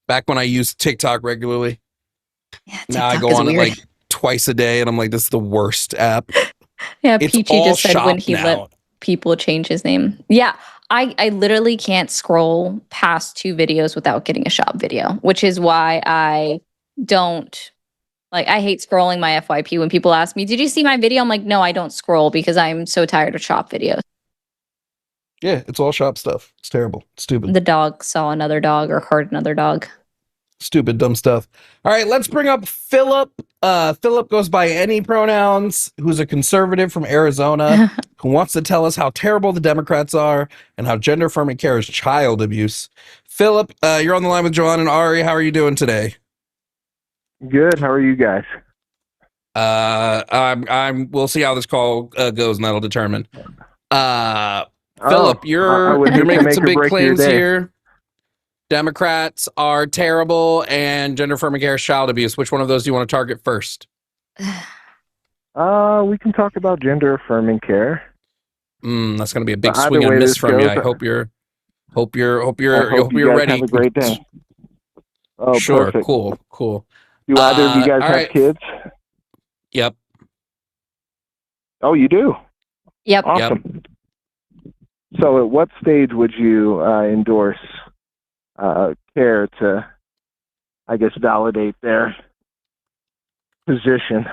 Back when I used TikTok regularly. Yeah, now I go on it like twice a day and I'm like, this is the worst app. Yeah, Peachy just said when he let people change his name. Yeah, I literally can't scroll past 2 videos without getting a shop video, which is why I don't Like, I hate scrolling my FYP when people ask me, did you see my video? I'm like, no, I don't scroll because I'm so tired of shop videos. Yeah, it's all shop stuff. It's terrible. Stupid. The dog saw another dog or heard another dog. Stupid, dumb stuff. All right, let's bring up Philip. Philip goes by any pronouns, who's a conservative from Arizona, who wants to tell us how terrible the Democrats are and how gender-affirming care is child abuse. Philip, you're on the line with Jovan and Ari. How are you doing today? Good. How are you guys? We'll see how this call goes, and that'll determine. Philip, you're making some big claims here. Democrats are terrible, and gender affirming care is child abuse. Which one of those do you want to target first? We can talk about gender affirming care. That's going to be a big swing and miss from you. I hope you're ready. Have a great day. Oh, sure. Perfect. Cool. Do either of you guys have kids? Yep. Oh, you do? Yep. Awesome. Yep. So at what stage would you endorse care to, I guess, validate their position?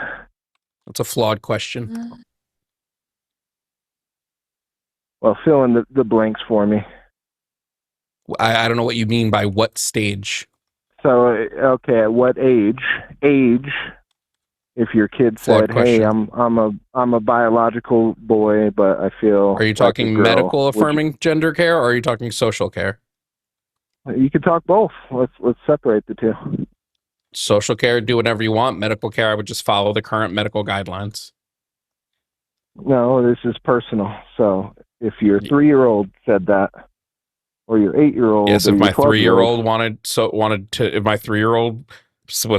That's a flawed question. Well, fill in the blanks for me. I don't know what you mean by what stage. So, okay, at what age, if your kid said, "Hey, I'm a biological boy, but I feel..." Are you talking like medical affirming gender care, or are you talking social care? You can talk both. Let's separate the two. Social care, do whatever you want. Medical care, I would just follow the current medical guidelines. No, this is personal. So if your 3-year-old said that, or your 8-year-old, yes, if my 3-year-old if my 3-year-old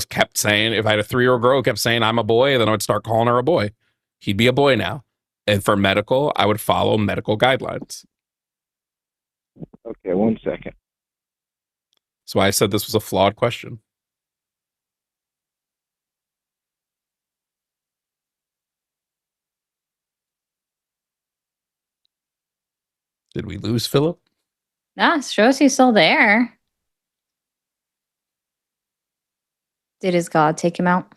kept saying, if I had a 3-year-old girl who kept saying I'm a boy, then I would start calling her a boy. He'd be a boy now. And for medical, I would follow medical guidelines. Okay, 1 second. That's why I said this was a flawed question. Did we lose Philip? Nah, shows he's still there. Did his God take him out?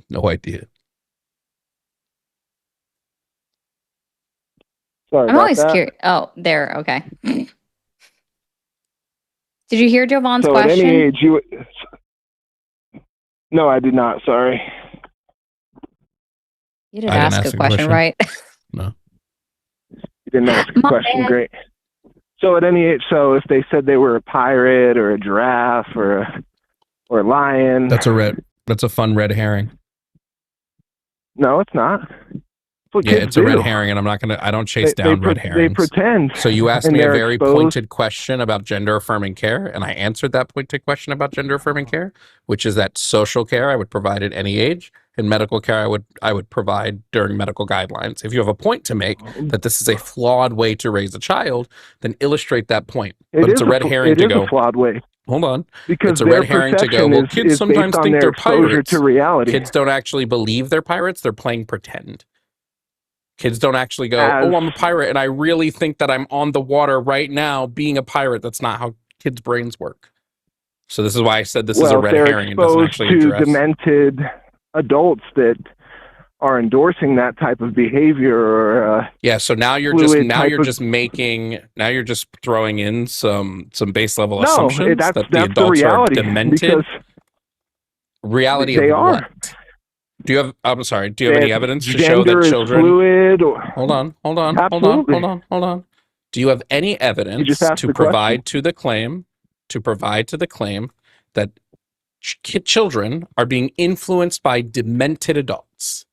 No idea. Sorry, I'm always curious. Oh, there. Okay. Did you hear Jovan's question? At any age, you... No, I did not. Sorry. You didn't ask a question, right? No. You didn't ask a question. Great. So at any age, so if they said they were a pirate or a giraffe or a lion, that's a fun red herring. No, it's not. It's a red herring, and I don't chase down red herrings. They pretend. So you asked me a very pointed question about gender affirming care, and I answered that pointed question about gender affirming care, which is that social care I would provide at any age, and medical care I would provide during medical guidelines. If you have a point to make that this is a flawed way to raise a child, then illustrate that point. But it's a red herring to go. It is a flawed way. Hold on. Because it's a red herring to go, well, kids sometimes think they're pirates. To reality. Kids don't actually believe they're pirates. They're playing pretend. Kids don't actually go, oh, I'm a pirate, and I really think that I'm on the water right now being a pirate. That's not how kids' brains work. So this is why I said this is a red herring and doesn't actually address. To demented adults that are endorsing that type of behavior, or so now you're just throwing in some base level assumptions that the adults are demented. Reality of what? Do you have any evidence to show that children... Fluid or... Hold on. Do you have any evidence to provide to the claim that children are being influenced by demented adults?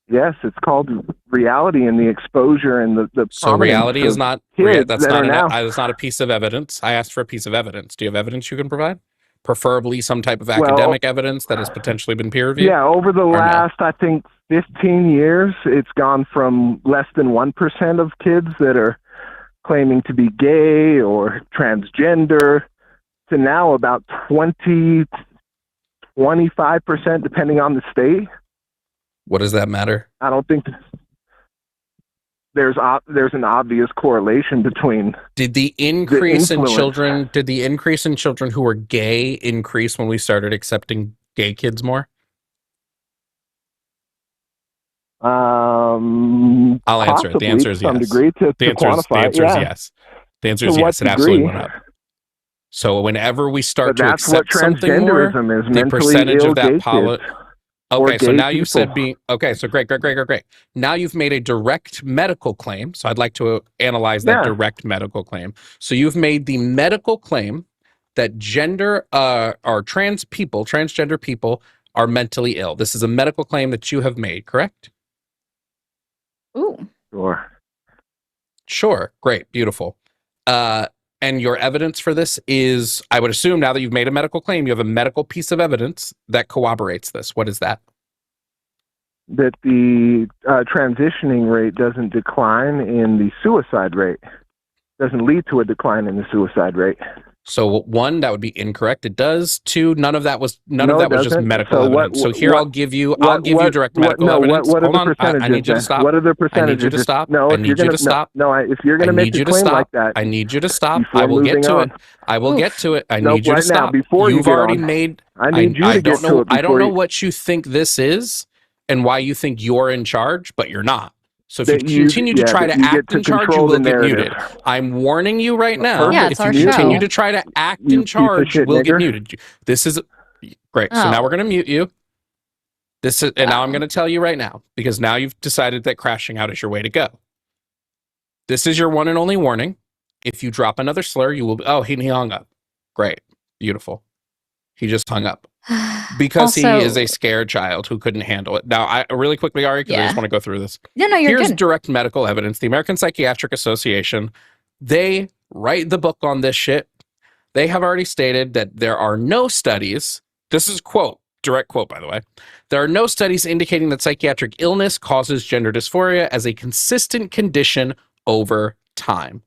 Yes, it's called reality and the exposure and the So reality is not... That's not a piece of evidence. I asked for a piece of evidence. Do you have evidence you can provide? Preferably some type of academic evidence that has potentially been peer reviewed? Yeah, over the last, I think, 15 years, it's gone from less than 1% of kids that are claiming to be gay or transgender to now about 20, 25%, depending on the state. What does that matter? I don't think... there's an obvious correlation between did the increase in children who were gay increase when we started accepting gay kids more? I'll answer it. The answer is yes. To some degree to quantify. The answer is yes. The answer is yes. It absolutely went up. So whenever we start to accept something more, the percentage of that okay, so now you said okay, so great. Now you've made a direct medical claim. So I'd like to analyze that direct medical claim. So you've made the medical claim that transgender people are mentally ill. This is a medical claim that you have made, correct? Ooh. Sure. Great. Beautiful. And your evidence for this is, I would assume now that you've made a medical claim, you have a medical piece of evidence that corroborates this. What is that? That the transitioning rate doesn't decline in the suicide rate. Doesn't lead to a decline in the suicide rate. So one, that would be incorrect. It does. Two, none of that was just medical evidence. So here I'll give you direct medical evidence. Hold on, I need you to stop. What are the percentages? I need you to stop. No, I need you to stop. No, if you're going to make a claim like that, I need you to stop. I will get to it. I will get to it. I need you to stop. You've already made. I need you to get to it. I don't know what you think this is and why you think you're in charge, but you're not. So if you continue to try to act in charge, you will get muted. I'm warning you right now. Yeah, if you continue to try to act in charge, you will get muted. This is great. So now we're going to mute you. And now I'm going to tell you right now, because now you've decided that crashing out is your way to go. This is your one and only warning. If you drop another slur, you will. Oh, he hung up. Great. Beautiful. He just hung up. Because he is a scared child who couldn't handle it. Now, I really quickly, Ari, because I just want to go through this. No, Here's direct medical evidence. The American Psychiatric Association, they write the book on this shit. They have already stated that there are no studies. This is direct quote, by the way. There are no studies indicating that psychiatric illness causes gender dysphoria as a consistent condition over time.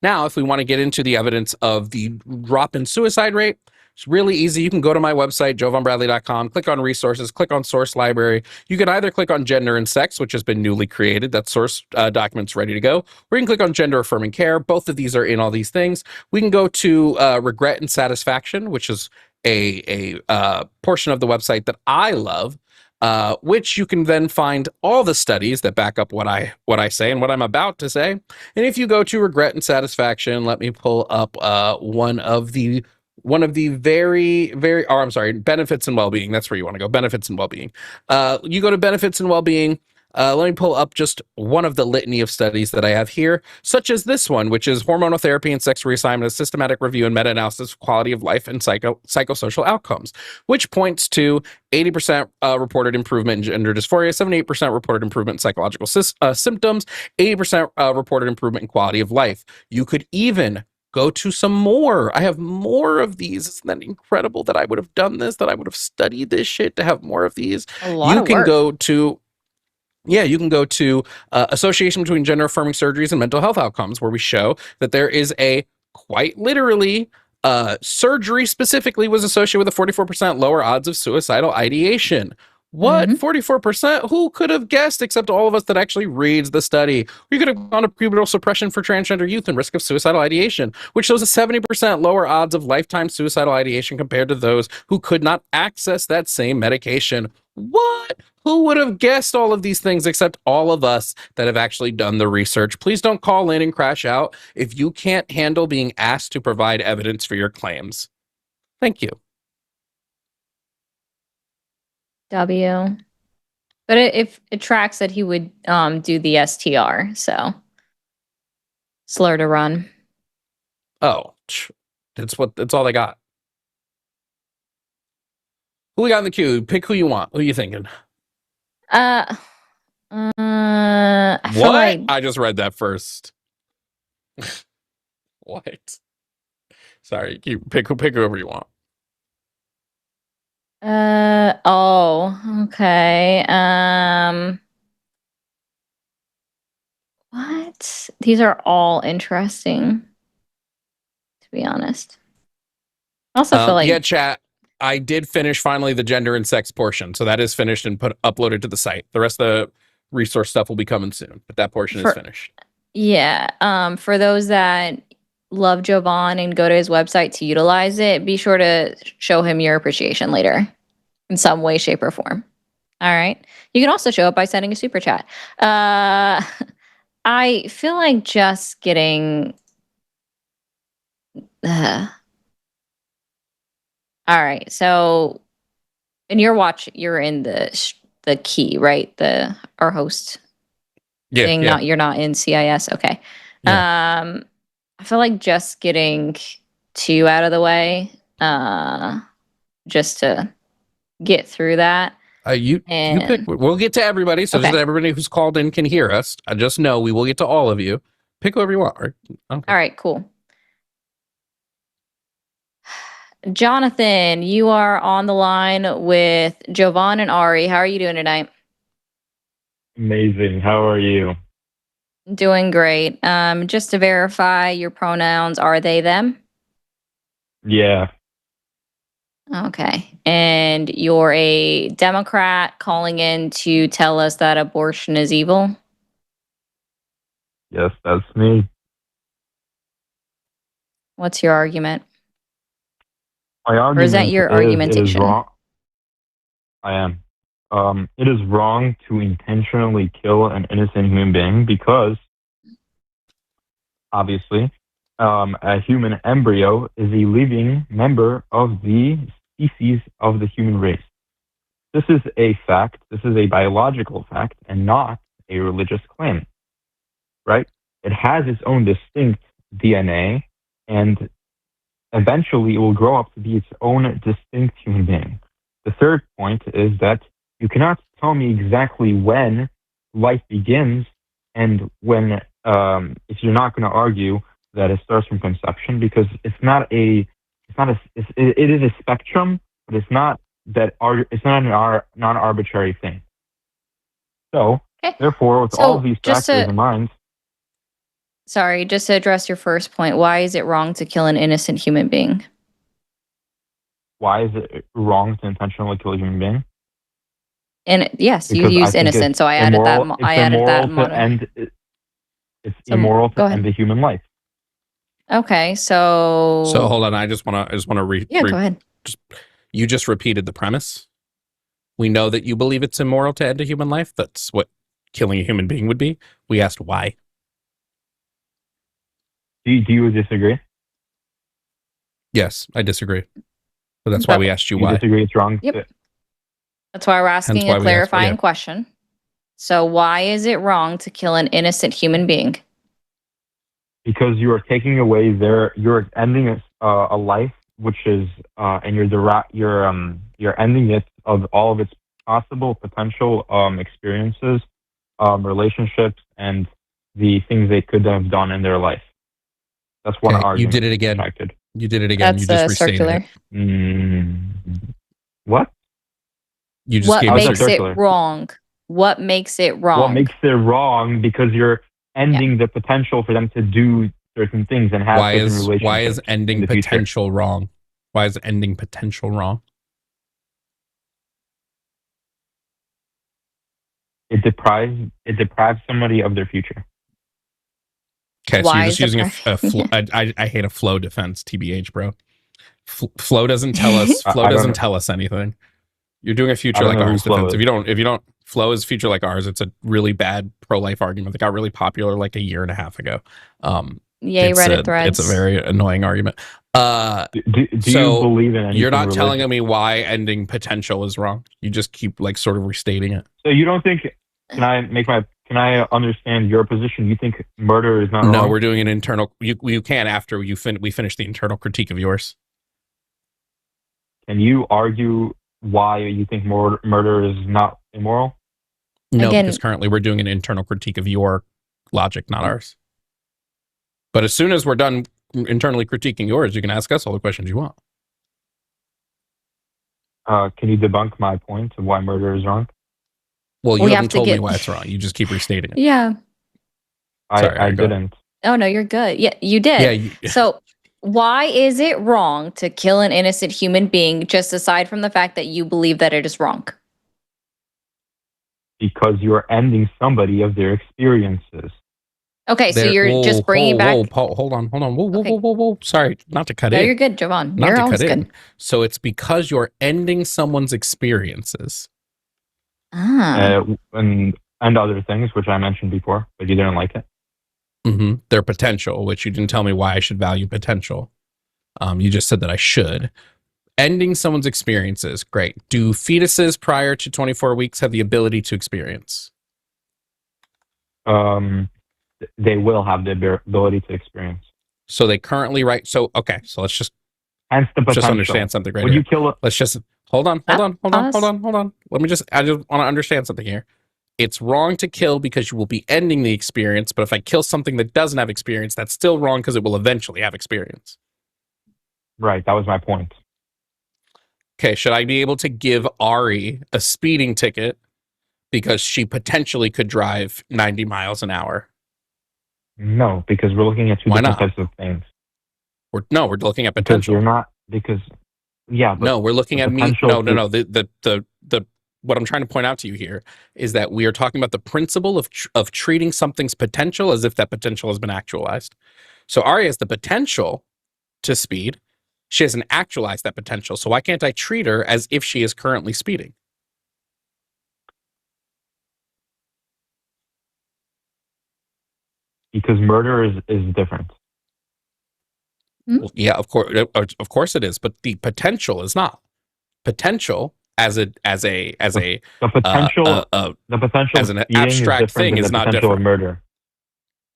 Now, if we want to get into the evidence of the drop in suicide rate, it's really easy. You can go to my website, jovanbradley.com, click on resources, click on source library. You can either click on gender and sex, which has been newly created. That source document's ready to go. Or you can click on gender affirming care. Both of these are in all these things. We can go to regret and satisfaction, which is a portion of the website that I love, which you can then find all the studies that back up what I say and what I'm about to say. And if you go to regret and satisfaction, let me pull up one of the benefits and well-being. That's where you want to go. Benefits and well-being. You go to benefits and well-being. Let me pull up just one of the litany of studies that I have here, such as this one, which is hormonal therapy and sex reassignment, a systematic review and meta-analysis of quality of life and psychosocial outcomes, which points to 80% reported improvement in gender dysphoria, 78% reported improvement in psychological symptoms, 80% reported improvement in quality of life. You could even go to some more. I have more of these. Isn't that incredible that I would have done this, that I would have studied this shit to have more of these? You can go to Association Between Gender Affirming Surgeries and Mental Health Outcomes, where we show that there is a quite literally surgery specifically was associated with a 44% lower odds of suicidal ideation. What? 44%? Who could have guessed except all of us that actually reads the study? We could have gone to pubertal suppression for transgender youth and risk of suicidal ideation, which shows a 70% lower odds of lifetime suicidal ideation compared to those who could not access that same medication. What? Who would have guessed all of these things except all of us that have actually done the research? Please don't call in and crash out if you can't handle being asked to provide evidence for your claims. Thank you. W. But if it tracks that he would do the STR, so slur to run. Oh, that's all they got. Who we got in the queue? Pick who you want. Who are you thinking? I feel like I just read that first. What? Sorry, pick whoever you want. Okay. What? These are all interesting, to be honest. I also feel like chat. I did finish finally the gender and sex portion, so that is finished and uploaded to the site. The rest of resource stuff will be coming soon, but that portion is finished. Yeah. For those that love Jovan and go to his website to utilize it, be sure to show him your appreciation later in some way, shape, or form. All right. You can also show it by sending a super chat. I feel like just getting. All right. So, and you're in the key, right? Our host thing. Yeah. You're not in CIS. Okay. Yeah. I feel like just getting 2 out of the way, just to get through that. You pick. We'll get to everybody, so that everybody who's called in can hear us. I just know we will get to all of you. Pick whoever you want. Okay. All right, cool. Jonathan, you are on the line with Jovan and Ari. How are you doing tonight? Amazing. How are you? Doing great. Just to verify, your pronouns are they, them? Yeah. Okay. And you're a Democrat calling in to tell us that abortion is evil? Yes, that's me. What's your argument? My argument Present your argumentation. It is wrong. I am. It is wrong to intentionally kill an innocent human being because, obviously, a human embryo is a living member of the species of the human race. This is a fact. This is a biological fact and not a religious claim, right? It has its own distinct DNA, and eventually it will grow up to be its own distinct human being. The third point is that you cannot tell me exactly when life begins and when, if you're not going to argue that it starts from conception, because it is a spectrum, but it's not a non-arbitrary thing. So, therefore, with all of these factors in mind. Sorry, just to address your first point, why is it wrong to kill an innocent human being? Why is it wrong to intentionally kill a human being? And yes, you used innocent, so I added that. It's immoral to end a human life. Okay, so hold on. I just want to read. Yeah, go ahead. You just repeated the premise. We know that you believe it's immoral to end a human life. That's what killing a human being would be. We asked why. Do you disagree? Yes, I disagree. But that's why we asked you why. You disagree it's wrong? Yep. That's why we're asking a clarifying question. So why is it wrong to kill an innocent human being? Because you are taking away you're ending a life, which is, and you're ending it of all of its possible potential experiences, relationships, and the things they could have done in their life. That's one argument. You did it again. You did it again. That's you just restated circular. it. What? You just what gave makes it wrong? What makes it wrong? What makes it wrong? Because you're ending the potential for them to do certain things and have certain relationships. Why is ending potential wrong? Why is ending potential wrong? It deprives somebody of their future. Okay, so you're just using I hate a flow defense, TBH, bro. Flow doesn't tell us. Flow doesn't tell us anything. You're doing a future like ours defense. If you don't, flow is future like ours. It's a really bad pro-life argument that got really popular like a year and a half ago. Yay, Reddit threads. It's a very annoying argument. Do you believe in anything? You're not telling me why ending potential is wrong. You just keep like sort of restating it. So you don't think? Can I understand your position? You think murder is not wrong? No, we're doing an internal. You can after we finish the internal critique of yours. Can you argue why you think murder is not immoral? No, because currently we're doing an internal critique of your logic, not ours. But as soon as we're done internally critiquing yours, you can ask us all the questions you want. Can you debunk my point of why murder is wrong? Well, you haven't told me why it's wrong. You just keep restating it. Yeah. I didn't. Oh, no, you're good. Yeah, you did. Yeah. So why is it wrong to kill an innocent human being, just aside from the fact that you believe that it is wrong? because you're ending somebody of their experiences. Okay, so you're just bringing back. Hold on. Whoa. Sorry, not to cut No, in. you're good, Jovan. Not You're to always cut good. in. So it's because you're ending someone's experiences. And other things, which I mentioned before, but you didn't like it. Mm-hmm. Their potential, which you didn't tell me why I should value potential. You just said that I should. Ending someone's experiences, great. Do fetuses prior to 24 weeks have the ability to experience? They will have the ability to experience. So they currently so let's just understand something right Would here. you kill Let's just hold on. I just want to understand something here. It's wrong to kill because you will be ending the experience, but if I kill something that doesn't have experience, that's still wrong because it will eventually have experience. Right, that was my point. Okay, should I be able to give Ari a speeding ticket because she potentially could drive 90 miles an hour? No, because we're looking at two different types of things. We're looking at potential. We're looking at me. No. The what I'm trying to point out to you here is that we are talking about the principle of treating something's potential as if that potential has been actualized. So Ari has the potential to speed. She hasn't actualized that potential. So why can't I treat her as if she is currently speeding? Because murder is different. Well, yeah, of course it is, but the potential is not. Potential as an abstract thing is not different. Of murder.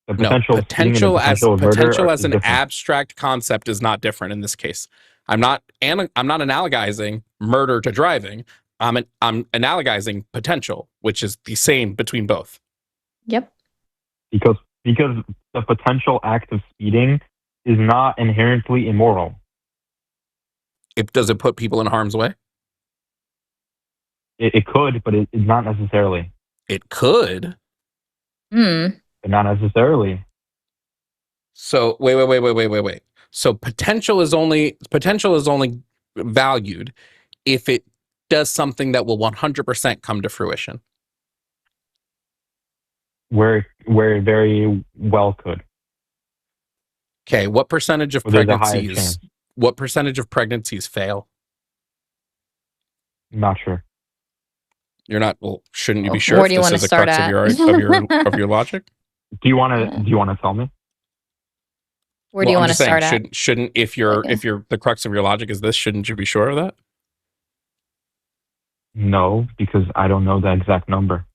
The potential as an different. Abstract concept is not different in this case. I'm not analogizing murder to driving. I'm analogizing potential, which is the same between both. Yep. Because the potential act of speeding is not inherently immoral. Does it put people in harm's way? It could, but it's not necessarily. It could. But not necessarily. So wait. So potential is only valued if it does something that will 100% come to fruition. Where it very well could. Okay, what percentage of pregnancies fail? Not sure. You're not. Well, shouldn't you be sure? Where do you want to start at? Of your logic? Do you want to tell me? Where do you want to start at? Shouldn't if the crux of your logic is this? Shouldn't you be sure of that? No, because I don't know the exact number.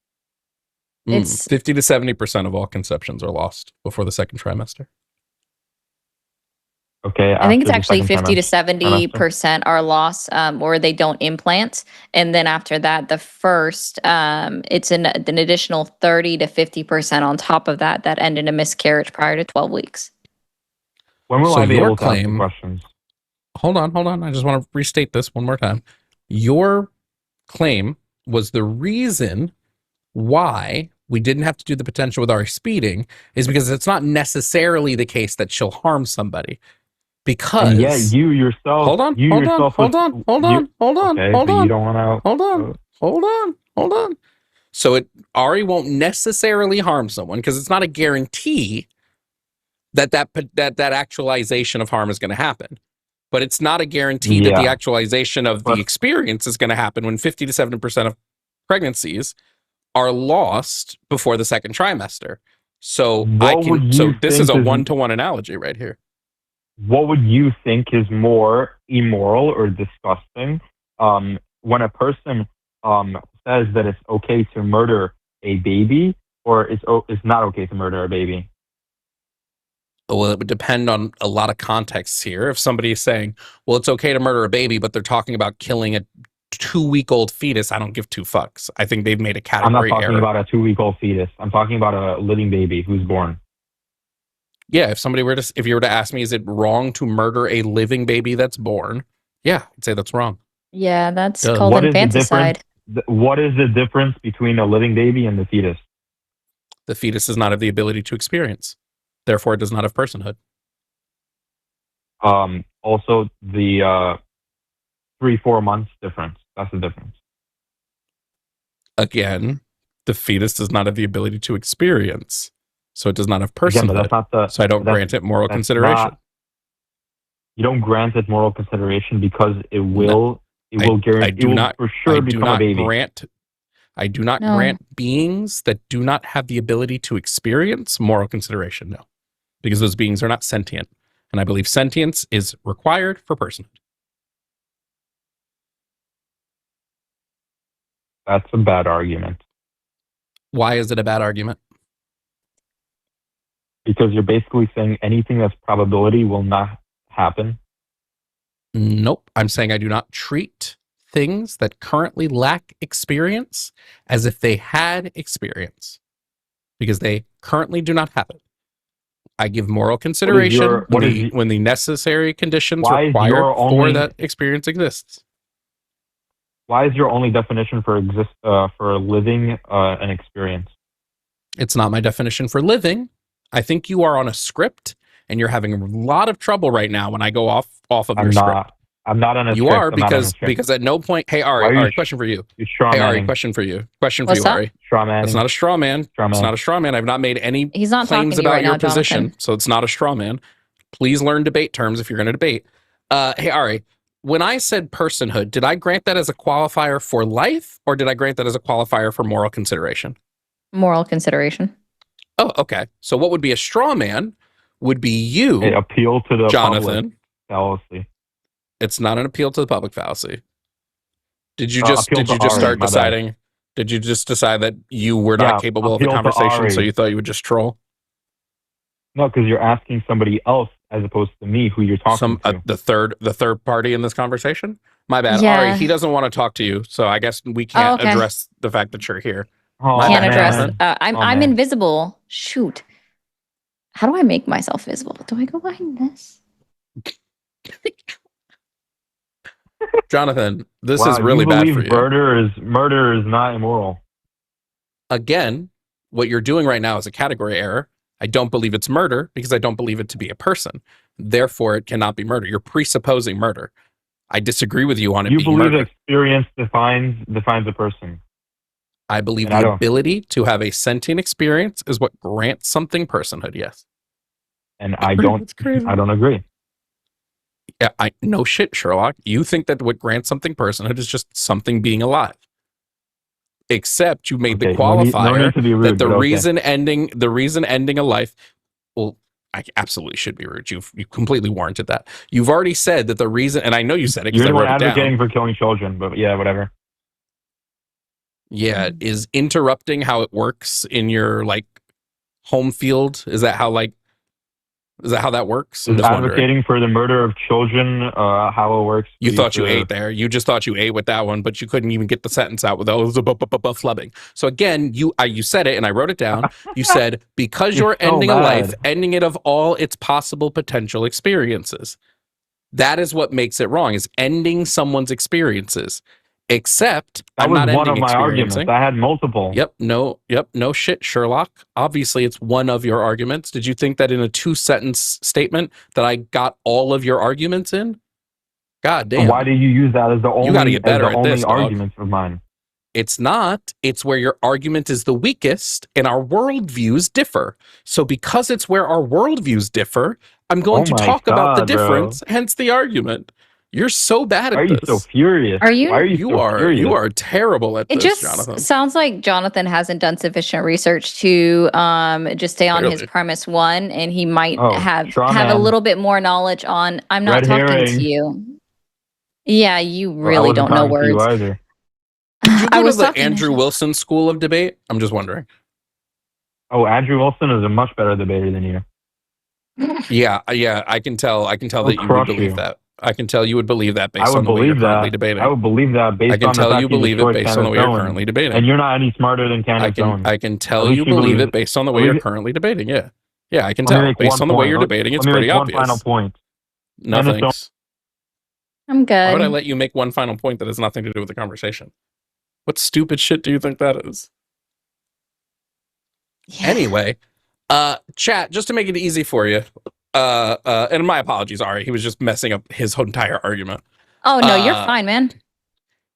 It's 50 to 70% of all conceptions are lost before the second trimester. Okay, I think it's actually 50 to 70% are lost, or they don't implant, and then after that, the first, it's an additional 30 to 50% on top of that end in a miscarriage prior to 12 weeks. When will I be able to ask questions? Hold on. I just want to restate this one more time. Your claim was the reason why we didn't have to do the potential with our speeding is because it's not necessarily the case that she'll harm somebody. Because you yourself. Hold on. You don't want to. Hold on. So Ari won't necessarily harm someone because it's not a guarantee that actualization of harm is going to happen. But it's not a guarantee that the actualization of the experience is going to happen when 50 to 70% of pregnancies are lost before the second trimester. So this is a one-to-one analogy right here. What would you think is more immoral or disgusting when a person says that it's okay to murder a baby or it's not okay to murder a baby? Well, it would depend on a lot of contexts here. If somebody is saying, well, it's okay to murder a baby, but they're talking about killing a 2-week-old fetus, I don't give two fucks. I think they've made a category error. I'm not talking about a 2-week-old fetus. I'm talking about a living baby who's born. Yeah, if you were to ask me, is it wrong to murder a living baby that's born? Yeah, I'd say that's wrong. Yeah, that's called infanticide. What is the difference between a living baby and the fetus? The fetus does not have the ability to experience. Therefore, it does not have personhood. Also, the 3-4 months difference. That's the difference. Again, the fetus does not have the ability to experience, so it does not have personhood. Again, so I don't grant it moral consideration. You don't grant it moral consideration because it will. It will guarantee. For sure become a baby. I do not grant beings that do not have the ability to experience moral consideration. No, because those beings are not sentient, and I believe sentience is required for personhood. That's a bad argument. Why is it a bad argument? Because you're basically saying anything that's probability will not happen. Nope. I'm saying I do not treat things that currently lack experience as if they had experience, because they currently do not have it. I give moral consideration when the necessary conditions required for that experience exists. Why is your only definition for living an experience? It's not my definition for living. I think you are on a script, and you're having a lot of trouble right now when I go off of your script. I'm not on a You script. are because at no point. Hey Ari, question for you. Hey Ari, question for you. Ari. Straw man. It's not a straw man. It's not a straw man. I've not made any claims about your position, so it's not a straw man. Please learn debate terms if you're going to debate. Hey Ari, when I said personhood, did I grant that as a qualifier for life, or did I grant that as a qualifier for moral consideration? Moral consideration. Oh, okay. So what would be a straw man would be you, appeal to the Jonathan. Fallacy. It's not an appeal to the public fallacy. Did you just start deciding? Did you just decide that you were not capable of the conversation, so you thought you would just troll? No, because you're asking somebody else as opposed to me, who you're talking to. The third party in this conversation. My bad. Yeah. Ari, he doesn't want to talk to you, so I guess we can't address the fact that you're here. Can't address. I'm invisible. Shoot. How do I make myself visible? Do I go behind this? Jonathan, this is really bad for you. Murder is not immoral. Again, what you're doing right now is a category error. I don't believe it's murder because I don't believe it to be a person. Therefore, it cannot be murder. You're presupposing murder. I disagree with you on it being murder. You believe experience defines a person. I believe the ability to have a sentient experience is what grants something personhood, yes. And I don't agree. Yeah, no shit, Sherlock. You think that what grants something personhood is just something being alive. Except you made the qualifier that the reason ending a life. Well, I absolutely should be rude. You completely warranted that. You've already said that the reason, and I know you said it because I wrote it down. You're advocating for killing children, but yeah, whatever. Yeah, is interrupting how it works in your home field? Is that how that works? Is advocating for the murder of children how it works? You thought you ate there. You just thought you ate with that one, but you couldn't even get the sentence out with flubbing. So again, you said it and I wrote it down. You said, because you're ending a life, ending it of all its possible potential experiences. That is what makes it wrong, is ending someone's experiences. Except I'm not ending one of my arguments. I had multiple. No shit, Sherlock. Obviously, it's one of your arguments. Did you think that in a 2-sentence statement that I got all of your arguments in? God damn. Why do you use that as the only, you gotta get better at this, argument of mine? It's not. It's where your argument is the weakest and our worldviews differ. So because it's where our worldviews differ, I'm going to talk about the difference, hence the argument. You're so bad at this. Why are you so furious? Are you? Why are you so furious? You are terrible at this, just Jonathan. Sounds like Jonathan hasn't done sufficient research to just stay on his premise one, and he might have a little bit more knowledge on. I'm not talking to you. Yeah, you really don't know words. Did you go to the Andrew Wilson School of Debate? I'm just wondering. Oh, Andrew Wilson is a much better debater than you. Yeah, I can tell that you would believe that. I can tell you would believe that based on the way you're currently debating. I would believe that based on the fact I can tell you believe it based on the way you're currently debating. And you're not any smarter than Candace Owens. I can tell you believe it based on the way you're currently debating. Yeah. Yeah, I can tell. Based on the way you're debating, it's pretty obvious. One final point. No thanks. I'm good. Why would I let you make one final point that has nothing to do with the conversation? What stupid shit do you think that is? Yeah. Anyway, chat, just to make it easy for you, and my apologies, Ari, he was just messing up his entire argument. Oh no, you're fine, man.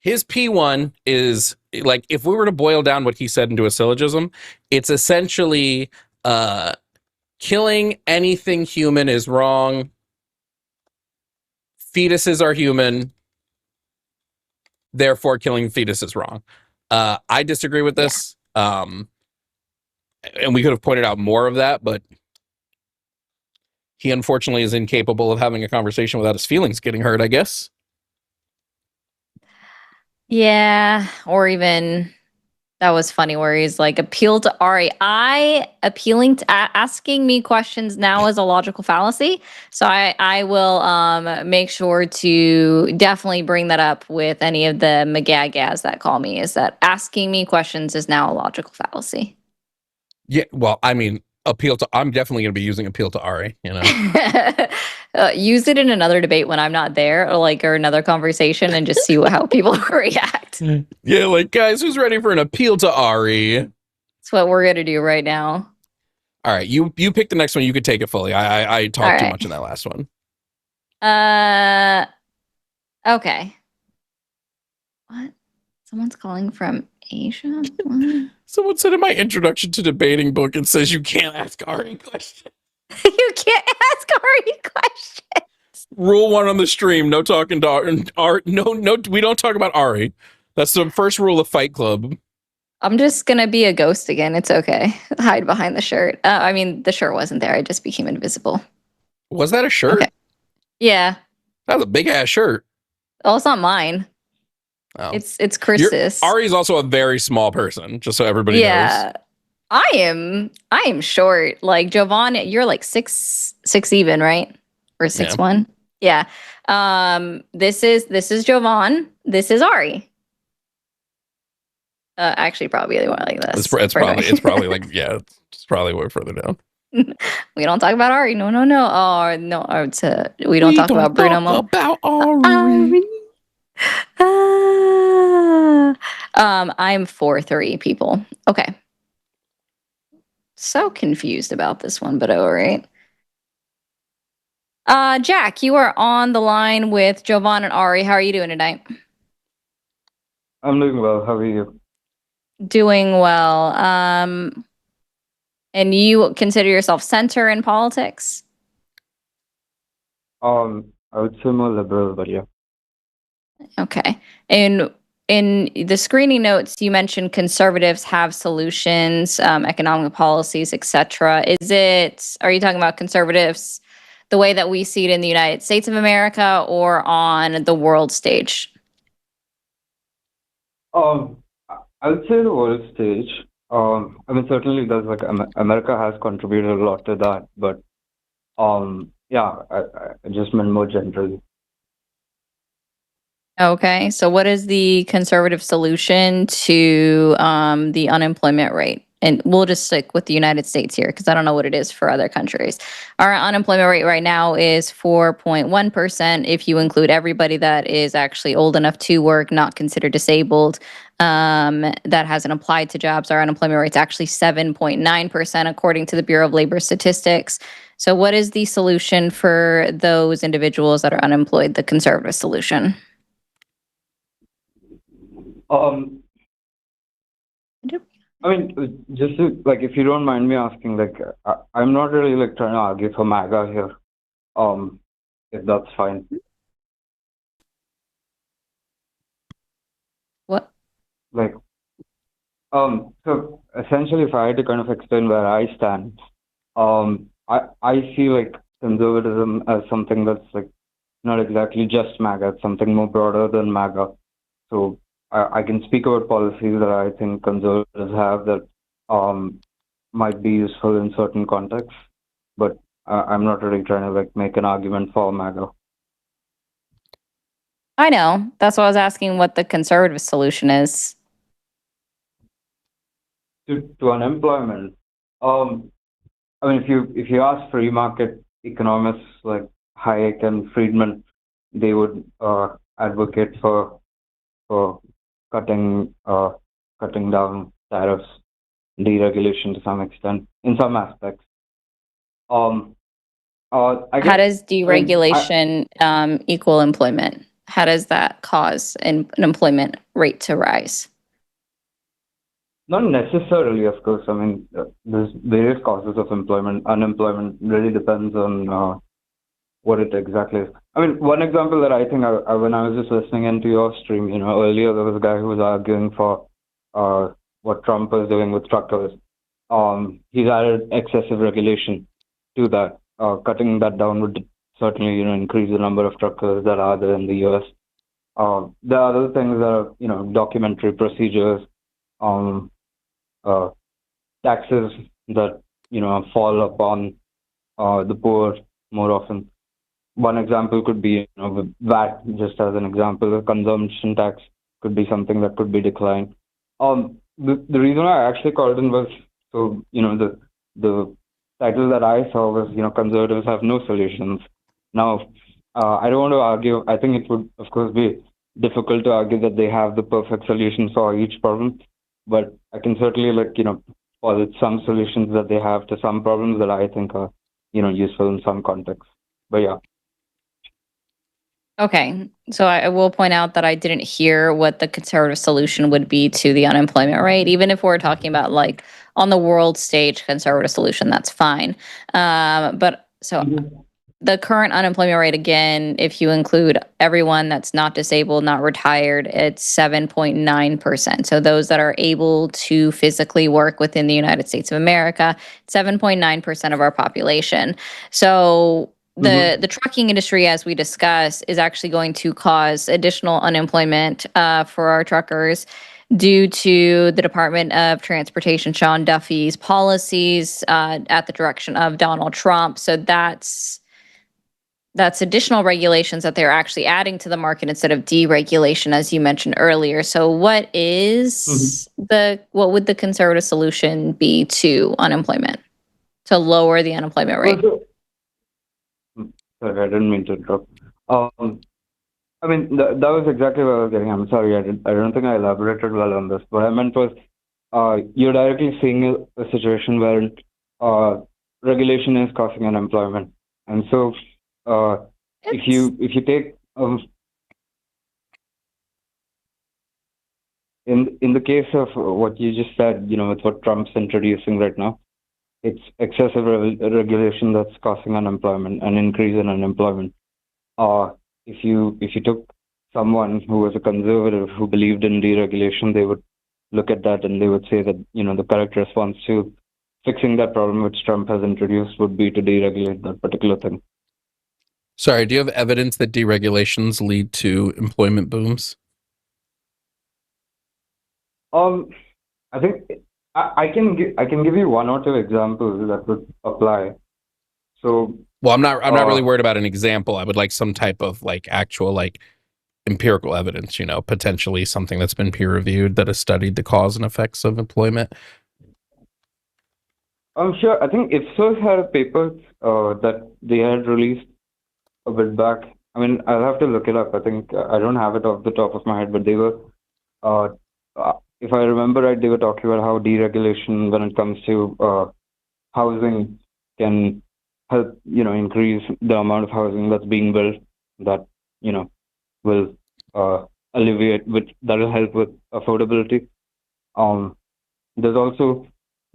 his P1 is like, if we were to boil down what he said into a syllogism, it's essentially killing anything human is wrong. Fetuses are human. Therefore, killing fetus is wrong. I disagree with this. And we could have pointed out more of that, but he unfortunately is incapable of having a conversation without his feelings getting hurt, I guess. Yeah, or even that was funny where he's like, appeal to Ari. Appealing to asking me questions now is a logical fallacy. So I will make sure to definitely bring that up with any of the MAGAs that call me, is that asking me questions is now a logical fallacy. Yeah, well, I mean, I'm definitely going to be using appeal to Ari, you know. Use it in another debate when I'm not there, or another conversation, and just see how people react. Yeah, like, guys, who's ready for an appeal to Ari? That's what we're gonna do right now. All right, you pick the next one. You could take it fully. I talked too much in that last one. Okay. What? Someone's calling from Asia? What? Someone said in my introduction to debating book, it says you can't ask Ari questions. You can't ask Ari questions. Rule 1 on the stream: no talking to Ari. No, we don't talk about Ari. That's the first rule of Fight Club. I'm just gonna be a ghost again. It's okay. Hide behind the shirt. I mean, the shirt wasn't there. I just became invisible. Was that a shirt? Okay. Yeah. That was a big ass shirt. Oh, it's not mine. Oh. It's Chris's. Ari's also a very small person, just so everybody knows. Yeah. I am short. Like Jovan, you're like six even, right? Or 6'1"? Yeah. This is Jovan. This is Ari. Actually, probably the one like this. It's probably like, yeah, it's probably way further down. We don't talk about Ari. No. Oh no. We don't talk about Bruno. About Ari. I'm 4-3 people. Okay. So confused about this one, but all right. Jack, you are on the line with Jovan and Ari. How are you doing tonight? I'm doing well. How are you? Doing well. And you consider yourself center in politics? I would say more liberal, but yeah. Okay. And in the screening notes, you mentioned conservatives have solutions, economic policies, etc. Are you talking about conservatives the way that we see it in the United States of America or on the world stage? I would say the world stage. I mean, certainly there's America has contributed a lot to that, but yeah, I just meant more generally. Okay, so what is the conservative solution to the unemployment rate? And we'll just stick with the United States here because I don't know what it is for other countries. Our unemployment rate right now is 4.1%. If you include everybody that is actually old enough to work, not considered disabled, that hasn't applied to jobs, our unemployment rate is actually 7.9% according to the Bureau of Labor Statistics. So what is the solution for those individuals that are unemployed, the conservative solution? I mean, just to, if you don't mind me asking, I'm not really trying to argue for MAGA here. If that's fine. What? So essentially, if I had to kind of explain where I stand, I see conservatism as something that's not exactly just MAGA. It's something more broader than MAGA. So I can speak about policies that I think conservatives have that might be useful in certain contexts, but I'm not really trying to make an argument for MAGA. I know. That's why I was asking what the conservative solution is. To unemployment, I mean, if you ask free market economists like Hayek and Friedman, they would advocate for cutting down tariffs, deregulation to some extent, in some aspects. How does deregulation equal employment? how does that cause an employment rate to rise? Not necessarily, of course. I mean, there's various causes of employment. Unemployment really depends on what it exactly is. I mean, one example that I think when I was just listening into your stream, earlier there was a guy who was arguing for what Trump was doing with truckers. He's added excessive regulation to that. Cutting that down would certainly, increase the number of truckers that are there in the U.S. There are other things that are, documentary procedures, taxes that, fall upon the poor more often. One example could be, VAT, just as an example. The consumption tax could be something that could be declined. The reason I actually called in was, so, the title that I saw was, conservatives have no solutions. Now, I don't want to argue. I think it would, of course, be difficult to argue that they have the perfect solution for each problem. But I can certainly, posit some solutions that they have to some problems that I think are, useful in some contexts. But yeah. Okay, so I will point out that I didn't hear what the conservative solution would be to the unemployment rate. Even if we're talking about like on the world stage conservative solution, that's fine. But so the current unemployment rate, again, if you include everyone that's not disabled, not retired, it's 7.9%. So those that are able to physically work within the United States of America, 7.9% of our population. So the trucking industry, as we discussed, is actually going to cause additional unemployment for our truckers due to the Department of Transportation, Sean Duffy's policies at the direction of Donald Trump. So that's additional regulations that they're actually adding to the market instead of deregulation, as you mentioned earlier. So what would the conservative solution be to unemployment, to lower the unemployment rate? Sorry, I didn't mean to interrupt. I mean, that was exactly what I was getting. I'm sorry, I don't think I elaborated well on this. What I meant was, you're directly seeing a situation where regulation is causing unemployment, and so if you take in the case of what you just said, with what Trump's introducing right now, it's excessive regulation that's causing unemployment, an increase in unemployment. If you took someone who was a conservative who believed in deregulation, they would look at that and they would say that the correct response to fixing that problem which Trump has introduced would be to deregulate that particular thing. Sorry, do you have evidence that deregulations lead to employment booms? I think I can give you one or two examples that would apply. So, well, I'm not really worried about an example. I would like some type of actual empirical evidence, potentially something that's been peer reviewed that has studied the cause and effects of employment. I'm sure. I think Ipsos had a paper that they had released a bit back. I mean, I'll have to look it up. I think I don't have it off the top of my head, but they were, if I remember right, they were talking about how deregulation when it comes to housing can help, increase the amount of housing that's being built that, will alleviate, that will help with affordability. There's also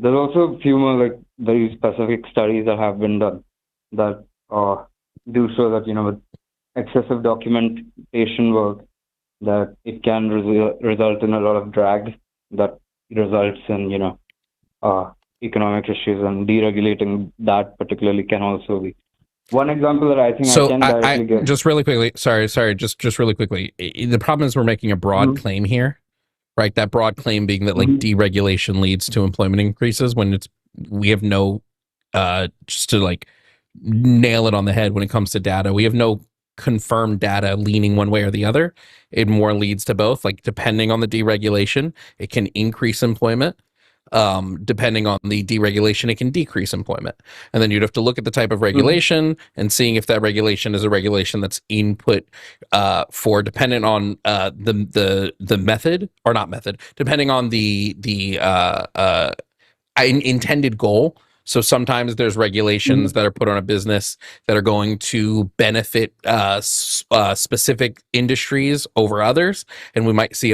a few more very specific studies that have been done that do show that with excessive documentation work that it can result in a lot of drag that results in economic issues, and deregulating that particularly can also be one example that I think I can directly give. Just really quickly, sorry, just really quickly. The problem is we're making a broad claim here, right? That broad claim being that deregulation leads to employment increases when we have no just to nail it on the head when it comes to data. We have no confirmed data leaning one way or the other. It more leads to both. Depending on the deregulation, it can increase employment. Depending on the deregulation, it can decrease employment. And then you'd have to look at the type of regulation and seeing if that regulation is a regulation that's input for dependent on the method or not method, depending on the intended goal. So sometimes there's regulations that are put on a business that are going to benefit specific industries over others, and we might see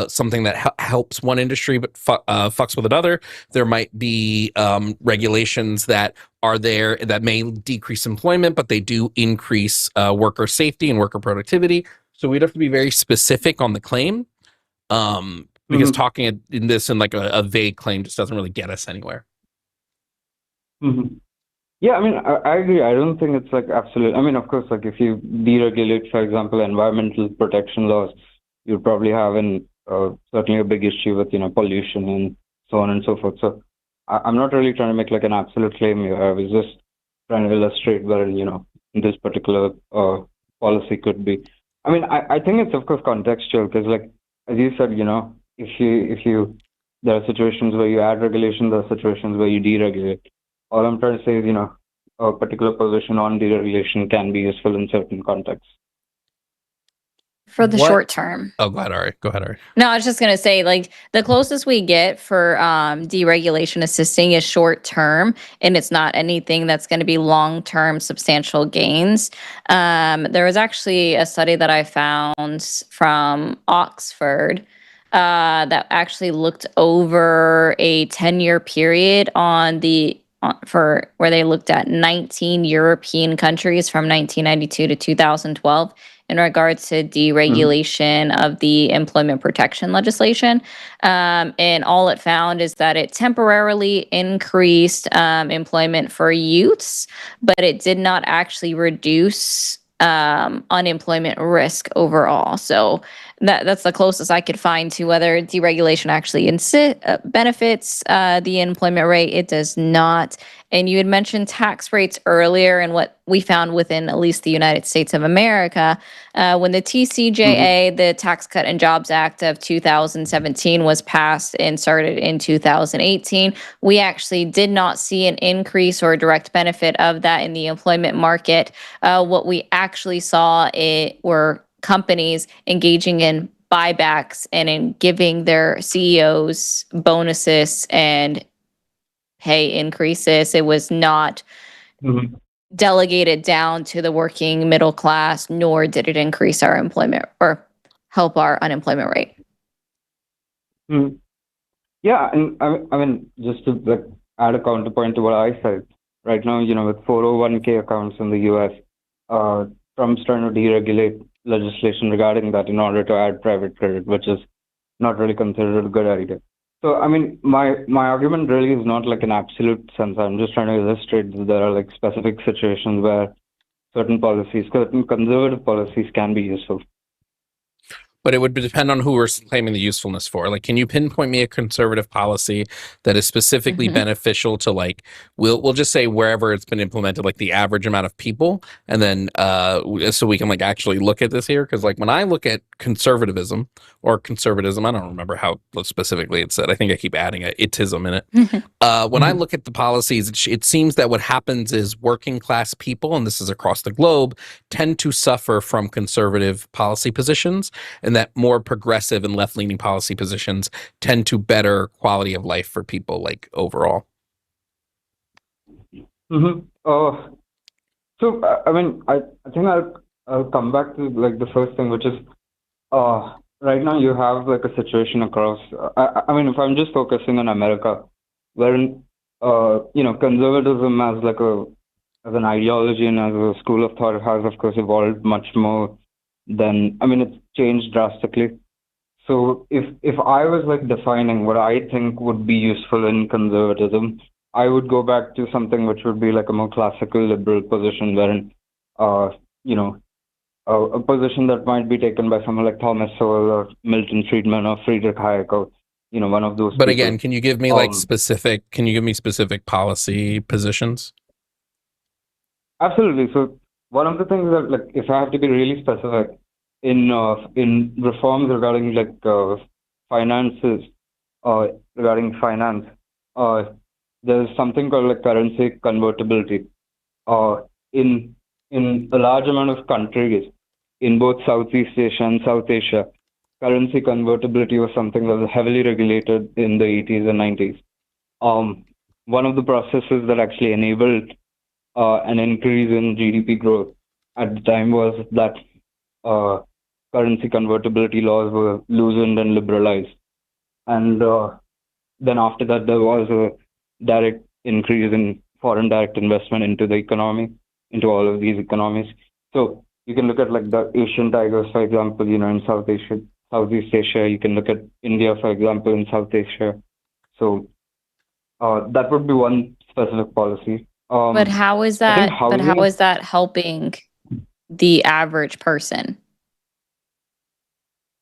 something that helps one industry but fucks with another. There might be regulations that are there that may decrease employment, but they do increase worker safety and worker productivity. So we'd have to be very specific on the claim, because talking in this in like a vague claim just doesn't really get us anywhere. Yeah, I mean, I agree. I don't think it's like absolute. I mean, of course, like if you deregulate, for example, environmental protection laws, you'd probably have certainly a big issue with, pollution and so on and so forth. So I'm not really trying to make like an absolute claim here. I was just trying to illustrate where, this particular policy could be. I mean, I think it's of course contextual because, like, as you said, if you there are situations where you add regulation, there are situations where you deregulate. All I'm trying to say is, a particular position on deregulation can be useful in certain contexts. For the short term. Oh, go ahead, Ari. No, I was just going to say, like, the closest we get for deregulation assisting is short term, and it's not anything that's going to be long-term substantial gains. There was actually a study that I found from Oxford that actually looked over a 10-year period for where they looked at 19 European countries from 1992 to 2012 in regards to deregulation of the employment protection legislation. And all it found is that it temporarily increased employment for youths, but it did not actually reduce unemployment risk overall. So that's the closest I could find to whether deregulation actually benefits the employment rate. It does not. And you had mentioned tax rates earlier, and what we found within at least the United States of America, when the TCJA, the Tax Cut and Jobs Act of 2017, was passed and started in 2018, we actually did not see an increase or a direct benefit of that in the employment market. What we actually saw were companies engaging in buybacks and in giving their CEOs bonuses and pay increases. It was not delegated down to the working middle class, nor did it increase our employment or help our unemployment rate. Yeah, and I mean, just to like add a counterpoint to what I said, right now, with 401k accounts in the US, Trump's trying to deregulate legislation regarding that in order to add private credit, which is not really considered a good idea. So, I mean, my argument really is not like an absolute sense. I'm just trying to illustrate that there are like specific situations where certain conservative policies can be useful. But it would depend on who we're claiming the usefulness for. Like, can you pinpoint me a conservative policy that is specifically beneficial to, like, we'll just say wherever it's been implemented, like the average amount of people, and then so we can like actually look at this here? Because like when I look at conservatism, I don't remember how specifically it said. I think I keep adding a itism in it. When I look at the policies, it seems that what happens is working class people, and this is across the globe, tend to suffer from conservative policy positions, and that more progressive and left-leaning policy positions tend to better quality of life for people, like overall. So I mean, I think I'll come back to like the first thing, which is right now you have like a situation across. I mean, if I'm just focusing on America, wherein conservatism as an ideology and as a school of thought has of course evolved much more than, I mean, it's changed drastically. So if I was like defining what I think would be useful in conservatism, I would go back to something which would be like a more classical liberal position, wherein a position that might be taken by someone like Thomas Sowell or Milton Friedman or Friedrich Hayek or one of those. But again, can you give me like specific policy positions? Absolutely. So one of the things that, like, if I have to be really specific, in reforms regarding like finances, regarding finance, there's something called like currency convertibility. In a large amount of countries in both Southeast Asia and South Asia, currency convertibility was something that was heavily regulated in the 80s and 90s. one of the processes that actually enabled an increase in GDP growth at the time was that currency convertibility laws were loosened and liberalized. And then after that, there was a direct increase in foreign direct investment into the economy, into all of these economies. So you can look at like the Asian tigers, for example, in Southeast Asia. You can look at India, for example, in South Asia. So that would be one specific policy. But how is that? But how is that helping the average person?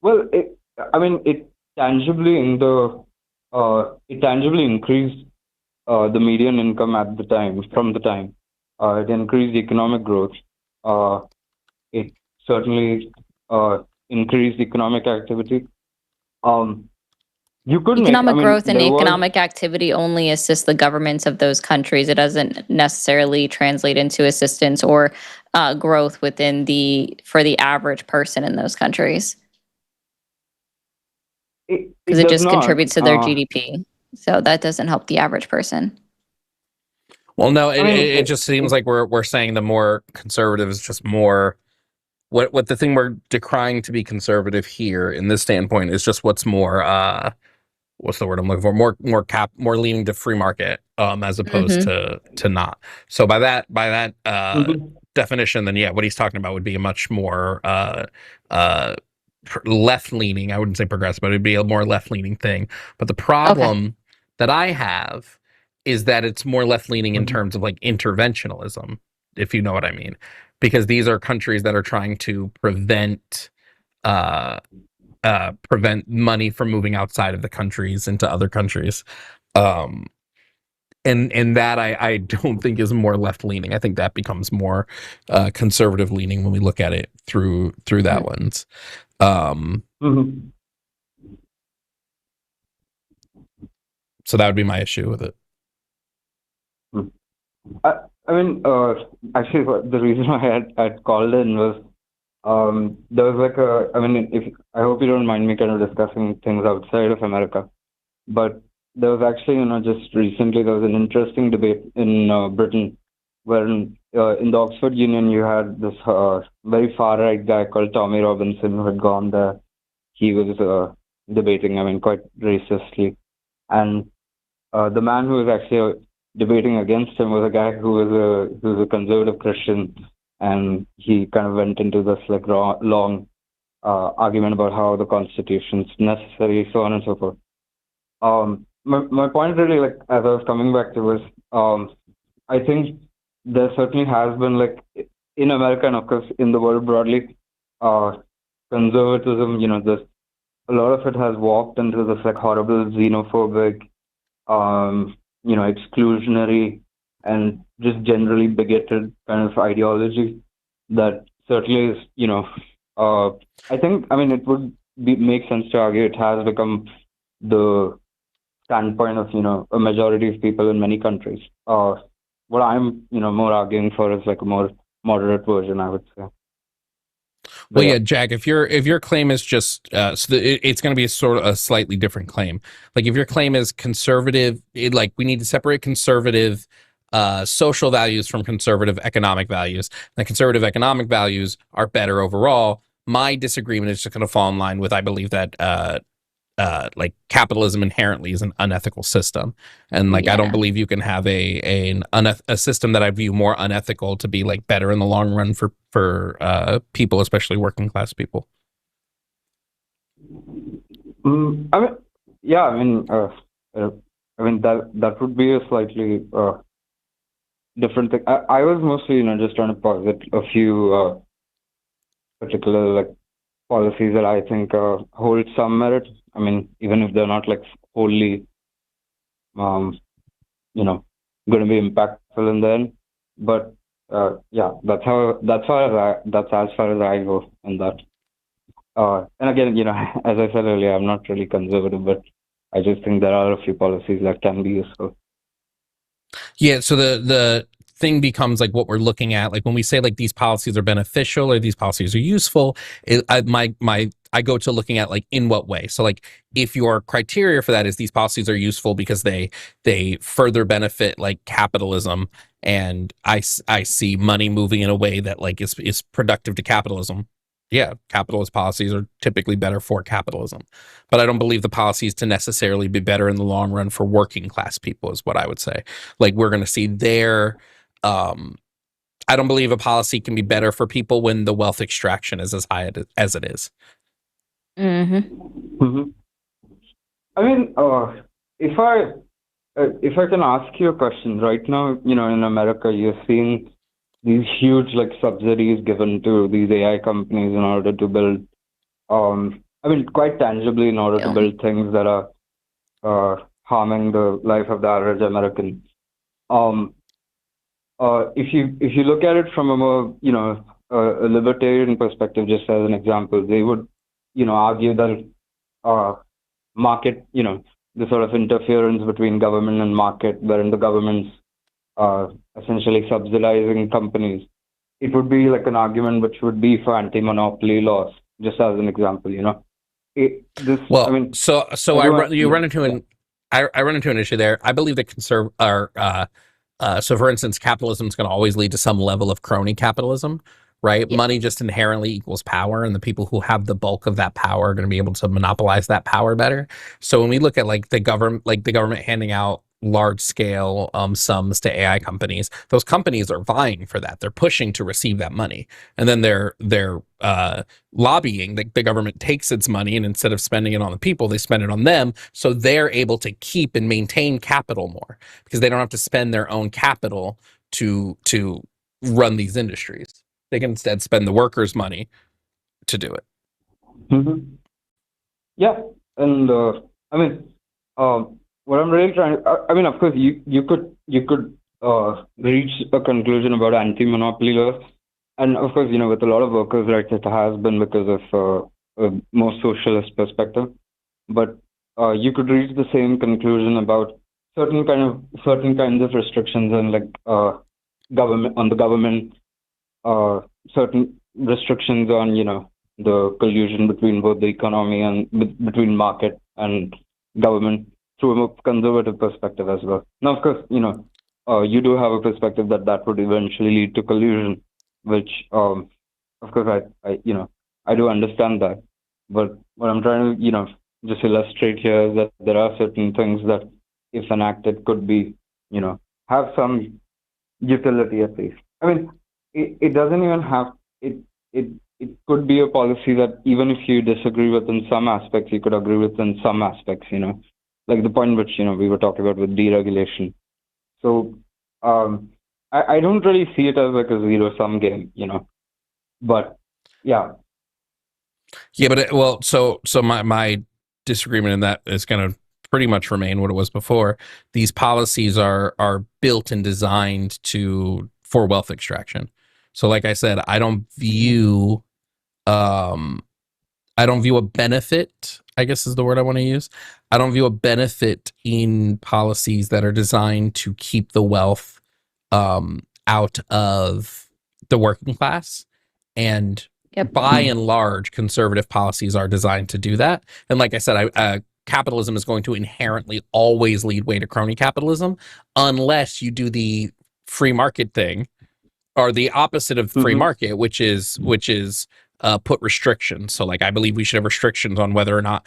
Well, it tangibly increased the median income at the time. From the time, it increased economic growth. It certainly increased economic activity. You could economic growth and economic activity only assist the governments of those countries. It doesn't necessarily translate into assistance or growth for the average person in those countries. Because it just contributes to their GDP. So that doesn't help the average person. Well, no, it just seems like we're saying the more conservative is just more. What the thing we're decrying to be conservative here in this standpoint is just what's more. What's the word I'm looking for? More leaning to free market, as opposed to not. So by that definition, then yeah, what he's talking about would be a much more left leaning. I wouldn't say progressive, but it'd be a more left leaning thing. But the problem that I have is that it's more left leaning in terms of like interventionalism, if you know what I mean, because these are countries that are trying to prevent money from moving outside of the countries into other countries. And that I don't think is more left leaning. I think that becomes more conservative leaning when we look at it through that lens. So that would be my issue with it. Actually, the reason I had called in was there was like I hope you don't mind me kind of discussing things outside of America, but there was actually, just recently there was an interesting debate in Britain where in the Oxford Union you had this very far right guy called Tommy Robinson who had gone there. He was debating, quite racistly, and the man who was actually debating against him was a guy who was a conservative Christian. And he kind of went into this like long argument about how the Constitution's necessary, so on and so forth. My point really, like as I was coming back to, was I think there certainly has been, like in America and of course in the world broadly, conservatism. A lot of it has walked into this like horrible xenophobic, exclusionary, and just generally bigoted kind of ideology that certainly is, I think, it would make sense to argue it has become the standpoint of, a majority of people in many countries. What I'm, more arguing for is like a more moderate version, I would say. Well, yeah, Jack, if your claim is just it's going to be a sort of a slightly different claim. Like if your claim is conservative, like we need to separate conservative social values from conservative economic values. The conservative economic values are better overall. My disagreement is just going to fall in line with, I believe that like capitalism inherently is an unethical system, and like I don't believe you can have a system that I view more unethical to be like better in the long run for people, especially working class people. That would be a slightly different thing. I was mostly, just trying to posit a few particular like policies that I think hold some merit. Even if they're not like wholly, going to be impactful in the end. But that's as far as I go in that. And again, as I said earlier, I'm not really conservative, but I just think there are a few policies that can be useful. Yeah, so the thing becomes like what we're looking at. Like when we say like these policies are beneficial or these policies are useful, I go to looking at like in what way. So like if your criteria for that is these policies are useful because they further benefit like capitalism, and I see money moving in a way that like is productive to capitalism. Yeah, capitalist policies are typically better for capitalism, but I don't believe the policies to necessarily be better in the long run for working class people is what I would say. Like we're going to see there. I don't believe a policy can be better for people when the wealth extraction is as high as it is. Mm-hmm. I mean, if I can ask you a question right now, in America, you're seeing these huge like subsidies given to these AI companies in order to build, quite tangibly in order to build things that are harming the life of the average American. If you look at it from a more, a libertarian perspective, just as an example, they would, argue that market, the sort of interference between government and market, wherein the government's essentially subsidizing companies. It would be like an argument which would be for anti-monopoly laws, just as an example, I run into an issue there. I believe that so for instance, capitalism is going to always lead to some level of crony capitalism, right? Yeah. Money just inherently equals power, and the people who have the bulk of that power are going to be able to monopolize that power better. So when we look at like the government handing out large scale sums to AI companies, those companies are vying for that. They're pushing to receive that money, and then they're lobbying. The government takes its money, and instead of spending it on the people, they spend it on them, so they're able to keep and maintain capital more because they don't have to spend their own capital to run these industries. They can instead spend the workers' money to do it. Mm-hmm. Yeah, and what I'm really trying, of course, you could reach a conclusion about anti-monopoly laws, and of course, with a lot of workers' rights, it has been because of a more socialist perspective. But you could reach the same conclusion about certain kinds of restrictions and like government, certain restrictions on the collusion between both the economy and between market and government, through a more conservative perspective as well. Now, of course, you do have a perspective that would eventually lead to collusion, which, of course, I do understand that. But what I'm trying to, just illustrate here is that there are certain things that, if enacted, could be, have some utility at least. It doesn't even have it. It could be a policy that even if you disagree with in some aspects, you could agree with in some aspects. Like the point which we were talking about with deregulation. So I don't really see it as like a zero-sum game, But yeah. Yeah, but so my disagreement in that is going to pretty much remain what it was before. These policies are built and designed for wealth extraction. So like I said, I don't view a benefit, I guess is the word I want to use. I don't view a benefit in policies that are designed to keep the wealth out of the working class. And by and large, conservative policies are designed to do that. And like I said, capitalism is going to inherently always lead way to crony capitalism unless you do the free market thing, or the opposite of free market, which is put restrictions. So like I believe we should have restrictions on whether or not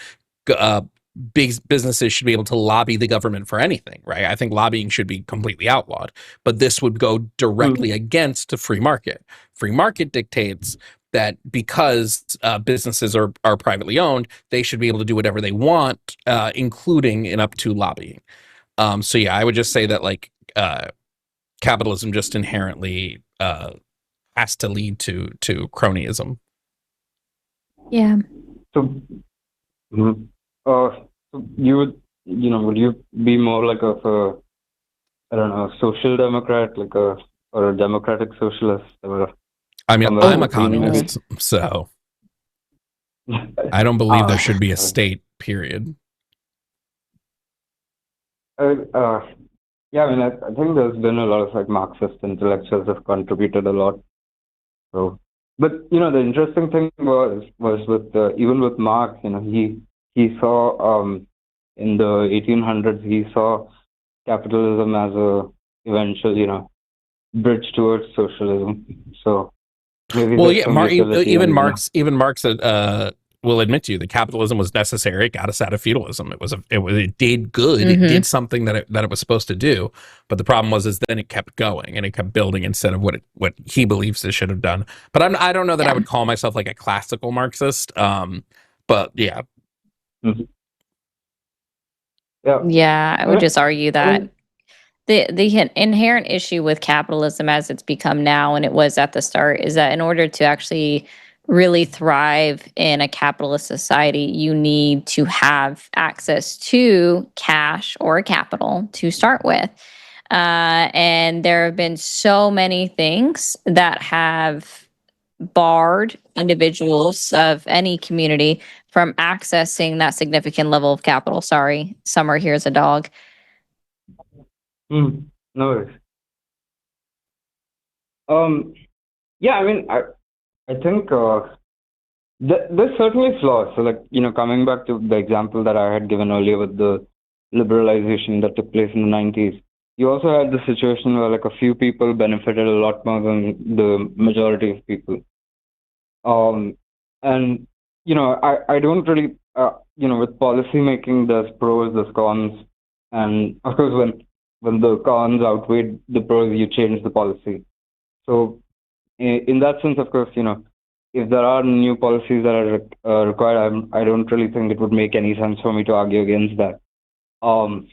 big businesses should be able to lobby the government for anything, right? I think lobbying should be completely outlawed, but this would go directly against the free market. Free market dictates that because businesses are privately owned, they should be able to do whatever they want, including and up to lobbying. So yeah, I would just say that like capitalism just inherently has to lead to cronyism. Yeah. So, you would, would you be more like a social democrat, or a democratic socialist? I'm a communist, so I don't believe there should be a state, period. Yeah, I mean, I think there's been a lot of like Marxist intellectuals have contributed a lot. So, but the interesting thing was with even with Marx, he saw in the 1800s he saw capitalism as a eventual bridge towards socialism. So maybe Well, there's yeah, some utility even in Marx will admit to you that capitalism was necessary. It got us out of feudalism. It did good. It did something that it was supposed to do. But the problem is then it kept going and it kept building instead of what he believes it should have done. But I don't know that I would call myself like a classical Marxist. But yeah. Mm-hmm. Yeah, I would just argue that the inherent issue with capitalism as it's become now and it was at the start is that in order to actually really thrive in a capitalist society, you need to have access to cash or capital to start with. And there have been so many things that have barred individuals of any community from accessing that significant level of capital. Sorry, Summer, here's a dog. No worries. Yeah, I mean, I think there's certainly flaws. So, like, coming back to the example that I had given earlier with the liberalization that took place in the 90s, you also had the situation where, like, a few people benefited a lot more than the majority of people. And, I don't really, with policy making, there's pros, there's cons. And, of course, when the cons outweigh the pros, you change the policy. So, in that sense, of course, if there are new policies that are required, I don't really think it would make any sense for me to argue against that. The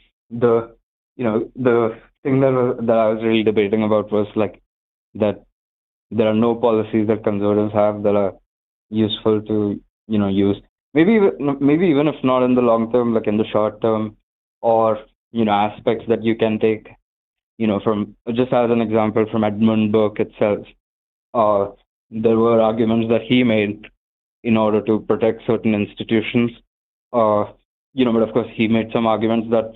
thing that I was really debating about was like that there are no policies that conservatives have that are useful to use. Maybe even if not in the long term, like in the short term, or aspects that you can take from, just as an example, from Edmund Burke itself. There were arguments that he made in order to protect certain institutions. But of course, he made some arguments that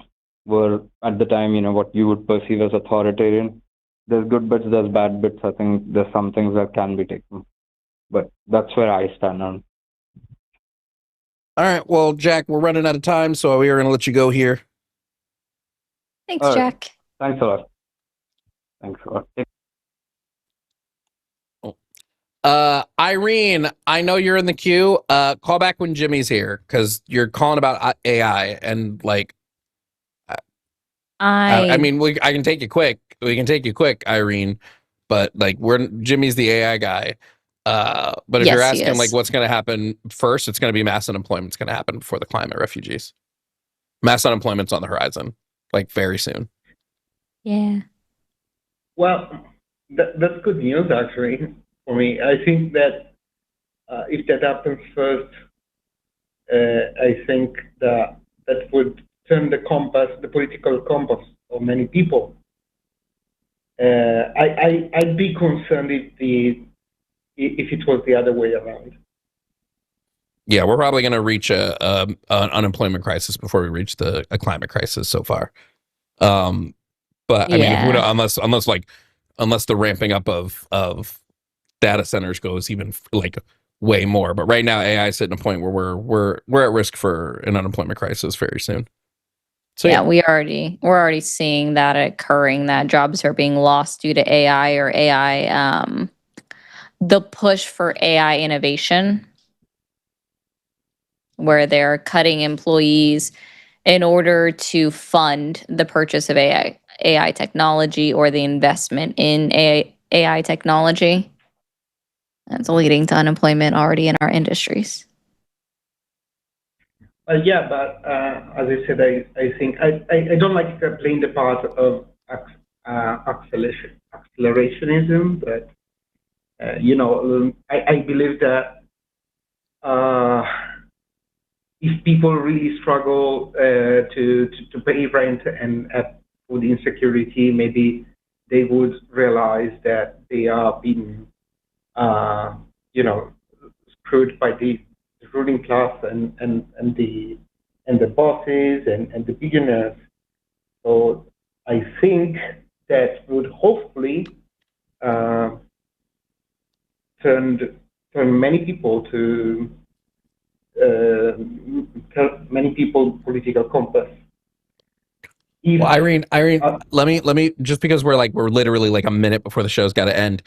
were at the time, what you would perceive as authoritarian. There's good bits, there's bad bits. I think there's some things that can be taken, but that's where I stand on. All right, well, Jack, we're running out of time, so we are going to let you go here. Thanks, Jack. Thanks a lot. Thanks a lot. Irene, I know you're in the queue. Call back when Jimmy's here because you're calling about AI and like. I mean, I can take you quick. We can take you quick, Irene, but like Jimmy's the AI guy. But if you're asking like what's going to happen first, it's going to be mass unemployment's going to happen before the climate refugees. Mass unemployment's on the horizon, like very soon. Yeah. Well, that's good news actually for me. I think that if that happens first, I think that would turn the political compass of many people. I'd be concerned if it was the other way around. Yeah, we're probably going to reach an unemployment crisis before we reach a climate crisis so far. But I mean, unless the ramping up of data centers goes even like way more. But right now, AI is at a point where we're at risk for an unemployment crisis very soon. So yeah, we're already seeing that occurring. That jobs are being lost due to AI or AI. The push for AI innovation, where they're cutting employees in order to fund the purchase of AI technology or the investment in AI technology. That's leading to unemployment already in our industries. Yeah, but as I said, I think I don't like playing the part of accelerationism, but I believe that if people really struggle to pay rent and have food insecurity, maybe they would realize that they are being screwed by the ruling class and the bosses and the billionaires. So I think that would hopefully turn many people to many people political compass. Well, Irene, let me just because we're literally like a minute before the show's got to end.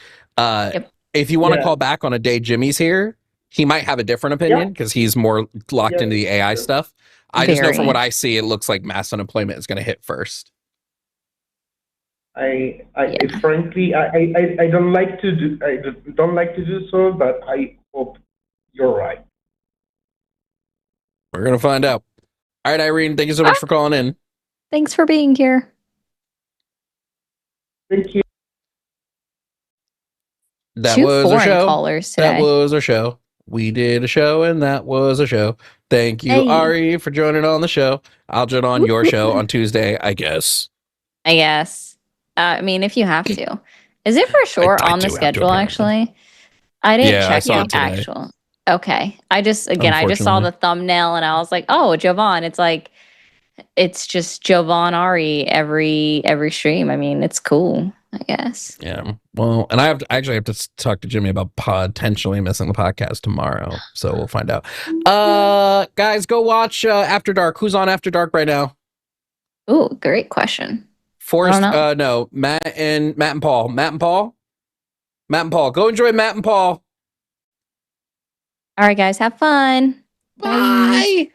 If you want to call back on a day Jimmy's here, he might have a different opinion because he's more locked into the AI stuff. I just know from what I see, it looks like mass unemployment is going to hit first. Frankly, I don't like to do so, but I hope you're right. We're gonna find out. All right, Irene, thank you so much for calling in. Thanks for being here. Thank you. That Two was our foreign show. callers today. That was our show. We did a show, and that was a show. Thank you, Ari, for joining on the show. I'll join on your show on Tuesday, I guess. I mean, if you have to. Is it for sure on the schedule, actually? I didn't check the actual. Okay. I just saw the thumbnail and I was like, oh, Jovan. It's like, it's just Jovan Ari every stream. I mean, it's cool, I guess. Yeah. Well, and I actually have to talk to Jimmy about potentially missing the podcast tomorrow. So we'll find out. Guys, go watch After Dark. Who's on After Dark right now? Ooh, great question. No, Matt and Paul. Matt and Paul. Go enjoy Matt and Paul. All right, guys, have fun. Bye.